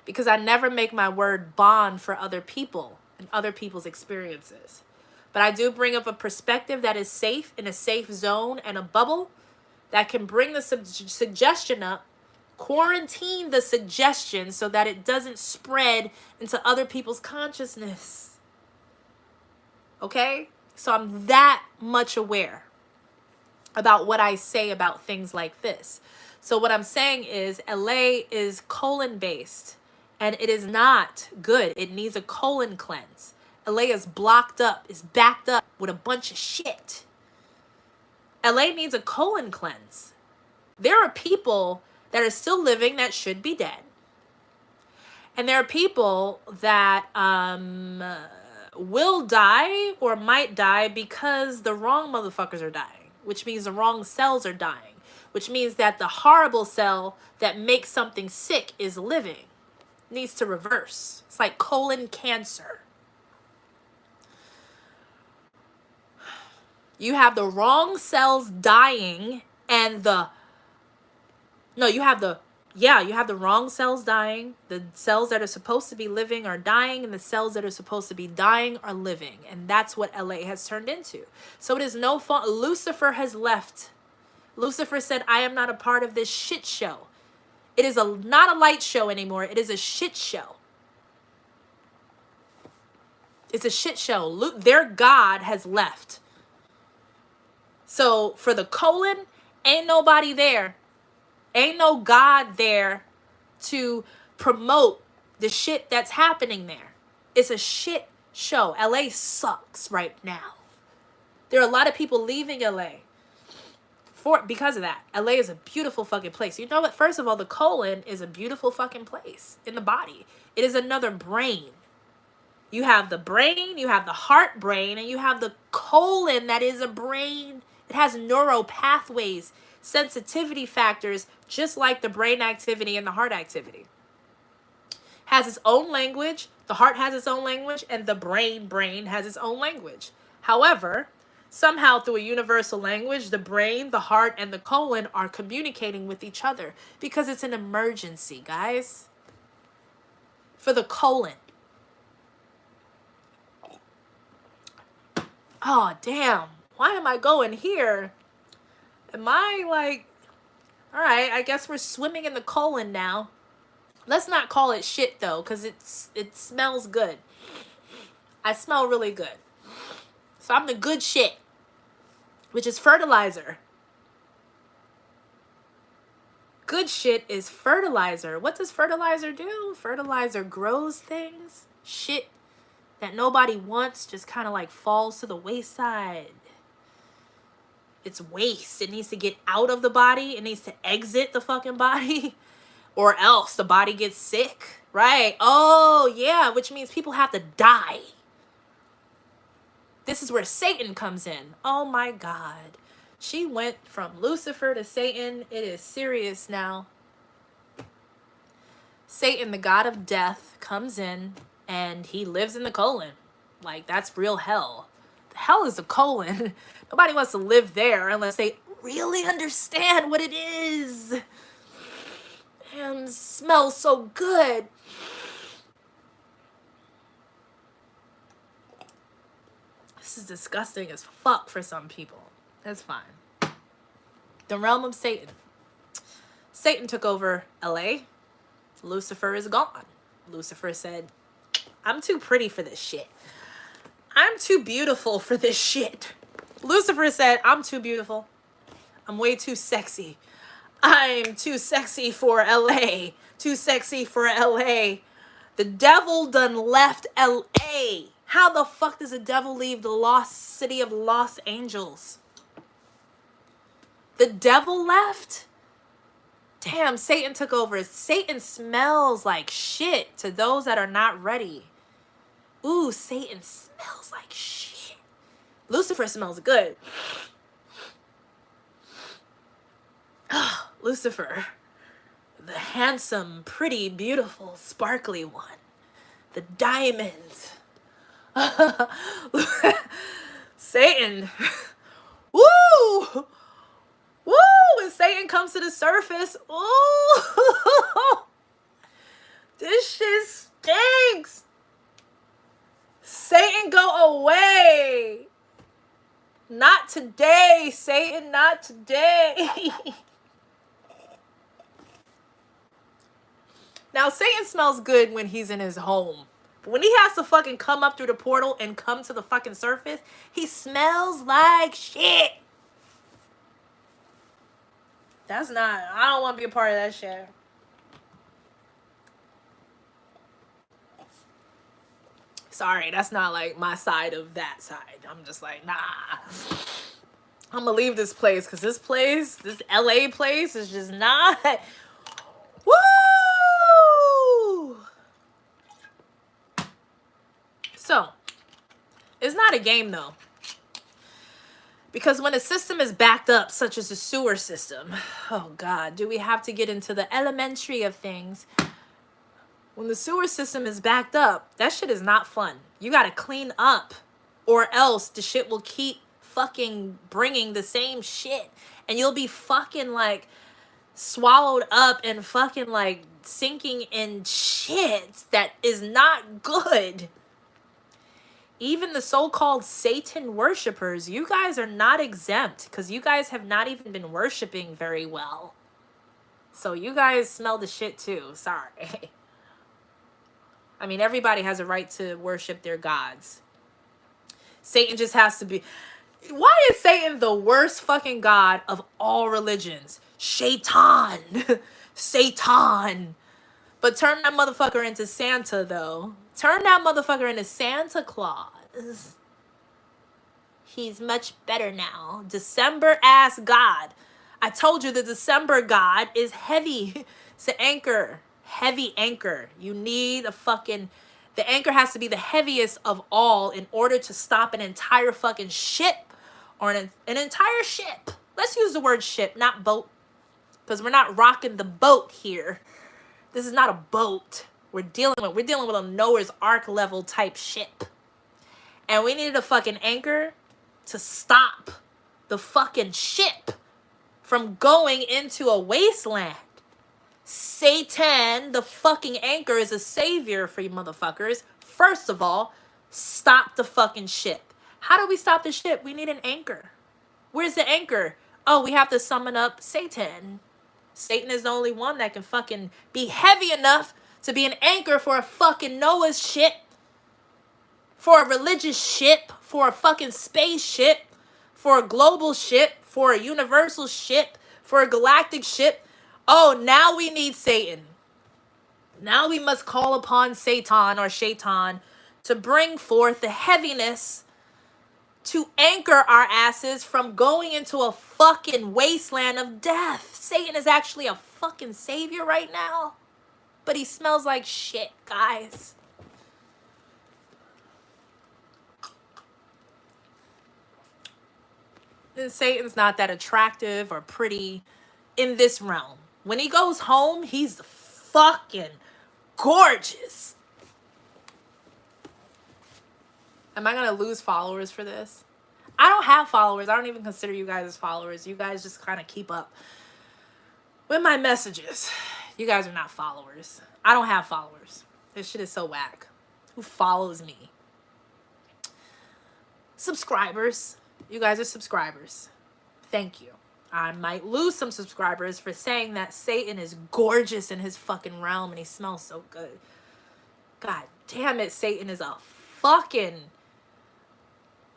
Because I never make my word bond for other people and other people's experiences. But I do bring up a perspective that is safe, in a safe zone and a bubble that can bring the suggestion up, quarantine the suggestion so that it doesn't spread into other people's consciousness. Okay? So I'm that much aware about what I say about things like this. So what I'm saying is LA is colon based and it is not good. It needs a colon cleanse. LA is blocked up, is backed up with a bunch of shit. LA needs a colon cleanse. There are people that are still living that should be dead. And there are people that will die or might die because the wrong motherfuckers are dying, which means the wrong cells are dying, which means that the horrible cell that makes something sick is living. Needs to reverse. It's like colon cancer. You have the wrong cells dying and you have the wrong cells dying. The cells that are supposed to be living are dying, and the cells that are supposed to be dying are living. And that's what LA has turned into. So it is no fault. Lucifer has left. Lucifer said, I am not a part of this shit show. It is not a light show anymore. It is a shit show. It's a shit show. Their God has left. So for the colon, ain't nobody there. Ain't no God there to promote the shit that's happening there. It's a shit show. LA sucks right now. There are a lot of people leaving LA because of that. LA is a beautiful fucking place. You know what? First of all, the colon is a beautiful fucking place in the body. It is another brain. You have the brain, you have the heart brain, and you have the colon that is a brain. It has neural pathways, sensitivity factors, just like the brain activity and the heart activity. Has its own language, the heart has its own language, and the brain has its own language. However, somehow through a universal language, the brain, the heart, and the colon are communicating with each other because it's an emergency, guys. For the colon. Oh, damn. Why am I going here? Am I like... All right, I guess we're swimming in the colon now. Let's not call it shit, though, because it smells good. I smell really good. So I'm the good shit, which is fertilizer. Good shit is fertilizer. What does fertilizer do? Fertilizer grows things. Shit that nobody wants just kind of like falls to the wayside. It's waste. It needs to get out of the body. It needs to exit the fucking body. Or else the body gets sick. Right? Oh, yeah. Which means people have to die. This is where Satan comes in. Oh my God. She went from Lucifer to Satan. It is serious now. Satan, the god of death, comes in and he lives in the colon. Like, that's real hell. The hell is a colon. Nobody wants to live there unless they really understand what it is. And smells so good. This is disgusting as fuck for some people. That's fine. The realm of Satan. Satan took over LA. Lucifer is gone. Lucifer said, I'm too pretty for this shit. I'm too beautiful for this shit. Lucifer said, I'm too beautiful. I'm way too sexy. I'm too sexy for LA. Too sexy for LA. The devil done left LA. How the fuck does the devil leave the lost city of Los Angeles? The devil left? Damn, Satan took over. Satan smells like shit to those that are not ready. Ooh, Satan smells like shit. Lucifer smells good. Oh, Lucifer. The handsome, pretty, beautiful, sparkly one. The diamonds. Satan. Woo! Woo! When Satan comes to the surface, ooh! This shit stinks. Satan, go away. Not today, Satan, not today. Now, Satan smells good when he's in his home. But when he has to fucking come up through the portal and come to the fucking surface, he smells like shit. That's not, I don't want to be a part of that shit. Sorry, that's not like my side of that side. I'm just like, nah. I'm gonna leave this place because this place, this LA place is just not. Woo! So, it's not a game though. Because when a system is backed up, such as the sewer system, oh God, do we have to get into the elementary of things? When the sewer system is backed up, that shit is not fun. You gotta clean up or else the shit will keep fucking bringing the same shit. And you'll be fucking like swallowed up and fucking like sinking in shit that is not good. Even the so-called Satan worshipers, you guys are not exempt because you guys have not even been worshiping very well. So you guys smell the shit too. Sorry. I mean, everybody has a right to worship their gods. Satan just has to be... Why is Satan the worst fucking god of all religions? Shaitan. Satan. But turn that motherfucker into Santa, though. Turn that motherfucker into Santa Claus. He's much better now. December ass God. I told you the December God is heavy. It's an anchor. Heavy anchor. You need a fucking... The anchor has to be the heaviest of all in order to stop an entire fucking ship. Or an entire ship. Let's use the word ship, not boat. Because we're not rocking the boat here. This is not a boat we're dealing with a Noah's Ark level type ship. And we needed a fucking anchor to stop the fucking ship from going into a wasteland. Satan, the fucking anchor, is a savior for you motherfuckers. First of all, stop the fucking ship. How do we stop the ship? We need an anchor. Where's the anchor? Oh, we have to summon up Satan. Satan is the only one that can fucking be heavy enough to be an anchor for a fucking Noah's ship, for a religious ship, for a fucking spaceship, for a global ship, for a universal ship, for a galactic ship. Oh, now we need Satan. Now we must call upon Satan or Shaitan to bring forth the heaviness to anchor our asses from going into a fucking wasteland of death. Satan is actually a fucking savior right now. But he smells like shit, guys. And Satan's not that attractive or pretty in this realm. When he goes home, he's fucking gorgeous. Am I going to lose followers for this? I don't have followers. I don't even consider you guys as followers. You guys just kind of keep up with my messages. You guys are not followers. I don't have followers. This shit is so whack. Who follows me? Subscribers. You guys are subscribers. Thank you. I might lose some subscribers for saying that Satan is gorgeous in his fucking realm and he smells so good. God damn it, Satan is a fucking...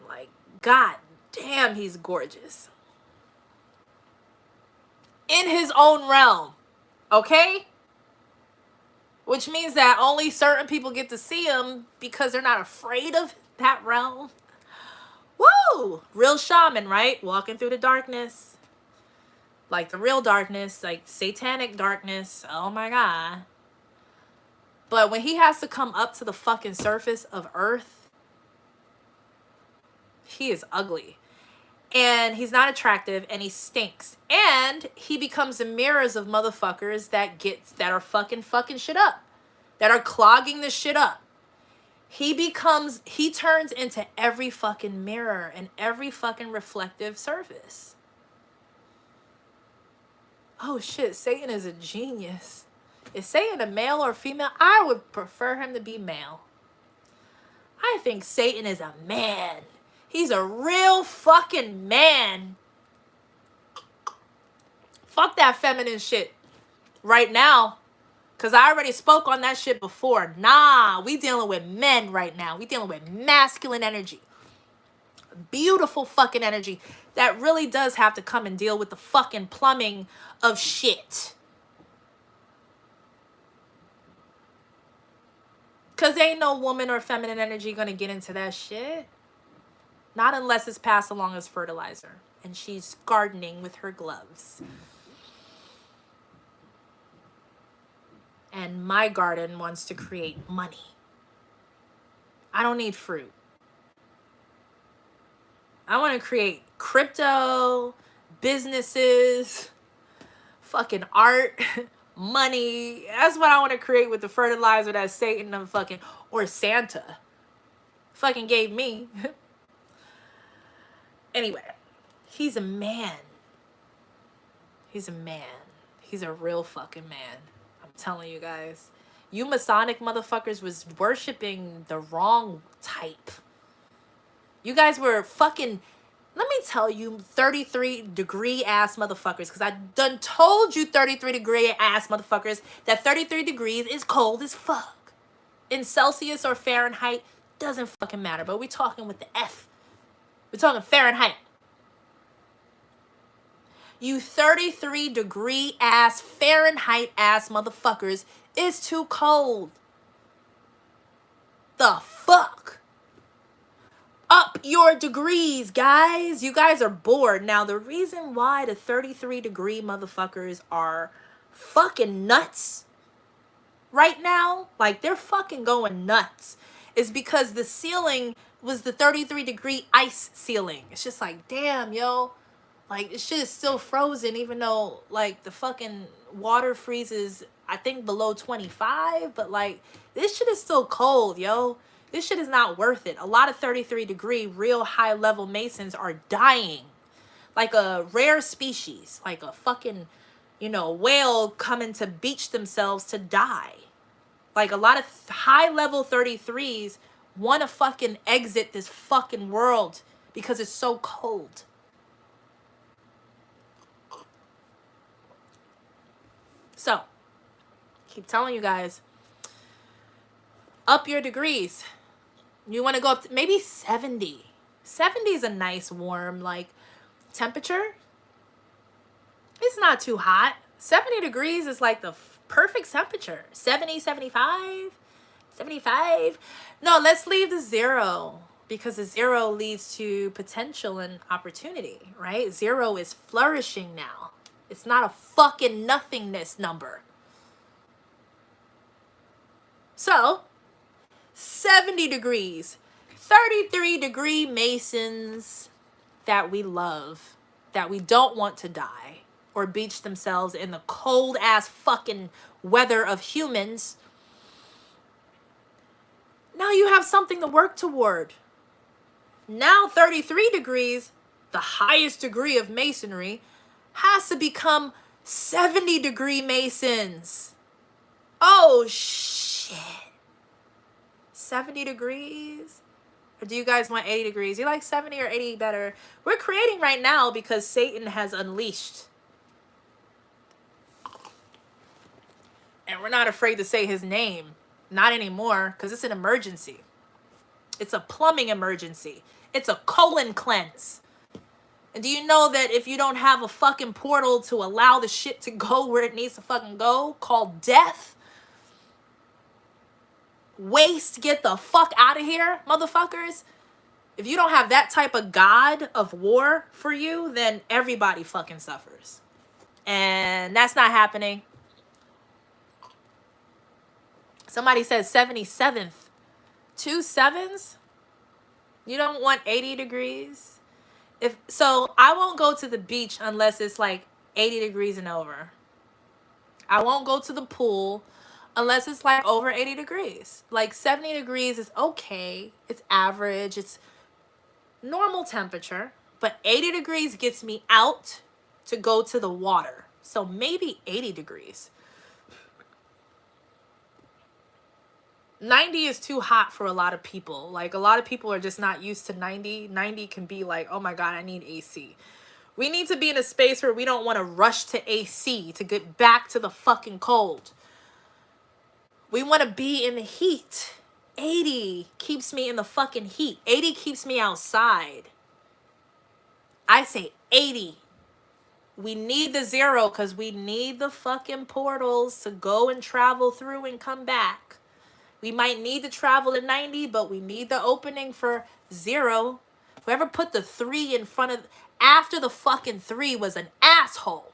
Like, god damn, he's gorgeous. In his own realm. Okay? Which means that only certain people get to see him because they're not afraid of that realm. Woo! Real shaman, right? Walking through the darkness. Like the real darkness. Like satanic darkness. Oh my god. But when he has to come up to the fucking surface of Earth, he is ugly. And he's not attractive and he stinks. And he becomes the mirrors of motherfuckers that are fucking shit up. That are clogging the shit up. He turns into every fucking mirror and every fucking reflective surface. Oh shit, Satan is a genius. Is Satan a male or female? I would prefer him to be male. I think Satan is a man. He's a real fucking man. Fuck that feminine shit right now. Because I already spoke on that shit before. Nah, we dealing with men right now. We dealing with masculine energy. Beautiful fucking energy that really does have to come and deal with the fucking plumbing of shit. Because ain't no woman or feminine energy going to get into that shit. Not unless it's passed along as fertilizer. And she's gardening with her gloves. And my garden wants to create money. I don't need fruit. I want to create crypto, businesses, fucking art, money. That's what I want to create with the fertilizer that Satan and fucking, or Santa fucking gave me. And Anyway, he's a man. He's a man. He's a real fucking man. I'm telling you guys. You Masonic motherfuckers was worshiping the wrong type. You guys were fucking, let me tell you, 33-degree ass motherfuckers, because I done told you 33-degree ass motherfuckers that 33 degrees is cold as fuck. In Celsius or Fahrenheit, doesn't fucking matter. But we talking with the F. We're talking Fahrenheit. You 33-degree ass, Fahrenheit ass motherfuckers is too cold. The fuck? Up your degrees, guys. You guys are bored. Now, the reason why the 33-degree motherfuckers are fucking nuts right now, like they're fucking going nuts, is because the ceiling was the 33-degree ice ceiling. It's just like, damn, yo. Like, this shit is still frozen, even though, like, the fucking water freezes, I think, below 25. But, like, this shit is still cold, yo. This shit is not worth it. A lot of 33-degree, real high-level Masons are dying. Like a rare species. Like a fucking, you know, whale coming to beach themselves to die. Like, a lot of high-level 33s want to fucking exit this fucking world because it's so cold. So, keep telling you guys, up your degrees. You want to go up to maybe 70. 70 is a nice warm, like, temperature. It's not too hot. 70 degrees is like the perfect temperature. 70, 75, 75. No, let's leave the 0, because the 0 leads to potential and opportunity, right? 0 is flourishing now. It's not a fucking nothingness number. So, 70 degrees. 33-degree Masons that we love, that we don't want to die or beach themselves in the cold-ass fucking weather of humans. Now you have something to work toward. Now 33 degrees, the highest degree of Masonry, has to become 70-degree Masons. Oh, shit. 70 degrees? Or do you guys want 80 degrees? You like 70 or 80 better? We're creating right now because Satan has unleashed. And we're not afraid to say his name. Not anymore, because it's an emergency. It's a plumbing emergency. It's a colon cleanse. And do you know that if you don't have a fucking portal to allow the shit to go where it needs to fucking go, called death, waste, get the fuck out of here, motherfuckers. If you don't have that type of god of war for you, then everybody fucking suffers. And that's not happening. Somebody says 77th. 2 7s? You don't want 80 degrees? So I won't go to the beach unless it's like 80 degrees and over. I won't go to the pool unless it's like over 80 degrees. Like 70 degrees is okay. It's average. It's normal temperature. But 80 degrees gets me out to go to the water. So maybe 80 degrees. 90 is too hot for a lot of people. Like, a lot of people are just not used to 90. 90 can be like, oh my God, I need AC. We need to be in a space where we don't want to rush to AC to get back to the fucking cold. We want to be in the heat. 80 keeps me in the fucking heat. 80 keeps me outside. I say 80. We need the 0 because we need the fucking portals to go and travel through and come back. We might need to travel to 90, but we need the opening for 0. Whoever put the 3 in front of, after the fucking 3 was an asshole.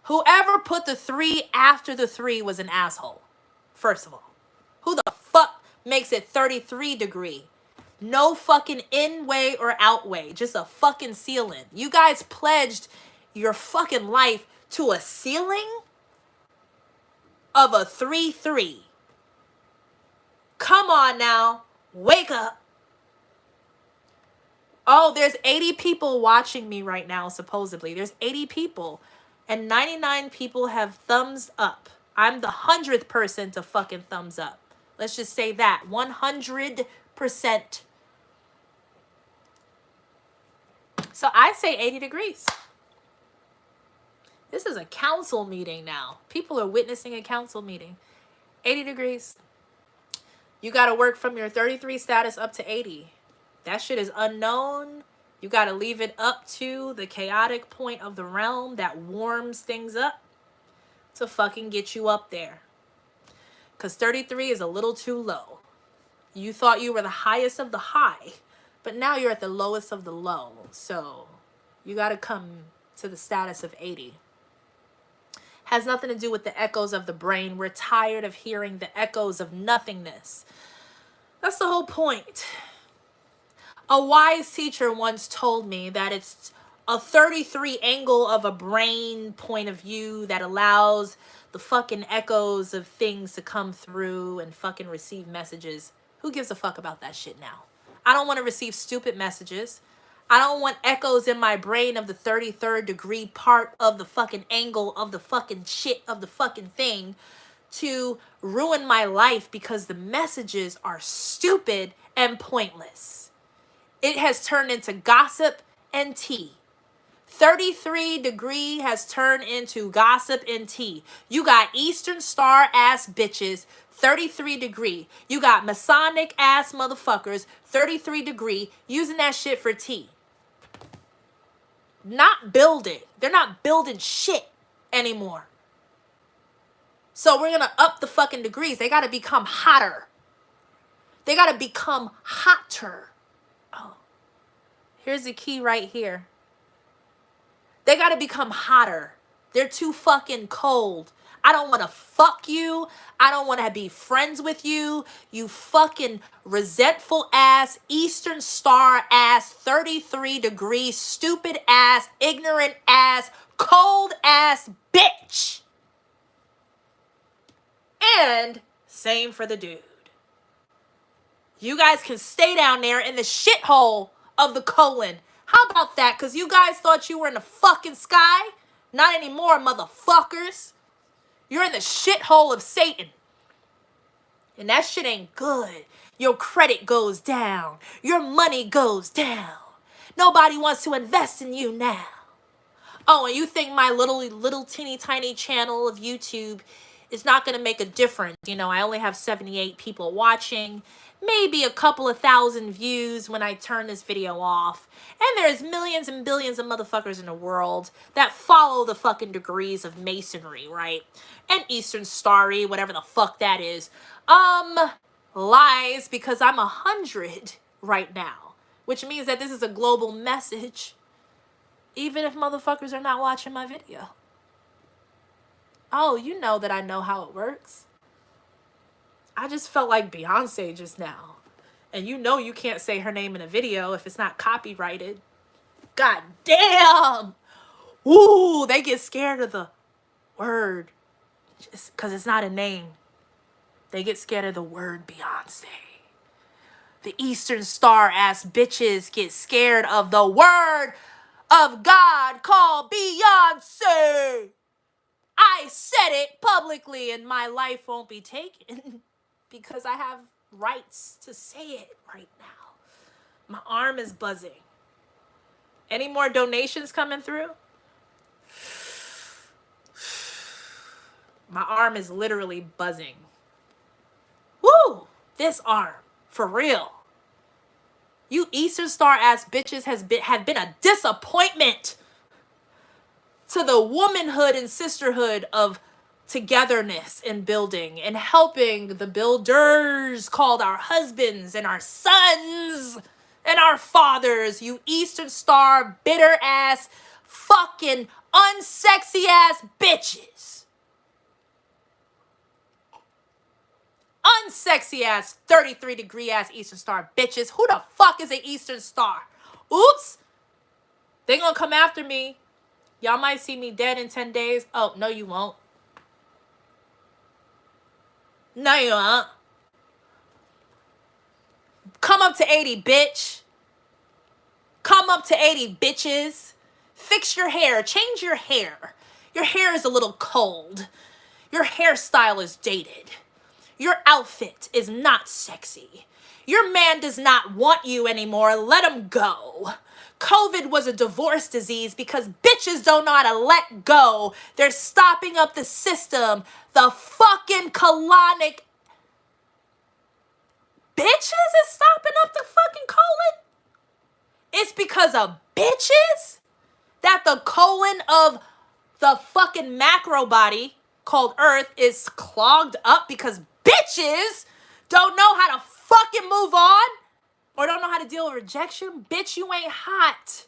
Whoever put the 3 after the 3 was an asshole. First of all. Who the fuck makes it 33 degree? No fucking in way or out way. Just a fucking ceiling. You guys pledged your fucking life to a ceiling of a 3-3. Come on now. Wake up. Oh, there's 80 people watching me right now, supposedly. There's 80 people. And 99 people have thumbs up. I'm the 100th person to fucking thumbs up. Let's just say that. 100%. So I say 80 degrees. This is a council meeting now. People are witnessing a council meeting. 80 degrees. You got to work from your 33 status up to 80. That shit is unknown. You got to leave it up to the chaotic point of the realm that warms things up to fucking get you up there. Because 33 is a little too low. You thought you were the highest of the high, but now you're at the lowest of the low. So you got to come to the status of 80. Has nothing to do with the echoes of the brain. We're tired of hearing the echoes of nothingness. That's the whole point. A wise teacher once told me that it's a 33 angle of a brain point of view that allows the fucking echoes of things to come through and fucking receive messages. Who gives a fuck about that shit now? I don't want to receive stupid messages. I don't want echoes in my brain of the 33rd degree part of the fucking angle of the fucking shit of the fucking thing to ruin my life because the messages are stupid and pointless. It has turned into gossip and tea. 33 degree has turned into gossip and tea. You got Eastern Star ass bitches, 33 degree. You got Masonic ass motherfuckers, 33 degree, using that shit for tea. Not building. They're not building shit anymore. So we're going to up the fucking degrees. They got to become hotter. They got to become hotter. Oh, here's the key right here. They got to become hotter. They're too fucking cold. I don't want to fuck you. I don't want to be friends with you. You fucking resentful ass, Eastern Star ass, 33 degree, stupid ass, ignorant ass, cold ass bitch. And same for the dude. You guys can stay down there in the shithole of the colon. How about that? Because you guys thought you were in the fucking sky? Not anymore, motherfuckers. You're in the shithole of Satan. And that shit ain't good. Your credit goes down. Your money goes down. Nobody wants to invest in you now. Oh, and you think my little teeny tiny channel of YouTube is not going to make a difference. You know, I only have 78 people watching. Maybe a couple of thousand views when I turn this video off. And there's millions and billions of motherfuckers in the world that follow the fucking degrees of masonry, right? And Eastern Starry, whatever the fuck that is. Lies, because I'm 100 right now. Which means that this is a global message. Even if motherfuckers are not watching my video. Oh, you know that I know how it works. I just felt like Beyonce just now. And you know you can't say her name in a video if it's not copyrighted. God damn! Ooh, they get scared of the word. Just because it's not a name. They get scared of the word Beyonce. The Eastern Star ass bitches get scared of the word of God called Beyonce. I said it publicly and my life won't be taken because I have rights to say it right now. My arm is buzzing. Any more donations coming through? My arm is literally buzzing. Woo! This arm. For real. You Eastern Star ass bitches have been a disappointment to the womanhood and sisterhood of togetherness and building and helping the builders called our husbands and our sons and our fathers. You Eastern Star bitter ass fucking unsexy ass bitches. Unsexy ass 33 degree ass Eastern Star bitches. Who the fuck is an Eastern Star? Oops. They gonna come after me. Y'all might see me dead in 10 days. Oh, no you won't. No you won't. Come up to 80, bitch. up to 80, bitches. Fix your hair. Change your hair. Your hair is a little cold. Your hairstyle is dated. Your outfit is not sexy. Your man does not want you anymore. Let him go. COVID was a divorce disease because bitches don't know how to let go. They're stopping up the system. The fucking colonic bitches is stopping up the fucking colon. It's because of bitches that the colon of the fucking macro body called Earth is clogged up because bitches don't know how to fucking move on or don't know how to deal with rejection. Bitch, you ain't hot.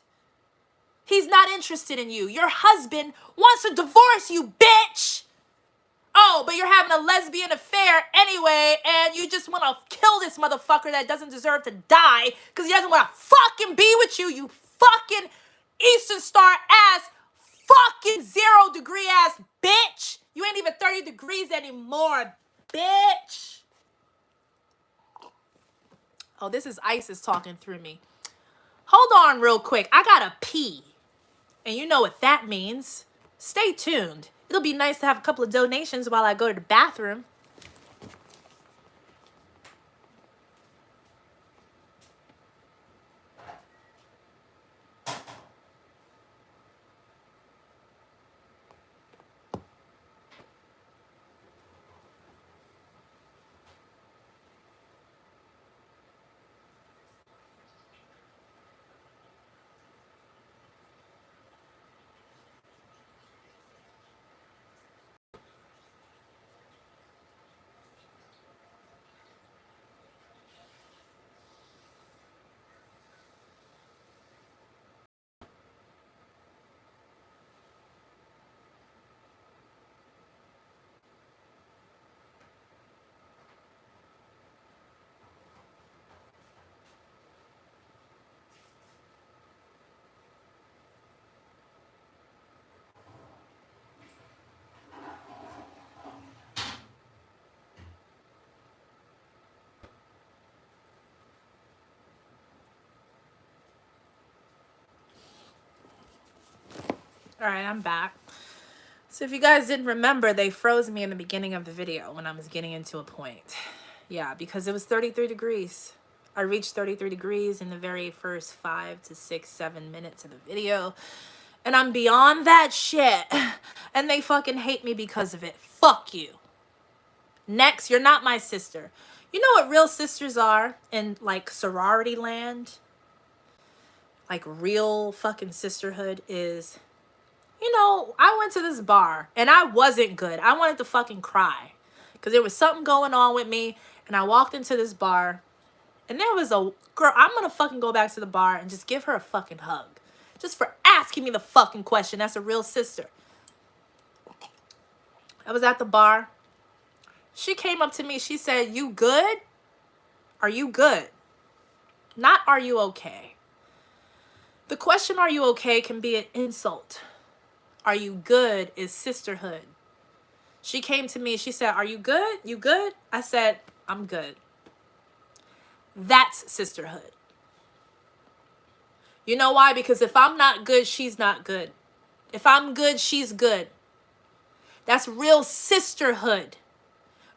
He's not interested in you. Your husband wants to divorce you, bitch. Oh, but you're having a lesbian affair anyway, and you just want to kill this motherfucker that doesn't deserve to die because he doesn't want to fucking be with you, you fucking Eastern Star ass, fucking 0-degree ass bitch. You ain't even 30 degrees anymore, bitch. Oh, this is ISIS talking through me. Hold on real quick. I gotta pee. And you know what that means. Stay tuned. It'll be nice to have a couple of donations while I go to the bathroom. All right, I'm back. So if you guys didn't remember, they froze me in the beginning of the video when I was getting into a point. Yeah, because it was 33 degrees. I reached 33 degrees in the very first 5 to 6, 7 minutes of the video. And I'm beyond that shit. And they fucking hate me because of it. Fuck you. Next, you're not my sister. You know what real sisters are in like sorority land? Like real fucking sisterhood is... You know, I went to this bar and I wasn't good. I wanted to fucking cry because there was something going on with me. And I walked into this bar and there was a girl. I'm going to fucking go back to the bar and just give her a fucking hug. Just for asking me the fucking question. That's a real sister. I was at the bar. She came up to me. She said, "You good? Are you good? Not are you okay?" The question, "Are you okay?" can be an insult. Are you good is sisterhood. She came to me. She said, "Are you good? You good?" I said, "I'm good." That's sisterhood. You know why? Because if I'm not good, she's not good. If I'm good, she's good. That's real sisterhood.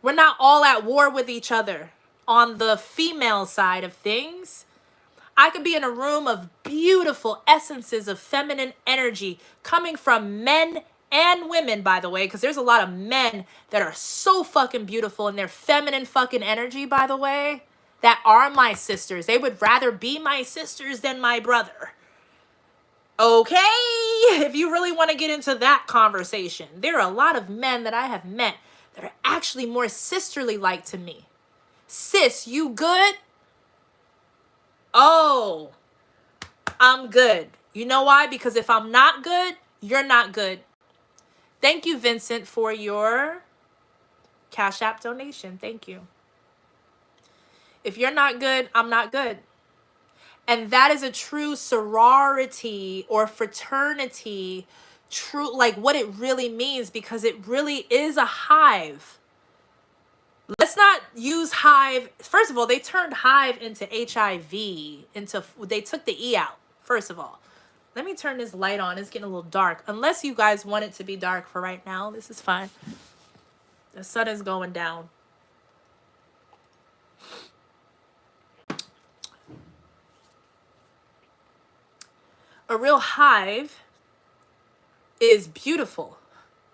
We're not all at war with each other. On the female side of things, I could be in a room of beautiful essences of feminine energy coming from men and women, by the way, because there's a lot of men that are so fucking beautiful in their feminine fucking energy, by the way, that are my sisters. They would rather be my sisters than my brother. Okay? If you really want to get into that conversation, there are a lot of men that I have met that are actually more sisterly like to me. Sis, you good? Oh, I'm good. You know why? Because if I'm not good, you're not good. Thank you, Vincent, for your Cash App donation. Thank you. If you're not good, I'm not good. And that is a true sorority or fraternity, true, like what it really means, because it really is a hive. Let's not use hive. First of all, they turned hive into HIV, they took the E out. First of all, let me turn this light on. It's getting a little dark. Unless you guys want it to be dark for right now, this is fine. The sun is going down. A real hive is beautiful.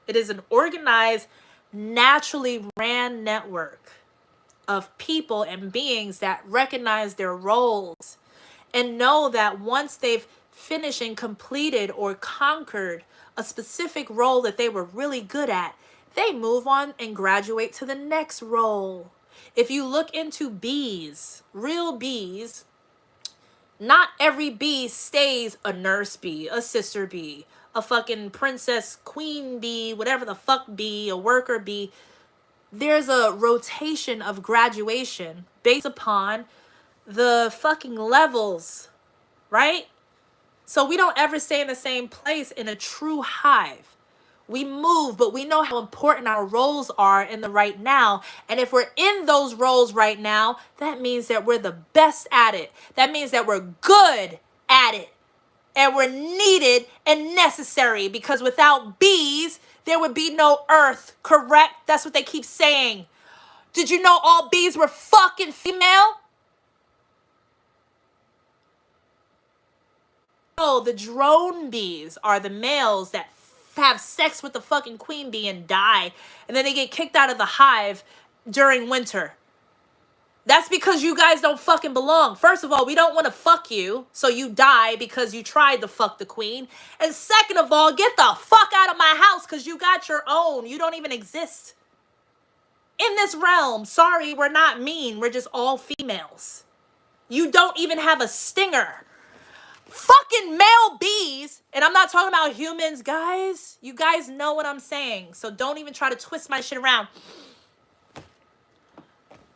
It is an organized, naturally ran network of people and beings that recognize their roles and know that once they've finished and completed or conquered a specific role that they were really good at, they move on and graduate to the next role. If you look into bees, real bees, not every bee stays a nurse bee, a sister bee, a fucking princess queen bee, whatever the fuck bee, a worker bee. There's a rotation of graduation based upon the fucking levels, right? So we don't ever stay in the same place in a true hive. We move, but we know how important our roles are in the right now. And if we're in those roles right now, that means that we're the best at it. That means that we're good at it. And we're needed and necessary, because without bees, there would be no earth, correct? That's what they keep saying. Did you know all bees were fucking female? Oh, the drone bees are the males that have sex with the fucking queen bee and die, and then they get kicked out of the hive during winter. That's because you guys don't fucking belong. First of all, we don't want to fuck you, so you die because you tried to fuck the queen. And second of all, get the fuck out of my house because you got your own. You don't even exist in this realm. Sorry, we're not mean. We're just all females. You don't even have a stinger. Fucking male bees, and I'm not talking about humans, guys. You guys know what I'm saying, so don't even try to twist my shit around.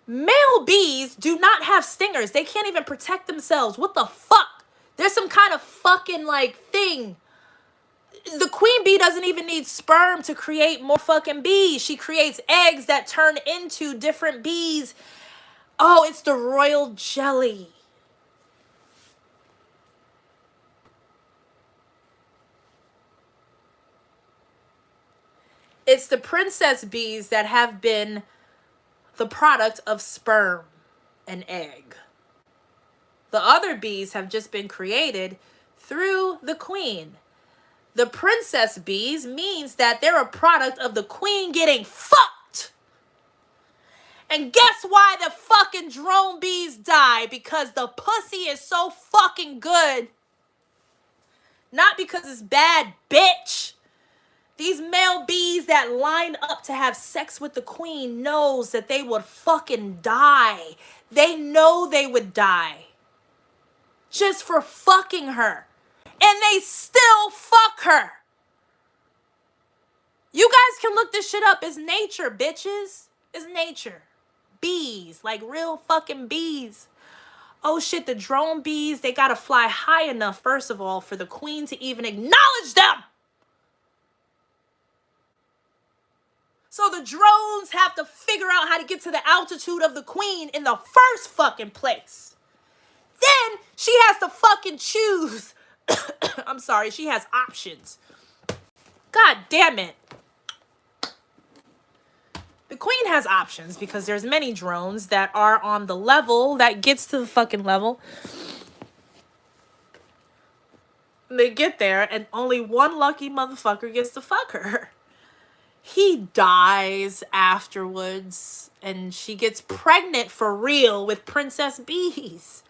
Male bees do not have stingers. They can't even protect themselves. What the fuck? There's some kind of fucking like thing. The queen bee doesn't even need sperm to create more fucking bees. She creates eggs that turn into different bees. Oh, it's the royal jelly. It's the princess bees that have been the product of sperm and egg. The other bees have just been created through the queen. The princess bees means that they're a product of the queen getting fucked. And guess why the fucking drone bees die? Because the pussy is so fucking good. Not because it's bad, bitch. These male bees that line up to have sex with the queen knows that they would fucking die. They know they would die. Just for fucking her. And they still fuck her. You guys can look this shit up. It's nature, bitches. It's nature. Bees, like real fucking bees. Oh shit, the drone bees, they gotta fly high enough, first of all, for the queen to even acknowledge them. So the drones have to figure out how to get to the altitude of the queen in the first fucking place. Then she has to fucking choose. I'm sorry, she has options. God damn it. The queen has options because there's many drones that are on the level that gets to the fucking level. They get there and only one lucky motherfucker gets to fuck her. He dies afterwards and she gets pregnant for real with princess bees.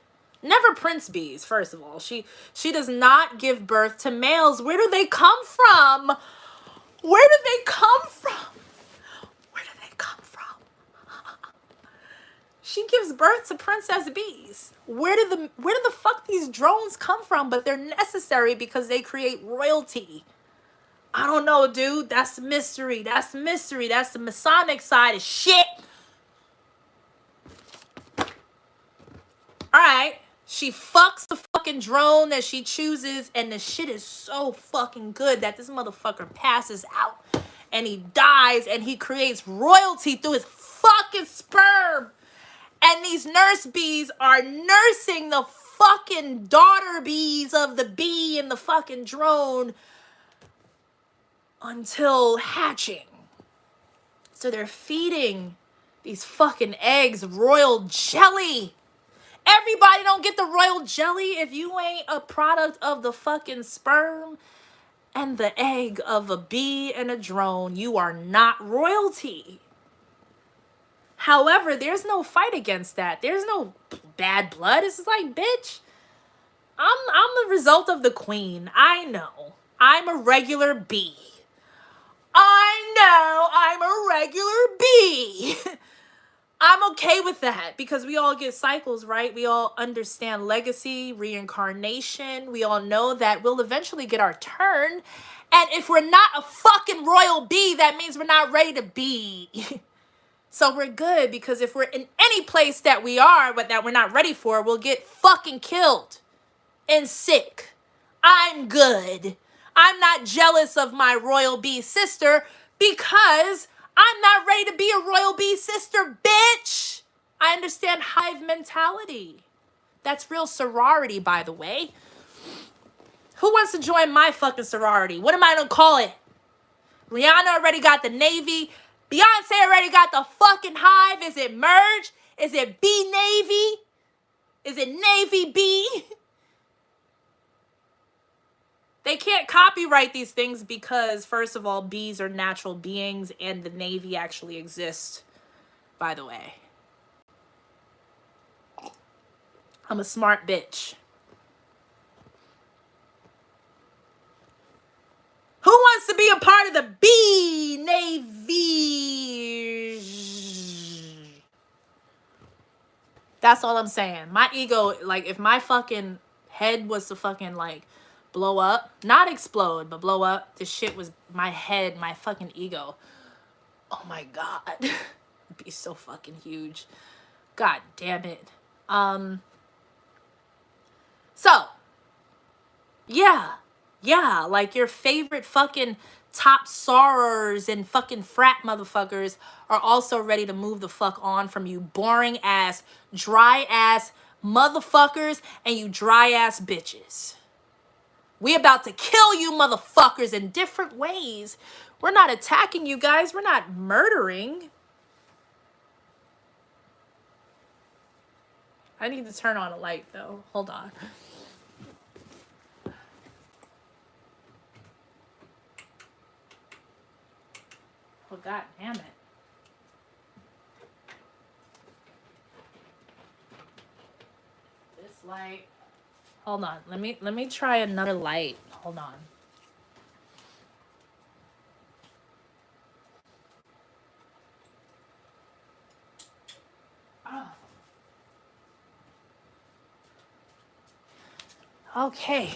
Never prince bees, first of all. She does not give birth to males. Where do they come from? Where do they come from? Where do they come from? She gives birth to princess bees. Where do the fuck these drones come from? But they're necessary because they create royalty. I don't know, dude. That's the mystery. That's the mystery. That's the Masonic side of shit. All right. She fucks the fucking drone that she chooses, and the shit is so fucking good that this motherfucker passes out, and he dies, and he creates royalty through his fucking sperm. And these nurse bees are nursing the fucking daughter bees of the bee and the fucking drone until hatching. So they're feeding these fucking eggs royal jelly. Everybody don't get the royal jelly if you ain't a product of the fucking sperm and the egg of a bee and a drone. You are not royalty. However, there's no fight against that. There's no bad blood. It's just like, bitch, I'm the result of the queen. I know. I'm a regular bee. I know I'm a regular bee. I'm okay with that because we all get cycles, right? We all understand legacy, reincarnation. We all know that we'll eventually get our turn. And if we're not a fucking royal bee, that means we're not ready to be. So we're good because if we're in any place that we are, but that we're not ready for, we'll get fucking killed and sick. I'm good. I'm not jealous of my royal bee sister because I'm not ready to be a royal bee sister, bitch. I understand hive mentality. That's real sorority, by the way. Who wants to join my fucking sorority? What am I gonna call it? Rihanna already got the Navy. Beyonce already got the fucking hive. Is it merge? Is it B Navy? Is it Navy B? They can't copyright these things because, first of all, bees are natural beings and the Navy actually exists, by the way. I'm a smart bitch. Who wants to be a part of the bee Navy? That's all I'm saying. My ego, like, if my fucking head was to fucking, like, blow up, not explode, but blow up, this shit was my head, my fucking ego. Oh my God. It'd be so fucking huge. God damn it. So, yeah, like your favorite fucking top sorors and fucking frat motherfuckers are also ready to move the fuck on from you boring ass, dry ass motherfuckers and you dry ass bitches. We about to kill you motherfuckers in different ways. We're not attacking you guys. We're not murdering. I need to turn on a light though. Hold on. Oh, God damn it. This light. Hold on. Let me try another light. Hold on. Oh. Okay.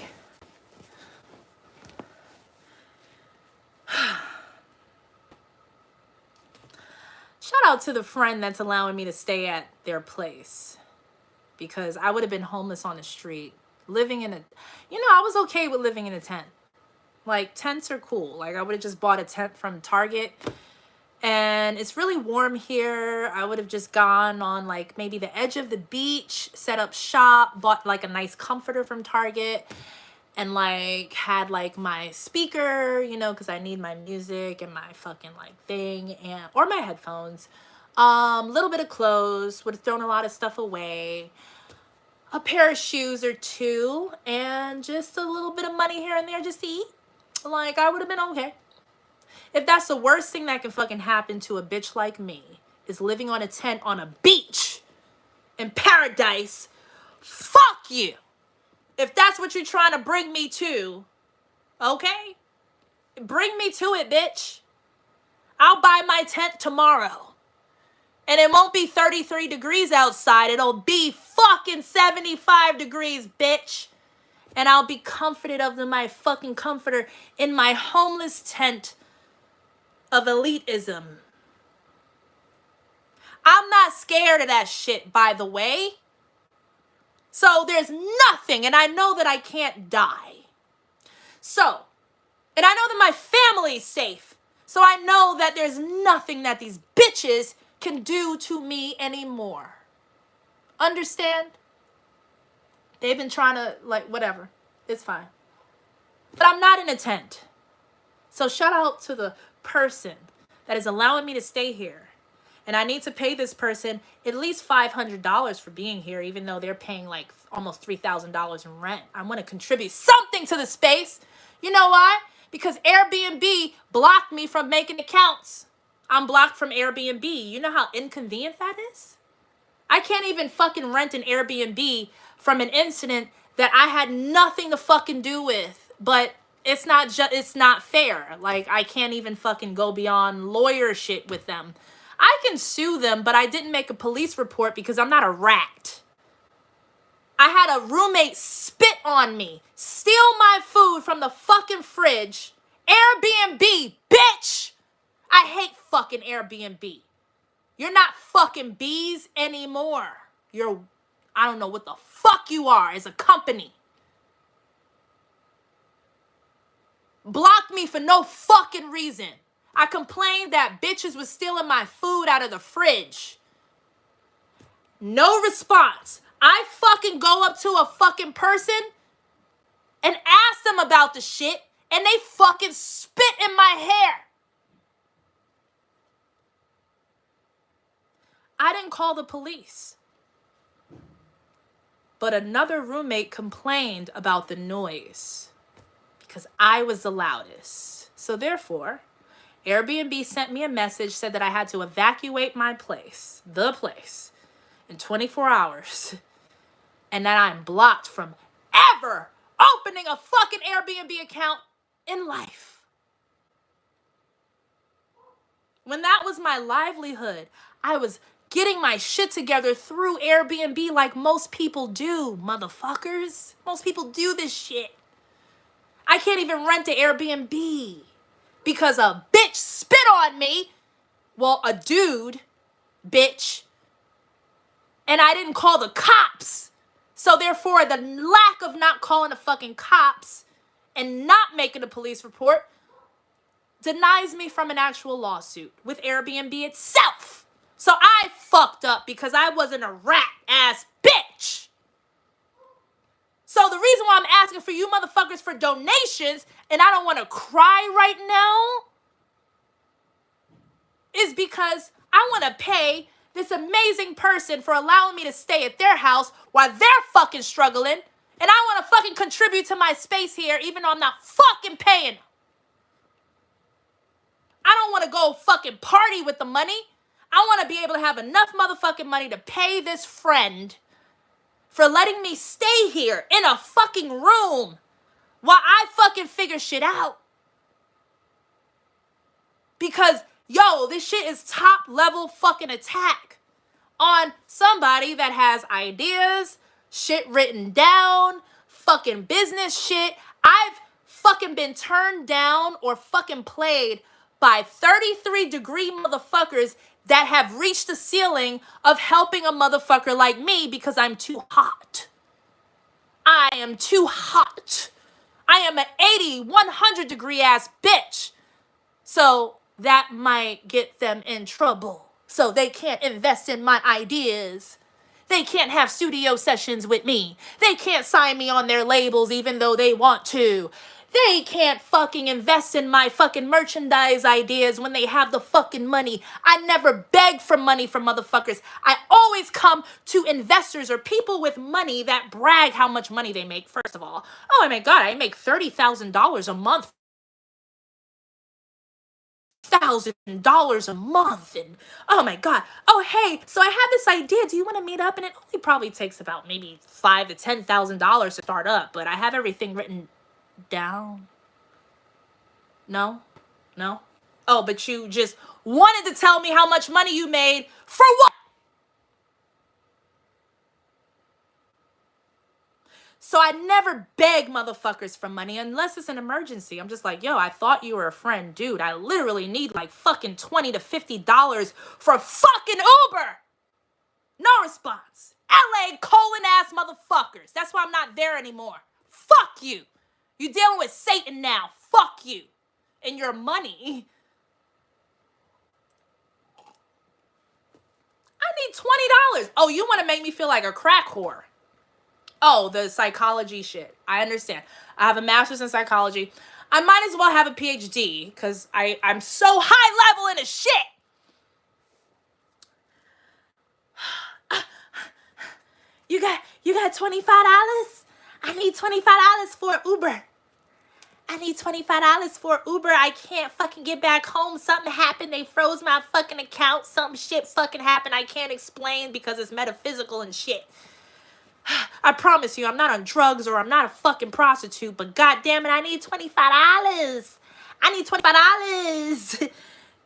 Shout out to the friend that's allowing me to stay at their place because I would have been homeless on the street, living in a, I was okay with living in a tent. Like, tents are cool. Like, I would have just bought a tent from Target and it's really warm here. I would have just gone on like maybe the edge of the beach, set up shop, bought like a nice comforter from Target and like had like my speaker, because I need my music and my fucking like thing and or my headphones. Little bit of clothes, would have thrown a lot of stuff away. A pair of shoes or two, and just a little bit of money here and there just to eat. Like, I would have been okay. If that's the worst thing that can fucking happen to a bitch like me, is living on a tent on a beach in paradise, fuck you. If that's what you're trying to bring me to, okay? Bring me to it, bitch. I'll buy my tent tomorrow. And it won't be 33 degrees outside. It'll be fucking 75 degrees, bitch. And I'll be comforted of my fucking comforter in my homeless tent of elitism. I'm not scared of that shit, by the way. So there's nothing, and I know that I can't die. So, and I know that my family's safe. So I know that there's nothing that these bitches can do to me anymore. Understand? They've been trying to, like, whatever. It's fine. But I'm not in a tent. So shout out to the person that is allowing me to stay here. And I need to pay this person at least $500 for being here, even though they're paying like almost $3,000 in rent. I want to contribute something to the space. You know why? Because Airbnb blocked me from making accounts. I'm blocked from Airbnb. You know how inconvenient that is? I can't even fucking rent an Airbnb from an incident that I had nothing to fucking do with. But it's not fair. Like, I can't even fucking go beyond lawyer shit with them. I can sue them, but I didn't make a police report because I'm not a rat. I had a roommate spit on me, steal my food from the fucking fridge. Airbnb, bitch! I hate fucking Airbnb. You're not fucking bees anymore. You're, I don't know what the fuck you are as a company. Blocked me for no fucking reason. I complained that bitches was stealing my food out of the fridge. No response. I fucking go up to a fucking person and ask them about the shit, and they fucking spit in my hair. I didn't call the police. But another roommate complained about the noise because I was the loudest. So therefore, Airbnb sent me a message, said that I had to evacuate my place, the place, in 24 hours. And that I'm blocked from ever opening a fucking Airbnb account in life. When that was my livelihood, I was getting my shit together through Airbnb like most people do, motherfuckers. Most people do this shit. I can't even rent an Airbnb because a bitch spit on me. Well, a dude, bitch. And I didn't call the cops. So therefore, the lack of not calling the fucking cops and not making a police report denies me from an actual lawsuit with Airbnb itself. So I fucked up because I wasn't a rat-ass bitch. So the reason why I'm asking for you motherfuckers for donations, and I don't want to cry right now, is because I want to pay this amazing person for allowing me to stay at their house while they're fucking struggling, and I want to fucking contribute to my space here even though I'm not fucking paying. I don't want to go fucking party with the money. I want to be able to have enough motherfucking money to pay this friend for letting me stay here in a fucking room while I fucking figure shit out. Because, yo, this shit is top level fucking attack on somebody that has ideas, shit written down, fucking business shit. I've fucking been turned down or fucking played by 33-degree motherfuckers that have reached the ceiling of helping a motherfucker like me because I'm too hot. I am too hot. I am an 80, 100-degree ass bitch. So that might get them in trouble. So they can't invest in my ideas. They can't have studio sessions with me. They can't sign me on their labels even though they want to. They can't fucking invest in my fucking merchandise ideas when they have the fucking money. I never beg for money from motherfuckers. I always come to investors or people with money that brag how much money they make, first of all. Oh my God, I make $30,000 a month. $1,000 a month, and oh my God, oh hey, so I have this idea, do you want to meet up? And it only probably takes about maybe $5,000 to $10,000 to start up, but I have everything written down. No. Oh, but you just wanted to tell me how much money you made for what? So I never beg motherfuckers for money unless it's an emergency. I'm just like, yo, I thought you were a friend. Dude, I literally need like fucking $20 to $50 for fucking Uber. No response. LA colon ass motherfuckers. That's why I'm not there anymore. Fuck you. You dealing with Satan now. Fuck you. And your money. I need $20. Oh, you want to make me feel like a crack whore. Oh, the psychology shit. I understand. I have a master's in psychology. I might as well have a PhD because I'm so high level in this shit. You got $25? I need $25 for Uber. I need $25 for Uber. I can't fucking get back home. Something happened. They froze my fucking account. Some shit fucking happened. I can't explain because it's metaphysical and shit. I promise you, I'm not on drugs or I'm not a fucking prostitute, but goddamn it, I need $25. I need $25.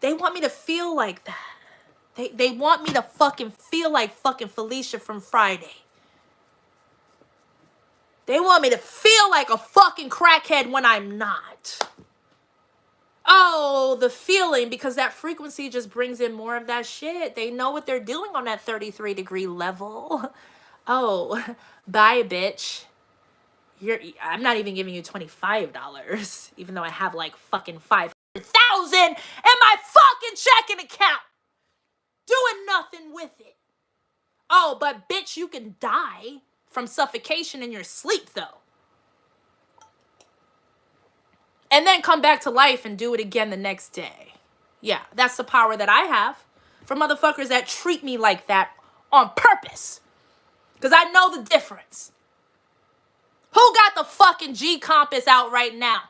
They want me to feel like that. They want me to fucking feel like fucking Felicia from Friday. They want me to feel like a fucking crackhead when I'm not. Oh, the feeling, because that frequency just brings in more of that shit. They know what they're doing on that 33-degree level. Oh, bye, bitch. I'm not even giving you $25, even though I have like fucking 500,000 in my fucking checking account. Doing nothing with it. Oh, but bitch, you can die from suffocation in your sleep, though. And then come back to life and do it again the next day. Yeah, that's the power that I have for motherfuckers that treat me like that on purpose. Because I know the difference. Who got the fucking G compass out right now?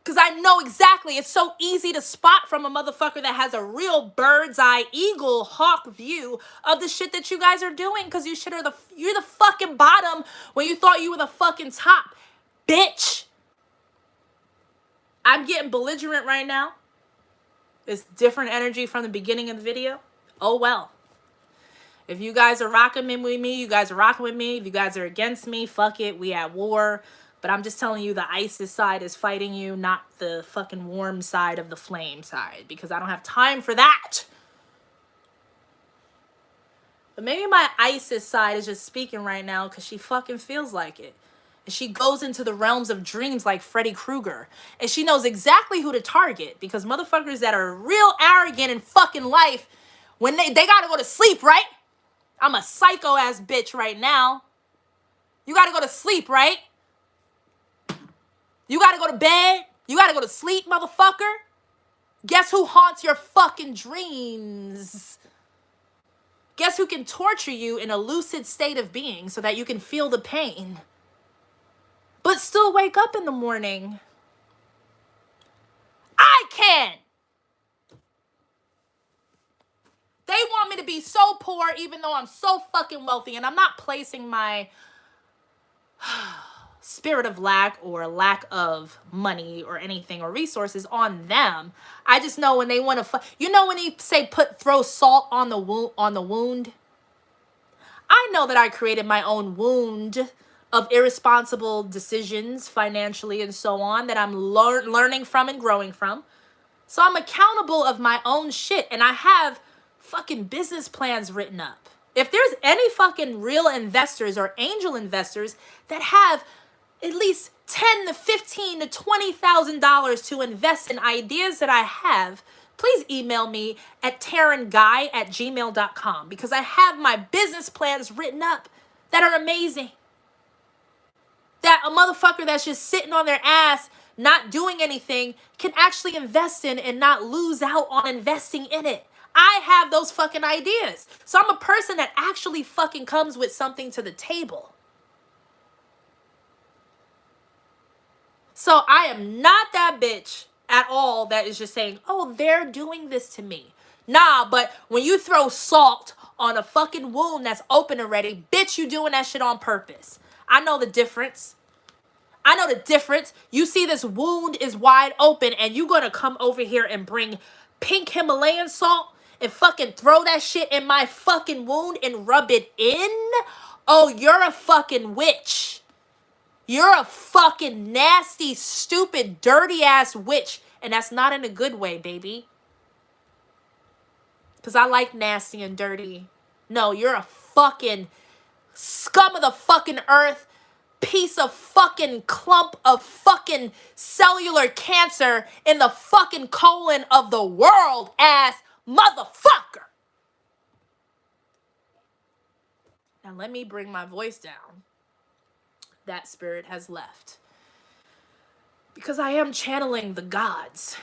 Because I know exactly. It's so easy to spot from a motherfucker that has a real bird's eye eagle hawk view of the shit that you guys are doing. Because you're the fucking bottom when you thought you were the fucking top. Bitch. I'm getting belligerent right now. It's different energy from the beginning of the video. Oh well. If you guys are rocking with me, you guys are rocking with me. If you guys are against me, fuck it. We at war. But I'm just telling you, the ISIS side is fighting you, not the fucking warm side of the flame side. Because I don't have time for that. But maybe my ISIS side is just speaking right now because she fucking feels like it. And she goes into the realms of dreams like Freddy Krueger. And she knows exactly who to target. Because motherfuckers that are real arrogant in fucking life, when they gotta go to sleep, right? I'm a psycho-ass bitch right now. You gotta go to sleep, right? You gotta go to bed. You gotta go to sleep, motherfucker. Guess who haunts your fucking dreams? Guess who can torture you in a lucid state of being so that you can feel the pain, but still wake up in the morning? I can. They want me to be so poor even though I'm so fucking wealthy, and I'm not placing my spirit of lack or lack of money or anything or resources on them. I just know when they want to when they say throw salt on the wound. I know that I created my own wound of irresponsible decisions financially and so on that I'm learning from and growing from. So I'm accountable of my own shit, and I have fucking business plans written up. If there's any fucking real investors or angel investors that have at least $10,000 to $15,000 to $20,000 to invest in ideas that I have, please email me at TarenGuy@gmail.com, because I have my business plans written up that are amazing. That a motherfucker that's just sitting on their ass not doing anything can actually invest in and not lose out on investing in it. I have those fucking ideas. So I'm a person that actually fucking comes with something to the table. So I am not that bitch at all that is just saying, oh, they're doing this to me. Nah, but when you throw salt on a fucking wound that's open already, bitch, you doing that shit on purpose. I know the difference. I know the difference. You see this wound is wide open and you gonna come over here and bring pink Himalayan salt and fucking throw that shit in my fucking wound and rub it in? Oh, you're a fucking witch. You're a fucking nasty, stupid, dirty-ass witch. And that's not in a good way, baby. Because I like nasty and dirty. No, you're a fucking scum of the fucking earth, piece of fucking clump of fucking cellular cancer in the fucking colon of the world, ass motherfucker. Now let me bring my voice down. That spirit has left. Because I am channeling the gods.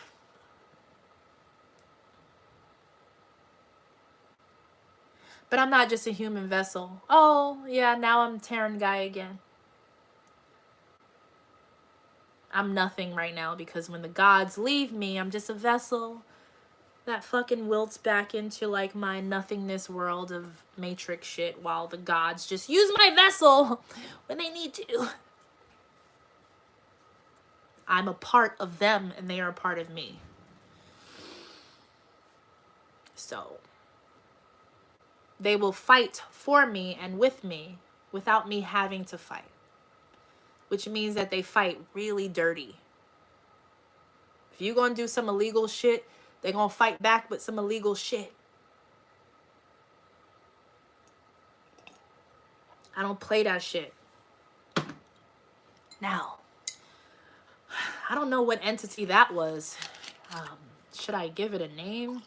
But I'm not just a human vessel. Oh, yeah, now I'm TarenGuy again. I'm nothing right now because when the gods leave me, I'm just a vessel that fucking wilts back into like my nothingness world of matrix shit while the gods just use my vessel when they need to. I'm a part of them and they are a part of me. So they will fight for me and with me without me having to fight. Which means that they fight really dirty. If you're gonna do some illegal shit, they're gonna fight back with some illegal shit. I don't play that shit. Now, I don't know what entity that was. Should I give it a name?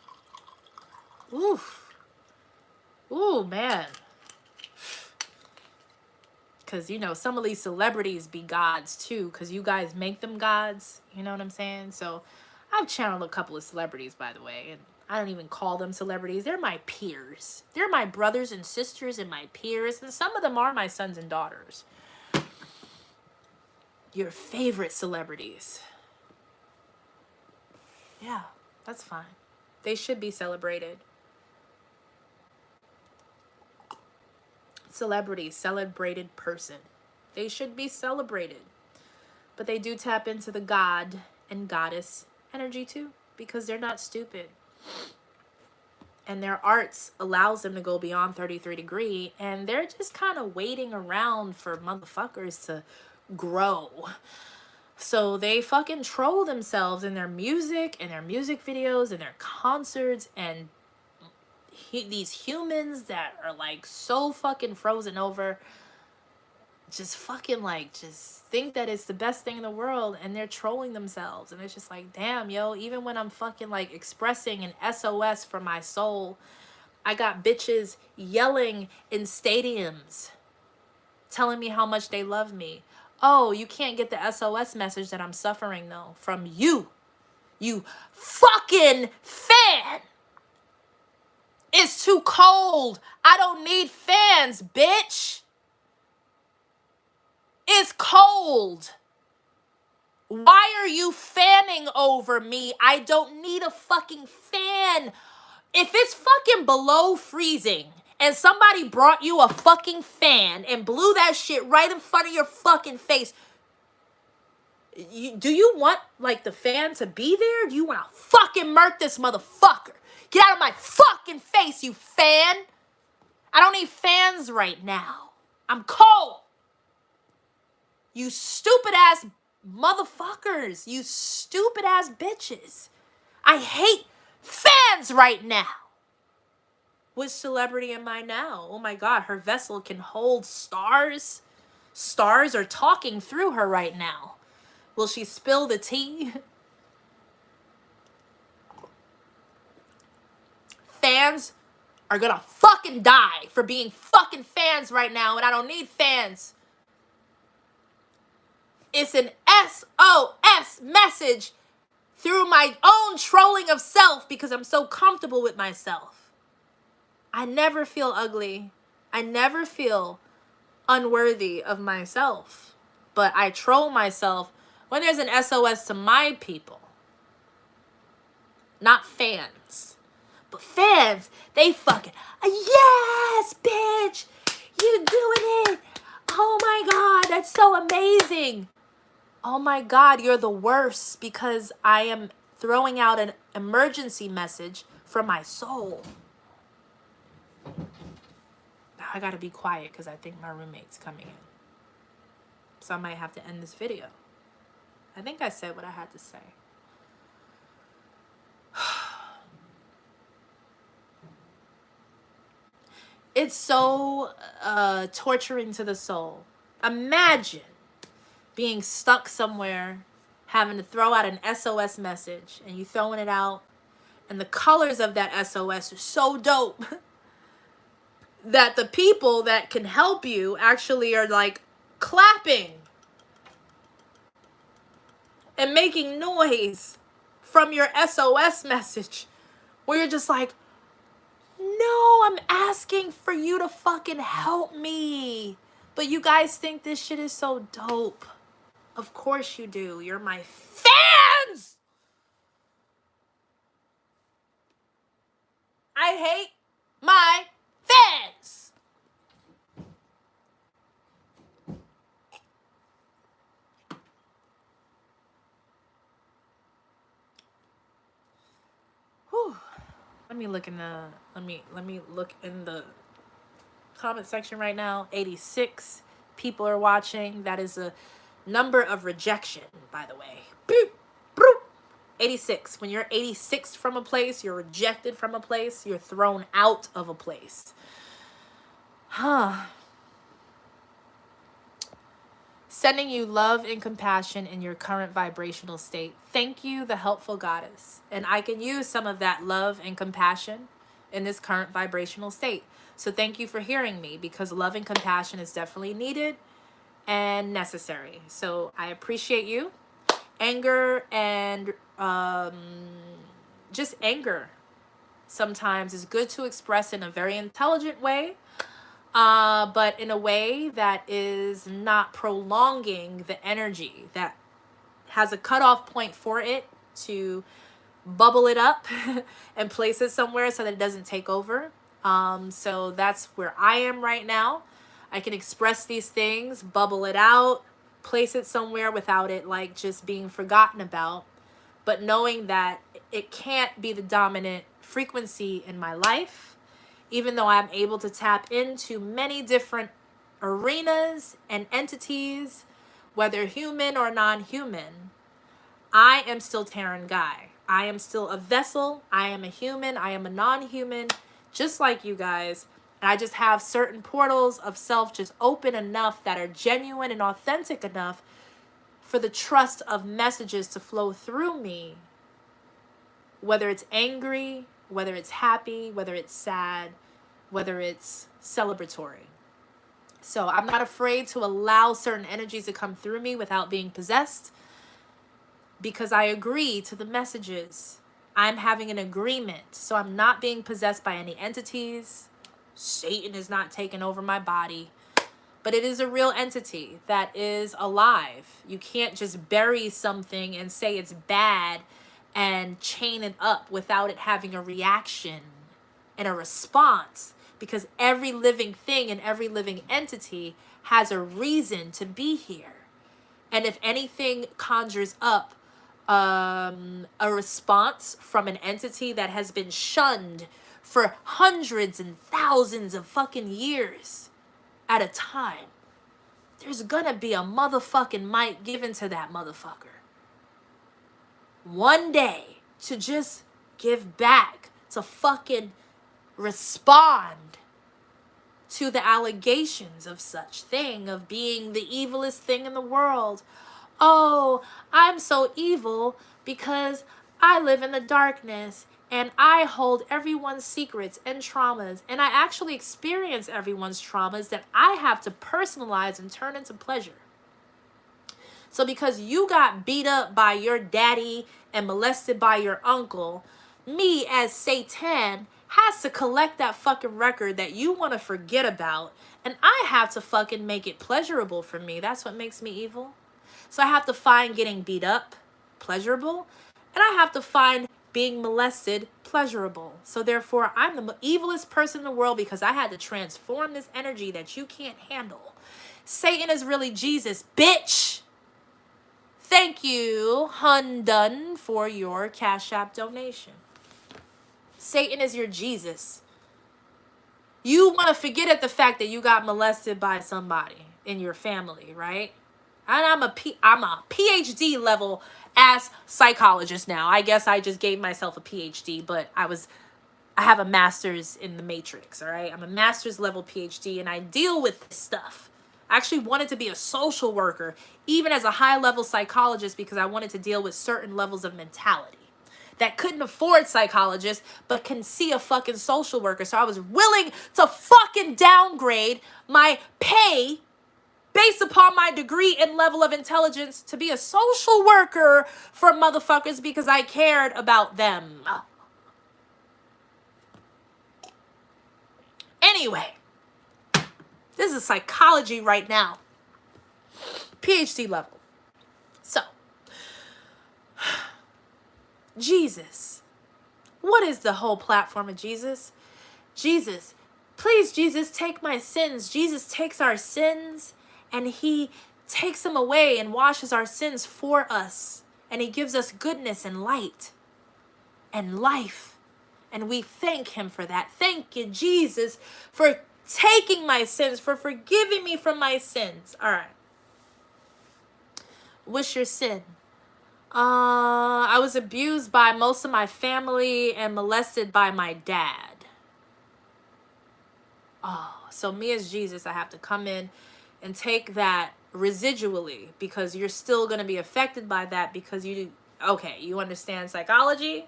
Oof. Ooh, man. Because, you know, some of these celebrities be gods too, because you guys make them gods. You know what I'm saying? So I've channeled a couple of celebrities, by the way, and I don't even call them celebrities. They're my peers. They're my brothers and sisters and my peers, and some of them are my sons and daughters. Your favorite celebrities. Yeah, that's fine. They should be celebrated. Celebrity, celebrated person. They should be celebrated. But they do tap into the god and goddess energy too, because they're not stupid. And their arts allows them to go beyond 33 degree, and they're just kind of waiting around for motherfuckers to grow. So they fucking troll themselves in their music and their music videos and their concerts, and these humans that are like so fucking frozen over just fucking like just think that it's the best thing in the world, and they're trolling themselves. And it's just like, damn, yo, even when I'm fucking like expressing an SOS for my soul, I got bitches yelling in stadiums telling me how much they love me. Oh, you can't get the SOS message that I'm suffering though from you fucking fan. It's too cold. I don't need fans, bitch. It's cold. Why are you fanning over me? I don't need a fucking fan. If it's fucking below freezing and somebody brought you a fucking fan and blew that shit right in front of your fucking face, do you want like the fan to be there? Do you want to fucking murk this motherfucker? Get out of my fucking face, you fan. I don't need fans right now. I'm cold. You stupid ass motherfuckers. You stupid ass bitches. I hate fans right now. Which celebrity am I now? Oh my God, her vessel can hold stars. Stars are talking through her right now. Will she spill the tea? Fans are gonna fucking die for being fucking fans right now, and I don't need fans. It's an SOS message through my own trolling of self because I'm so comfortable with myself. I never feel ugly. I never feel unworthy of myself. But I troll myself when there's an SOS to my people. Not fans. But fans, they fucking, yes, bitch, you doing it. Oh my God, that's so amazing. Oh my God, you're the worst because I am throwing out an emergency message for my soul. Now I gotta be quiet because I think my roommate's coming in. So I might have to end this video. I think I said what I had to say. It's so torturing to the soul. Imagine being stuck somewhere, having to throw out an SOS message, and you throwing it out, and the colors of that SOS are so dope. that the people that can help you actually are like clapping and making noise from your SOS message, where you're just like, no, I'm asking for you to fucking help me. But you guys think this shit is so dope. Of course you do. You're my fans. I hate my fans. Whew. Let me look in the comment section right now. 86 people are watching. That is a number of rejection, by the way. Boop, boop. 86. When you're 86 from a place, you're rejected from a place, you're thrown out of a place. Sending you love and compassion in your current vibrational state. Thank you, the helpful goddess. And I can use some of that love and compassion in this current vibrational state. So thank you for hearing me, because love and compassion is definitely needed and necessary. So I appreciate you. Anger and just anger sometimes is good to express in a very intelligent way, but in a way that is not prolonging the energy, that has a cutoff point for it to bubble it up and place it somewhere so that it doesn't take over. So that's where I am right now. I can express these things, bubble it out, place it somewhere without it like just being forgotten about, but knowing that it can't be the dominant frequency in my life, even though I'm able to tap into many different arenas and entities, whether human or non-human. I am still TarenGuy. I am still a vessel. I am a human. I am a non-human, just like you guys. And I just have certain portals of self just open enough that are genuine and authentic enough for the trust of messages to flow through me, whether it's angry, whether it's happy, whether it's sad, whether it's celebratory. So I'm not afraid to allow certain energies to come through me without being possessed, because I agree to the messages. I'm having an agreement. So I'm not being possessed by any entities. Satan is not taking over my body. But it is a real entity that is alive. You can't just bury something and say it's bad and chain it up without it having a reaction and a response, because every living thing and every living entity has a reason to be here. And if anything conjures up a response from an entity that has been shunned for hundreds and thousands of fucking years at a time, there's gonna be a motherfucking mic given to that motherfucker one day to just give back, to fucking respond to the allegations of such thing, of being the evilest thing in the world. Oh, I'm so evil because I live in the darkness and I hold everyone's secrets and traumas, and I actually experience everyone's traumas that I have to personalize and turn into pleasure. So because you got beat up by your daddy and molested by your uncle, me as Satan has to collect that fucking record that you want to forget about, and I have to fucking make it pleasurable for me. That's what makes me evil. So I have to find getting beat up pleasurable, and I have to find being molested pleasurable. So therefore, I'm the evilest person in the world because I had to transform this energy that you can't handle. Satan is really Jesus, bitch. Thank you, Hundun, for your Cash App donation. Satan is your Jesus. You want to forget at the fact that you got molested by somebody in your family, right? And I'm a PhD level ass psychologist now. I guess I just gave myself a PhD, but I have a master's in the matrix, all right? I'm a master's level PhD, and I deal with this stuff. I actually wanted to be a social worker, even as a high level psychologist, because I wanted to deal with certain levels of mentality that couldn't afford psychologists but can see a fucking social worker. So I was willing to fucking downgrade my pay based upon my degree and level of intelligence to be a social worker for motherfuckers because I cared about them. Anyway, this is psychology right now. PhD level. So, Jesus. What is the whole platform of Jesus? Jesus. Please, Jesus, take my sins. Jesus takes our sins and he takes them away and washes our sins for us. And he gives us goodness and light and life. And we thank him for that. Thank you, Jesus, for taking my sins, for forgiving me from my sins. All right. What's your sin? I was abused by most of my family and molested by my dad. Oh, so me as Jesus, I have to come in and take that residually because you're still going to be affected by that because you understand psychology?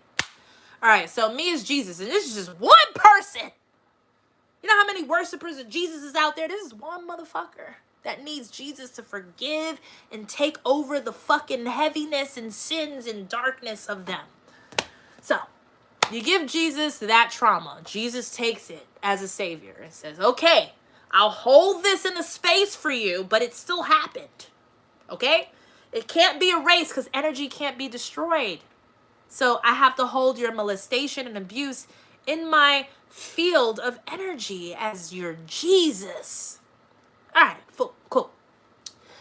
All right, so me as Jesus, and this is just one person. You know how many worshipers of Jesus is out there? This is one motherfucker that needs Jesus to forgive and take over the fucking heaviness and sins and darkness of them. So, you give Jesus that trauma. Jesus takes it as a savior and says, okay, I'll hold this in a space for you, but it still happened. Okay? It can't be erased because energy can't be destroyed. So I have to hold your molestation and abuse in my field of energy as your Jesus. All right, cool.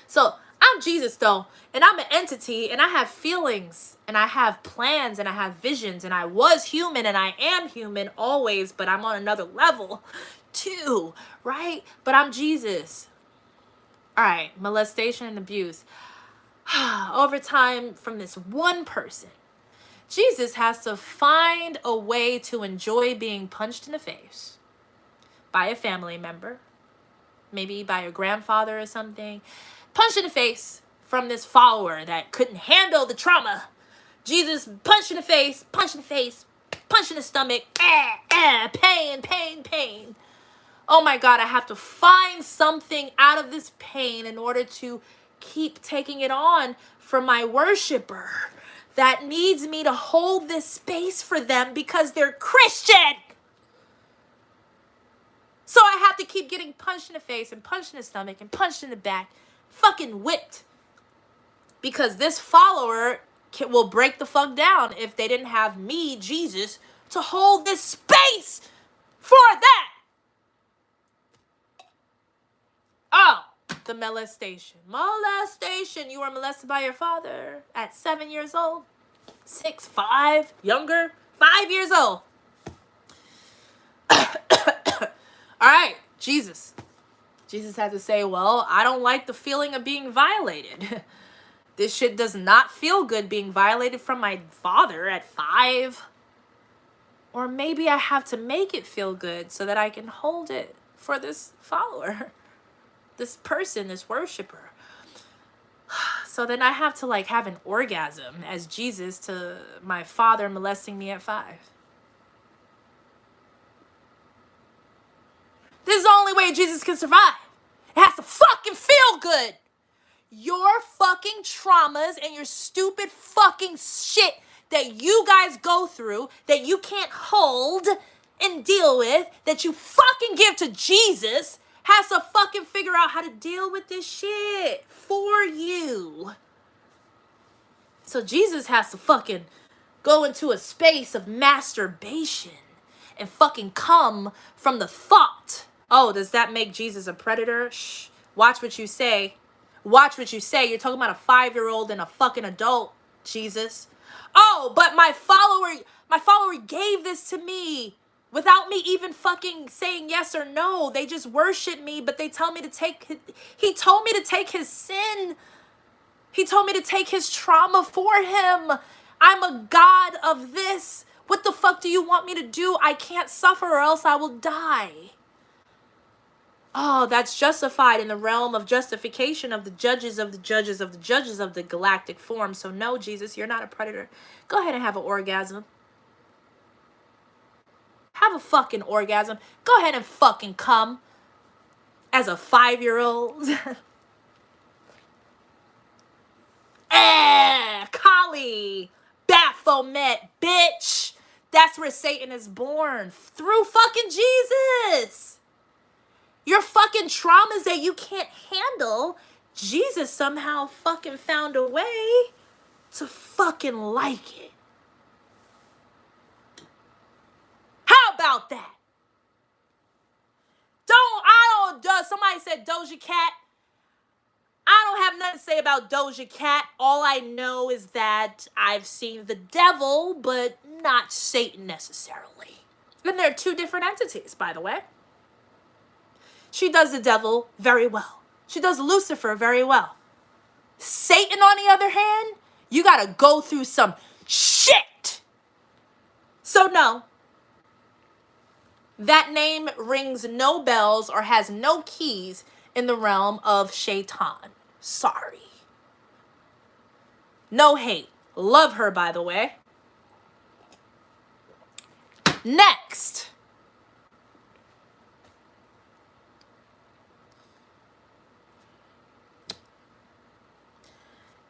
So I'm Jesus though, and I'm an entity, and I have feelings, and I have plans, and I have visions, and I was human, and I am human always, but I'm on another level too, right? But I'm Jesus. All right, molestation and abuse. Over time from this one person, Jesus has to find a way to enjoy being punched in the face by a family member, maybe by your grandfather or something. Punched in the face from this follower that couldn't handle the trauma. Jesus punched in the face, punch in the stomach, pain. Oh my God, I have to find something out of this pain in order to keep taking it on for my worshiper that needs me to hold this space for them because they're Christian. So I have to keep getting punched in the face and punched in the stomach and punched in the back, fucking whipped. Because this follower will break the fuck down if they didn't have me, Jesus, to hold this space for that. Oh, the molestation. You were molested by your father at 7 years old, 6, 5, younger, 5 years old. All right, Jesus. Jesus had to say, well, I don't like the feeling of being violated. This shit does not feel good being violated from my father at 5. Or maybe I have to make it feel good so that I can hold it for this follower, this person, this worshiper. So then I have to have an orgasm as Jesus to my father molesting me at 5. This is the only way Jesus can survive. It has to fucking feel good. Your fucking traumas and your stupid fucking shit that you guys go through, that you can't hold and deal with, that you fucking give to Jesus, has to fucking figure out how to deal with this shit for you. So Jesus has to fucking go into a space of masturbation and fucking come from the thought. Oh, does that make Jesus a predator? Shh. Watch what you say. Watch what you say. You're talking about a 5-year-old and a fucking adult, Jesus. Oh, but my follower gave this to me without me even fucking saying yes or no. They just worship me, but they tell me to take, he told me to take his sin. He told me to take his trauma for him. I'm a God of this. What the fuck do you want me to do? I can't suffer or else I will die. Oh, that's justified in the realm of justification of the judges of the judges of the judges of the galactic form. So no, Jesus, you're not a predator. Go ahead and have an orgasm. Have a fucking orgasm. Go ahead and fucking come as a 5-year-old. Kali, Baphomet, bitch. That's where Satan is born. Through fucking Jesus. Your fucking traumas that you can't handle, Jesus somehow fucking found a way to fucking like it. How about that? Somebody said Doja Cat. I don't have nothing to say about Doja Cat. All I know is that I've seen the devil, but not Satan necessarily. And they're two different entities, by the way. She does the devil very well. She does Lucifer very well. Satan, on the other hand, you gotta go through some shit. So no, that name rings no bells or has no keys in the realm of Shaitan. Sorry. No hate. Love her, by the way. Next.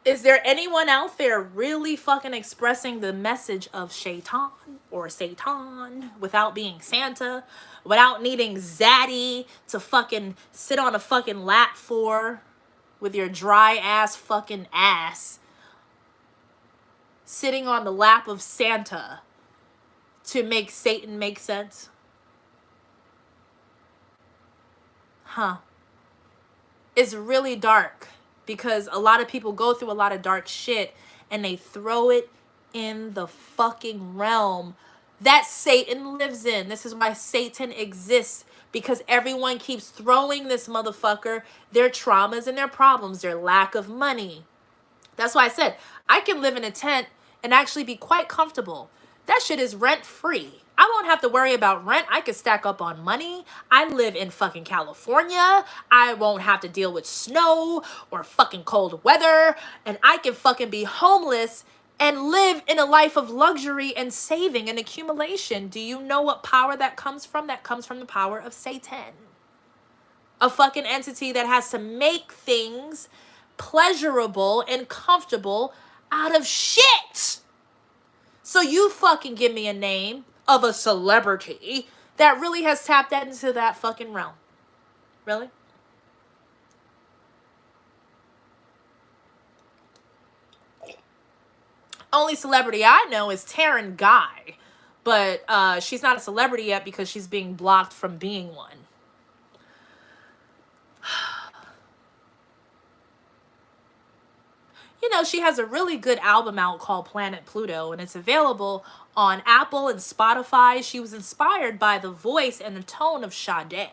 Is there anyone out there really fucking expressing the message of Shaitan or Satan without being Santa, without needing Zaddy to fucking sit on a fucking lap for with your dry ass fucking ass, sitting on the lap of Santa to make Satan make sense? Huh. It's really dark. Because a lot of people go through a lot of dark shit and they throw it in the fucking realm that Satan lives in. This is why Satan exists. Because everyone keeps throwing this motherfucker their traumas and their problems, their lack of money. That's why I said I can live in a tent and actually be quite comfortable. That shit is rent free. I won't have to worry about rent. I can stack up on money. I live in fucking California. I won't have to deal with snow or fucking cold weather. And I can fucking be homeless and live in a life of luxury and saving and accumulation. Do you know what power that comes from? That comes from the power of Satan. A fucking entity that has to make things pleasurable and comfortable out of shit. So you fucking give me a name of a celebrity that really has tapped that into that fucking realm. Really? Only celebrity I know is TarenGuy. But she's not a celebrity yet because she's being blocked from being one. You know, she has a really good album out called Planet Pluto, and it's available on Apple and Spotify. She was inspired by the voice and the tone of Sade.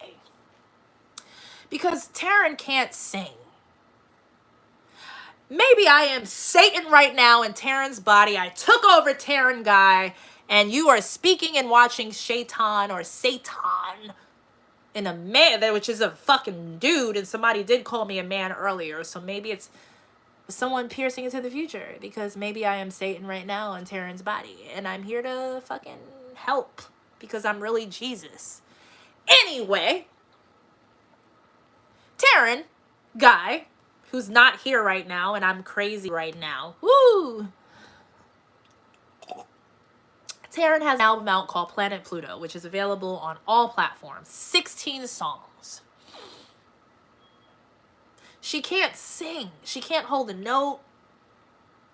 Because Taren can't sing. Maybe I am Satan right now in Taren's body. I took over TarenGuy, and you are speaking and watching Shaitan or Satan in a man, which is a fucking dude, and somebody did call me a man earlier, so maybe it's someone piercing into the future, because maybe I am Satan right now in Taren's body, and I'm here to fucking help because I'm really Jesus. Anyway, TarenGuy, who's not here right now, and I'm crazy right now. Woo! Taren has an album out called Planet Pluto, which is available on all platforms. 16 songs. She can't sing. She can't hold a note.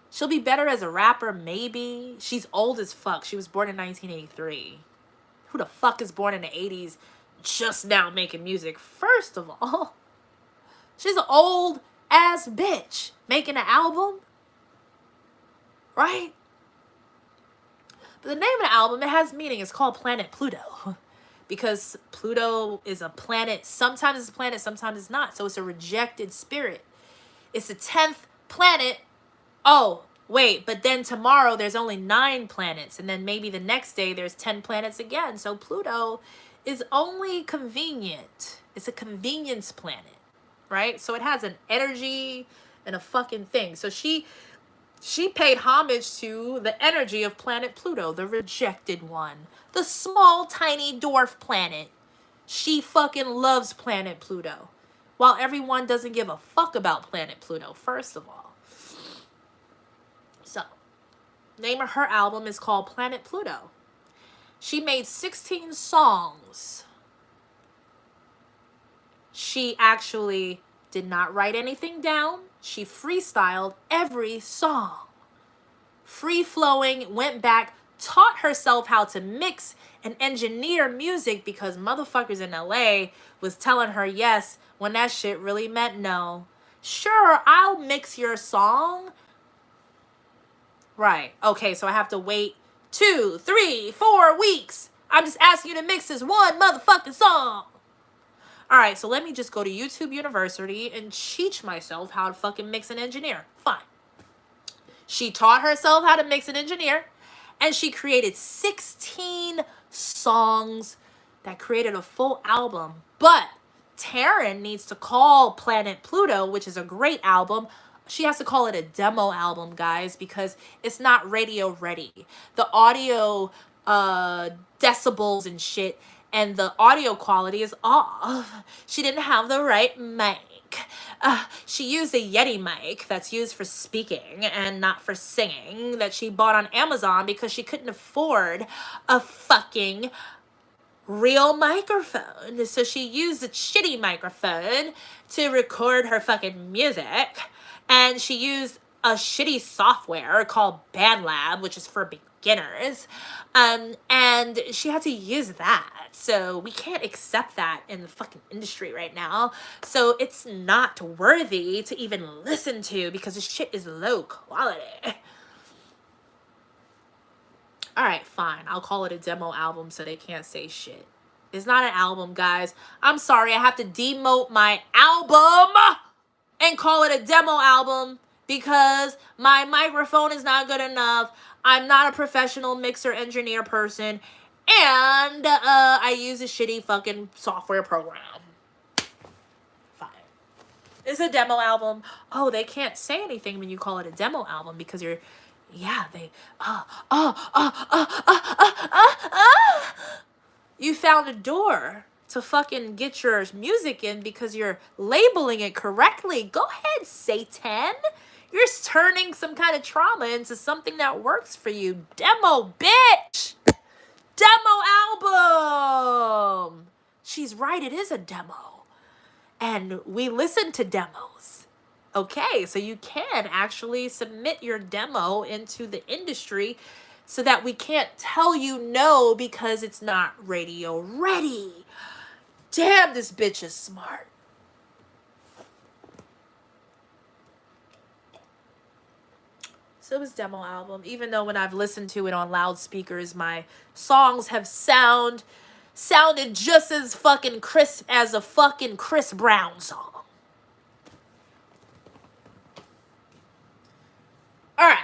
She'll be better as a rapper, maybe. She's old as fuck. She was born in 1983. Who the fuck is born in the 80s just now making music? First of all, she's an old ass bitch making an album. Right? But the name of the album, it has meaning. It's called Planet Pluto. Because Pluto is a planet. Sometimes it's a planet, sometimes it's not. So it's a rejected spirit. It's the 10th planet. Oh, wait, but then tomorrow there's only 9 planets. And then maybe the next day there's 10 planets again. So Pluto is only convenient. It's a convenience planet, right? So it has an energy and a fucking thing. So she paid homage to the energy of planet Pluto, the rejected one, the small, tiny dwarf planet. She fucking loves planet Pluto, while everyone doesn't give a fuck about planet Pluto, first of all. So, name of her album is called Planet Pluto. She made 16 songs. She actually did not write anything down. She freestyled every song. Free flowing, went back, taught herself how to mix and engineer music because motherfuckers in LA was telling her yes when that shit really meant no. Sure, I'll mix your song. Right. Okay, so I have to wait 2, 3, 4 weeks. I'm just asking you to mix this one motherfucking song. All right, so let me just go to YouTube University and teach myself how to fucking mix and engineer. Fine. She taught herself how to mix and engineer, and she created 16 songs that created a full album. But Taren needs to call Planet Pluto, which is a great album, she has to call it a demo album, guys, because it's not radio ready. The audio decibels and shit and the audio quality is off. She didn't have the right mic. She used a Yeti mic that's used for speaking and not for singing that she bought on Amazon because she couldn't afford a fucking real microphone. So she used a shitty microphone to record her fucking music. And she used a shitty software called BandLab, which is for beginners. And she had to use that. So we can't accept that in the fucking industry right now. So it's not worthy to even listen to because the shit is low quality. All right, fine. I'll call it a demo album so they can't say shit. It's not an album, guys. I'm sorry. I have to demote my album and call it a demo album because my microphone is not good enough. I'm not a professional mixer engineer person. And I use a shitty fucking software program. Fine. It's a demo album. Oh, they can't say anything when you call it a demo album because you're... Yeah, they... You found a door to fucking get your music in because you're labeling it correctly. Go ahead, Satan. You're turning some kind of trauma into something that works for you. Demo, bitch. Demo album. She's right, it is a demo. And we listen to demos. Okay, so you can actually submit your demo into the industry so that we can't tell you no because it's not radio ready. Damn, this bitch is smart. So it was demo album, even though when I've listened to it on loudspeakers, my songs have sounded just as fucking crisp as a fucking Chris Brown song. All right,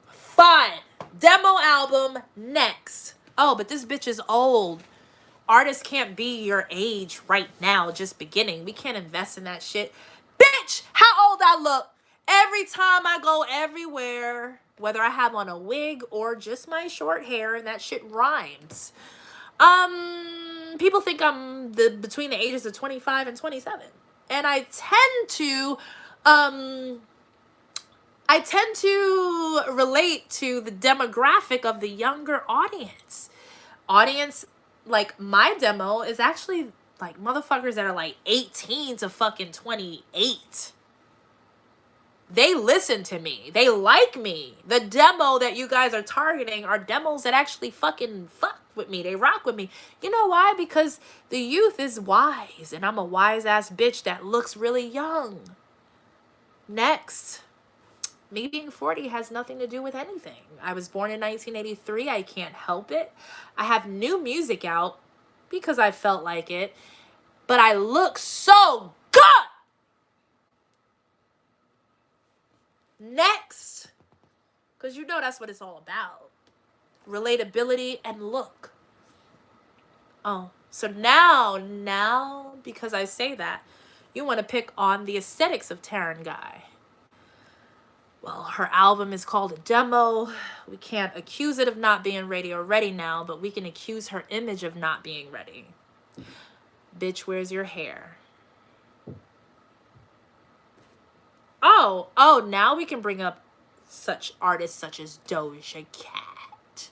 fine. Demo album next. Oh, but this bitch is old. Artists can't be your age right now, just beginning. We can't invest in that shit. Bitch, how old I look. Every time I go everywhere, whether I have on a wig or just my short hair, and that shit rhymes. People think I'm between the ages of 25 and 27. And I tend to relate to the demographic of the younger audience. Like my demo is actually like motherfuckers that are like 18 to fucking 28. They listen to me. They like me. The demo that you guys are targeting are demos that actually fucking fuck with me. They rock with me. You know why? Because the youth is wise, and I'm a wise ass bitch that looks really young. Next. Me being 40 has nothing to do with anything. I was born in 1983. I can't help it. I have new music out because I felt like it. But I look so good. Next. Because you know that's what it's all about. Relatability and look. Oh, so now, because I say that, you want to pick on the aesthetics of TarenGuy. Well, her album is called a demo. We can't accuse it of not being radio ready now, but we can accuse her image of not being ready. Bitch, where's your hair? Oh, now we can bring up such artists such as Doja Cat.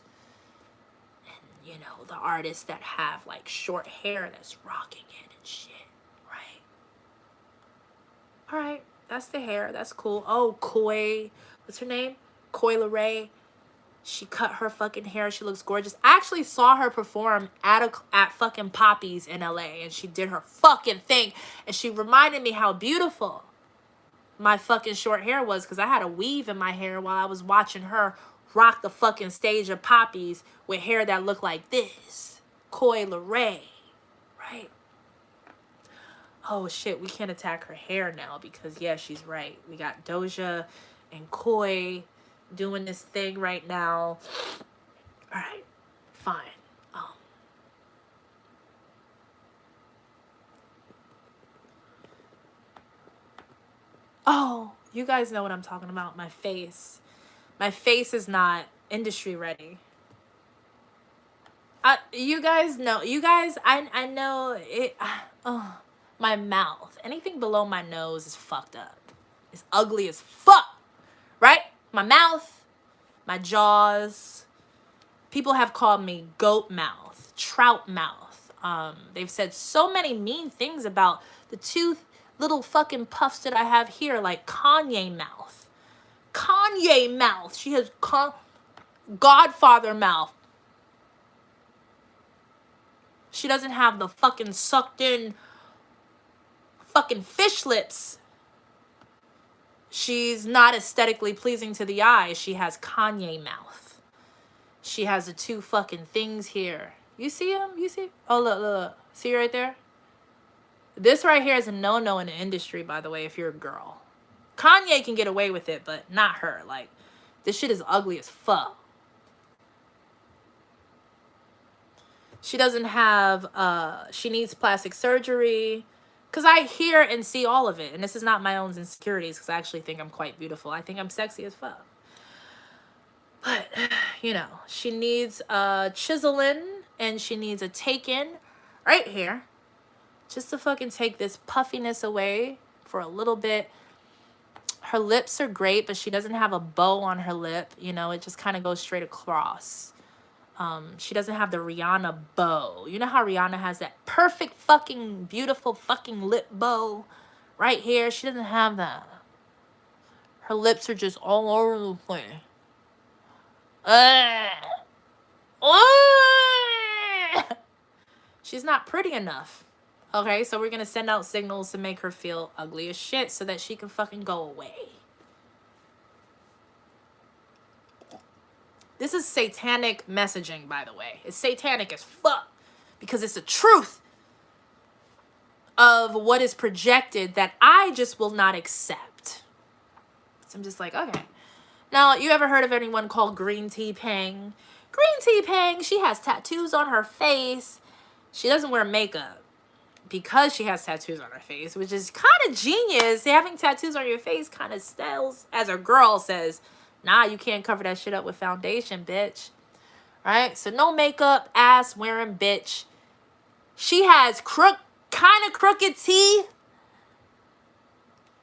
And, you know, the artists that have, like, short hair that's rocking it and shit, right? All right, that's the hair. That's cool. Oh, Koi. What's her name? Koi Leray. She cut her fucking hair. She looks gorgeous. I actually saw her perform at fucking Poppy's in LA, and she did her fucking thing. And she reminded me how beautiful my fucking short hair was, because I had a weave in my hair while I was watching her rock the fucking stage of Poppy's with hair that looked like this. Koi Leray, right? Oh shit, we can't attack her hair now because, yeah, she's right. We got Doja and Koi doing this thing right now. All right, fine. Oh, you guys know what I'm talking about. My face. My face is not industry ready. You guys know. You guys, I know it. My mouth. Anything below my nose is fucked up. It's ugly as fuck. Right? My mouth, my jaws. People have called me goat mouth, trout mouth. They've said so many mean things about the two little fucking puffs that I have here, like Kanye mouth. Kanye mouth. She has Godfather mouth. She doesn't have the fucking sucked in fucking fish lips. She's not aesthetically pleasing to the eye. She has Kanye mouth. She has the two fucking things here. You see him? You see? Oh, look. See right there? This right here is a no-no in the industry, by the way, if you're a girl. Kanye can get away with it, but not her. Like, this shit is ugly as fuck. She doesn't have, she needs plastic surgery. Because I hear and see all of it. And this is not my own insecurities, because I actually think I'm quite beautiful. I think I'm sexy as fuck. But, you know, she needs a chiseling, and she needs a take-in right here. Just to fucking take this puffiness away for a little bit. Her lips are great, but she doesn't have a bow on her lip. You know, it just kind of goes straight across. She doesn't have the Rihanna bow. You know how Rihanna has that perfect fucking beautiful fucking lip bow right here? She doesn't have that. Her lips are just all over the place. She's not pretty enough. Okay, so we're going to send out signals to make her feel ugly as shit so that she can fucking go away. This is satanic messaging, by the way. It's satanic as fuck because it's the truth of what is projected that I just will not accept. So I'm just like, okay. Now, you ever heard of anyone called Green Tea Pang? Green Tea Pang, she has tattoos on her face. She doesn't wear makeup because she has tattoos on her face, which is kind of genius. Having tattoos on your face kind of styles, as a girl says, nah, you can't cover that shit up with foundation, bitch. Right? So no makeup, ass wearing bitch. She has kind of crooked teeth.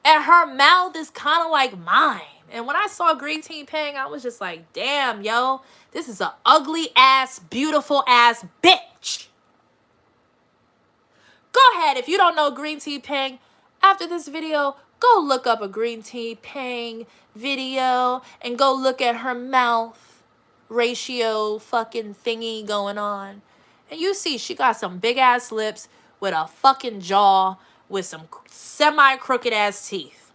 And her mouth is kind of like mine. And when I saw Green Tea Pang, I was just like, damn, yo. This is an ugly ass, beautiful ass bitch. Go ahead. If you don't know Green Tea Pang, after this video, go look up a Green Tea Pang video and go look at her mouth ratio fucking thingy going on. And you see she got some big ass lips with a fucking jaw with some semi-crooked ass teeth.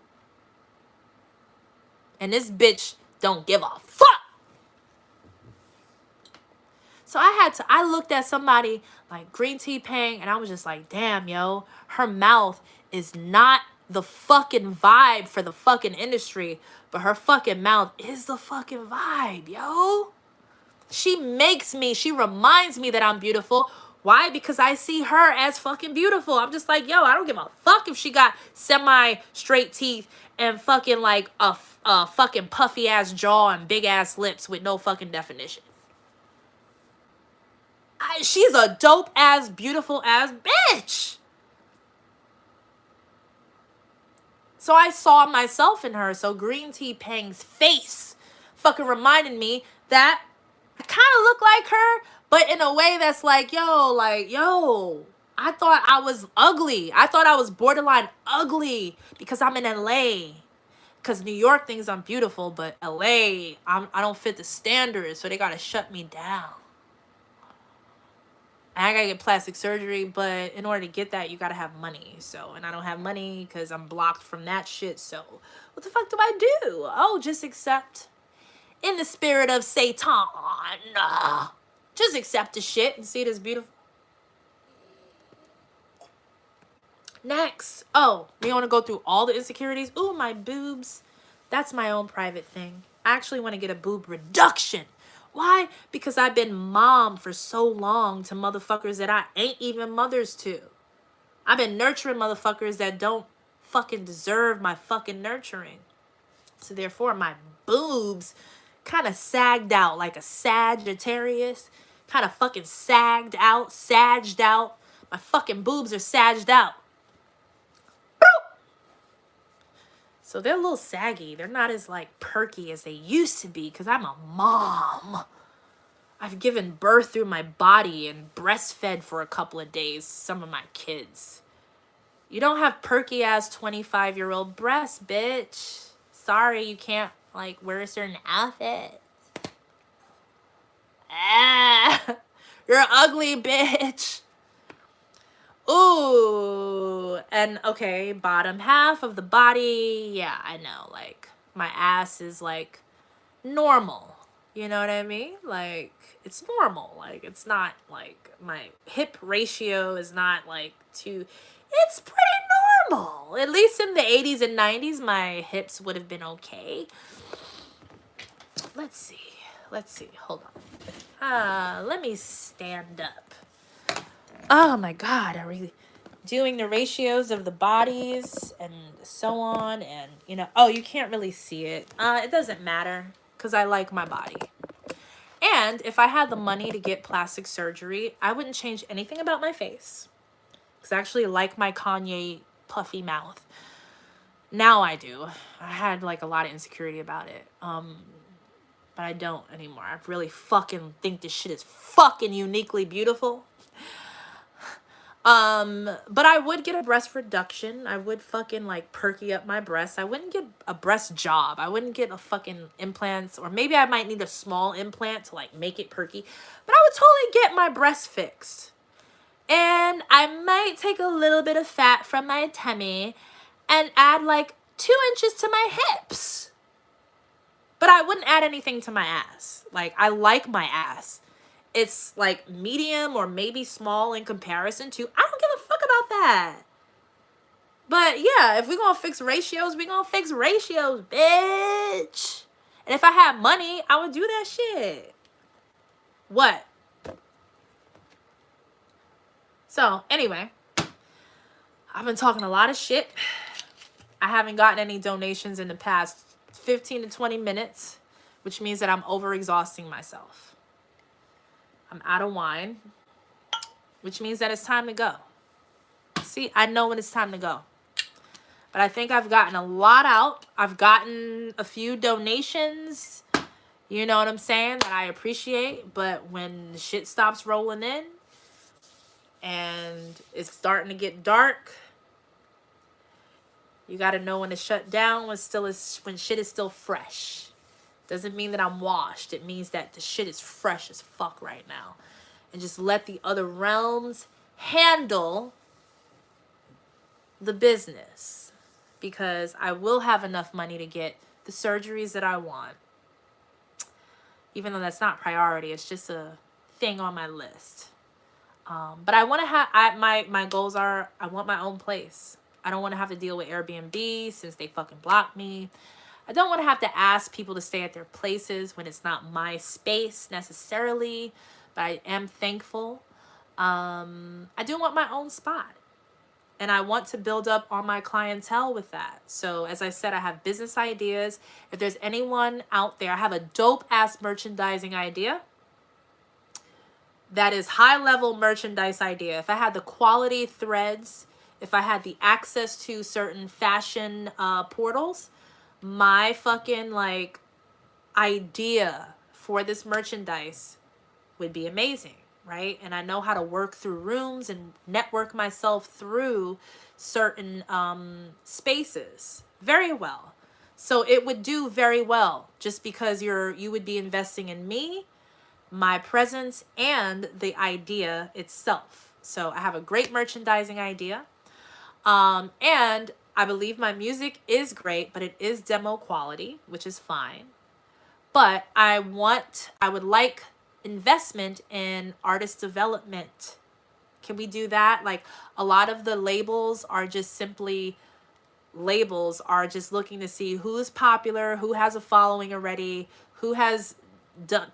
And this bitch don't give a fuck. So I looked at somebody like Green Tea Pang and I was just like, damn, yo, her mouth is not the fucking vibe for the fucking industry, but her fucking mouth is the fucking vibe, yo. She reminds me that I'm beautiful Why? Because I see her as fucking beautiful. I'm just like, yo, I don't give a fuck if she got semi straight teeth and fucking like a fucking puffy ass jaw and big ass lips with no fucking definition. She's a dope ass, beautiful ass bitch. So I saw myself in her. So Green Tea Pang's face fucking reminded me that I kind of look like her, but in a way that's like, yo, I thought I was ugly. I thought I was borderline ugly because I'm in LA. Because New York thinks I'm beautiful, but LA, I don't fit the standards, so they got to shut me down. And I got to get plastic surgery, but in order to get that, you got to have money. So, and I don't have money because I'm blocked from that shit. So, what the fuck do I do? Oh, just accept. In the spirit of Satan. Just accept the shit and see it as beautiful. Next. Oh, we want to go through all the insecurities. Ooh, my boobs. That's my own private thing. I actually want to get a boob reduction. Why? Because I've been mom for so long to motherfuckers that I ain't even mothers to. I've been nurturing motherfuckers that don't fucking deserve my fucking nurturing. So therefore, my boobs kind of sagged out like a Sagittarius. Kind of fucking sagged out. My fucking boobs are sagged out. So they're a little saggy. They're not as like perky as they used to be because I'm a mom. I've given birth through my body and breastfed for a couple of days some of my kids. You don't have perky ass 25-year-old breasts, bitch. Sorry, you can't like wear a certain outfit. You're ugly, bitch. Ooh, and okay, bottom half of the body, yeah, I know, like, my ass is, like, normal, you know what I mean? Like, it's normal, like, it's not, like, my hip ratio is not, like, too, it's pretty normal. At least in the 80s and 90s, my hips would have been okay. Let's see, hold on. Let me stand up. Oh my God, are we doing the ratios of the bodies and so on? And, you know, oh, you can't really see it. It doesn't matter because I like my body. And if I had the money to get plastic surgery, I wouldn't change anything about my face. Because I actually like my Kanye puffy mouth. Now I do. I had like a lot of insecurity about it. But I don't anymore. I really fucking think this shit is fucking uniquely beautiful. But I would get a breast reduction. I would fucking like perky up my breasts. I wouldn't get a breast job. I wouldn't get a fucking implants, or maybe I might need a small implant to like make it perky. But I would totally get my breast fixed. And I might take a little bit of fat from my tummy and add like 2 inches to my hips. But I wouldn't add anything to my ass. Like, I like my ass. It's like medium or maybe small in comparison to, I don't give a fuck about that. But yeah, if we're gonna fix ratios, we're gonna fix ratios, bitch. And if I had money, I would do that shit. What? So anyway, I've been talking a lot of shit. I haven't gotten any donations in the past 15 to 20 minutes, which means that I'm overexhausting myself. I'm out of wine, which means that it's time to go. See, I know when it's time to go. But I think I've gotten a lot out. I've gotten a few donations, you know what I'm saying, that I appreciate. But when the shit stops rolling in and it's starting to get dark, you got to know when to shut down when shit is still fresh. Doesn't mean that I'm washed. It means that the shit is fresh as fuck right now. And just let the other realms handle the business. Because I will have enough money to get the surgeries that I want. Even though that's not priority. It's just a thing on my list. But I want to have... My goals are... I want my own place. I don't want to have to deal with Airbnb since they fucking blocked me. I don't want to have to ask people to stay at their places when it's not my space necessarily, but I am thankful. I do want my own spot. And I want to build up on my clientele with that. So as I said, I have business ideas. If there's anyone out there, I have a dope ass merchandising idea. That is high level merchandise idea. If I had the quality threads, if I had the access to certain fashion portals, my fucking like idea for this merchandise would be amazing, right? And I know how to work through rooms and network myself through certain spaces very well. So it would do very well just because you would be investing in me, my presence, and the idea itself. So I have a great merchandising idea. And I believe my music is great, but it is demo quality, which is fine. But I would like investment in artist development. Can we do that? Like, a lot of the labels are just simply labels, are just looking to see who's popular, who has a following already, who has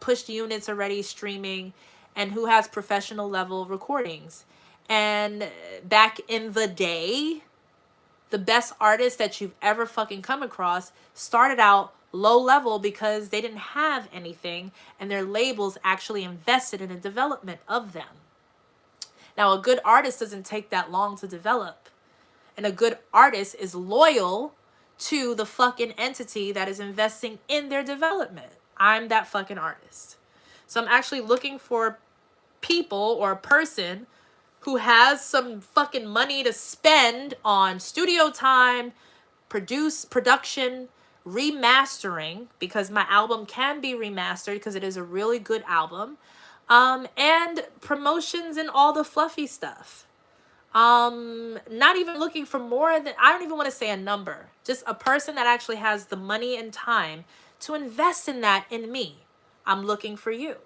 pushed units already streaming, and who has professional level recordings. And back in the day, the best artists that you've ever fucking come across started out low level because they didn't have anything, and their labels actually invested in the development of them. Now, a good artist doesn't take that long to develop. And a good artist is loyal to the fucking entity that is investing in their development. I'm that fucking artist. So I'm actually looking for people or a person who has some fucking money to spend on studio time, production, remastering, because my album can be remastered because it is a really good album, and promotions and all the fluffy stuff. Not even looking for more than, I don't even want to say a number, just a person that actually has the money and time to invest in that in me. I'm looking for you.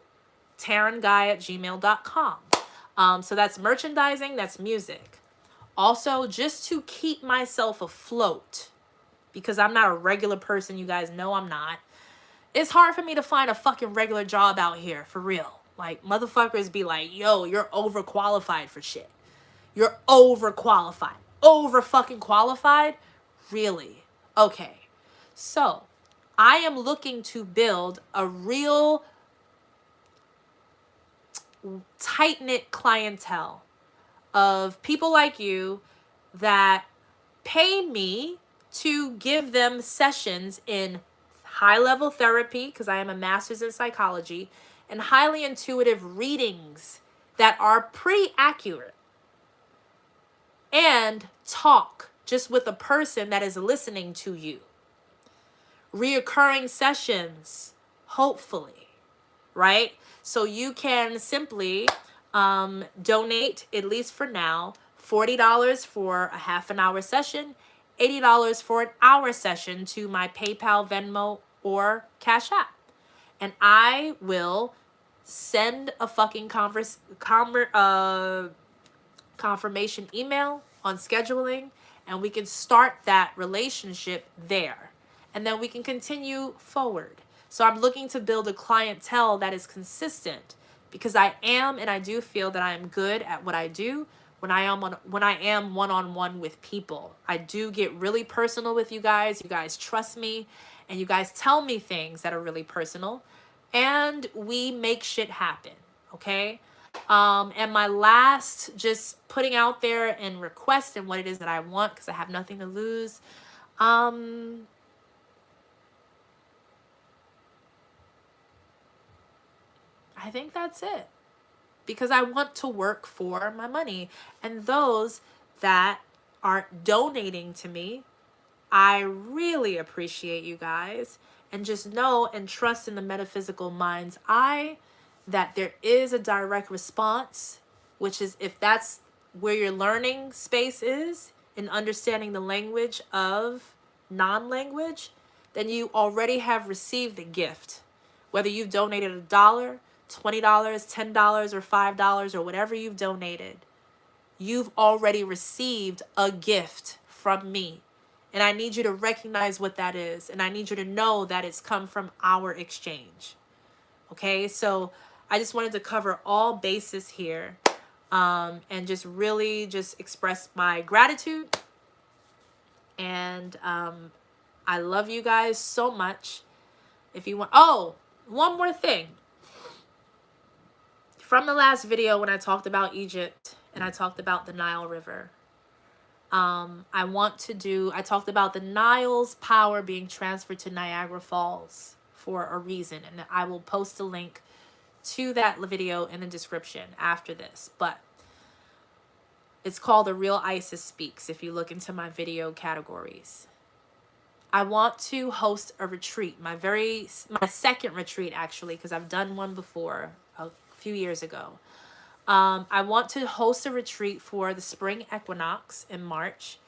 TarenGuy@gmail.com. So that's merchandising, that's music. Also, just to keep myself afloat, because I'm not a regular person, you guys know I'm not. It's hard for me to find a fucking regular job out here, for real. Like, motherfuckers be like, yo, you're overqualified for shit. You're overqualified. Over fucking qualified? Really? Okay. So, I am looking to build a real tight-knit clientele of people like you that pay me to give them sessions in high-level therapy, because I am a master's in psychology, and highly intuitive readings that are pretty accurate. And talk just with a person that is listening to you. Reoccurring sessions, hopefully, right? So you can simply donate, at least for now, $40 for a half an hour session, $80 for an hour session to my PayPal, Venmo, or Cash App. And I will send a fucking confirmation email on scheduling, and we can start that relationship there. And then we can continue forward. So I'm looking to build a clientele that is consistent, because I am, and I do feel that I am good at what I do when I am one-on-one with people. I do get really personal with you guys. You guys trust me, and you guys tell me things that are really personal, and we make shit happen, okay? And my last, just putting out there and request and what it is that I want, because I have nothing to lose. I think that's it, because I want to work for my money. And those that are donating to me, I really appreciate you guys. And just know and trust in the metaphysical mind's eye that there is a direct response, which is, if that's where your learning space is, in understanding the language of non-language, then you already have received the gift. Whether you've donated $1, $20, $10, or $5, or whatever you've donated, you've already received a gift from me. And I need you to recognize what that is. And I need you to know that it's come from our exchange. Okay, so I just wanted to cover all bases here. and just really just express my gratitude. And I love you guys so much. If you want, oh, one more thing. From the last video when I talked about Egypt and I talked about the Nile River, I talked about the Nile's power being transferred to Niagara Falls for a reason. And I will post a link to that video in the description after this. But it's called The Real Isis Speaks if you look into my video categories. I want to host a retreat, my second retreat actually, because I've done one before a few years ago. I want to host a retreat for the spring equinox in March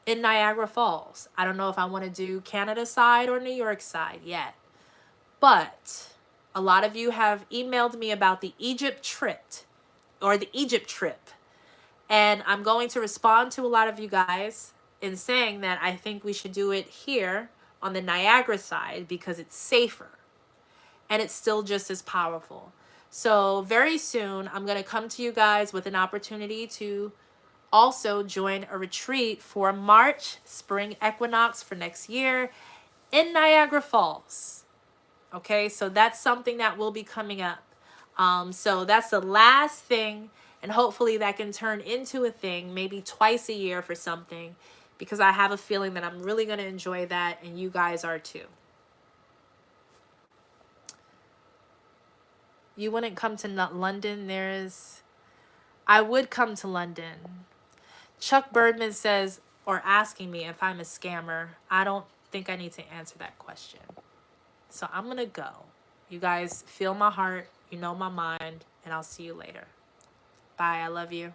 in Niagara Falls. I don't know if I want to do Canada side or New York side yet, but a lot of you have emailed me about the Egypt trip, and I'm going to respond to a lot of you guys in saying that I think we should do it here on the Niagara side because it's safer and it's still just as powerful. So very soon, I'm going to come to you guys with an opportunity to also join a retreat for March spring equinox for next year in Niagara Falls. Okay, so that's something that will be coming up. So that's the last thing, and hopefully that can turn into a thing, maybe twice a year for something, because I have a feeling that I'm really going to enjoy that, and you guys are too. You wouldn't come to London? I would come to London. Chuck Birdman says, or asking me if I'm a scammer. I don't think I need to answer that question. So I'm going to go. You guys feel my heart. You know my mind. And I'll see you later. Bye. I love you.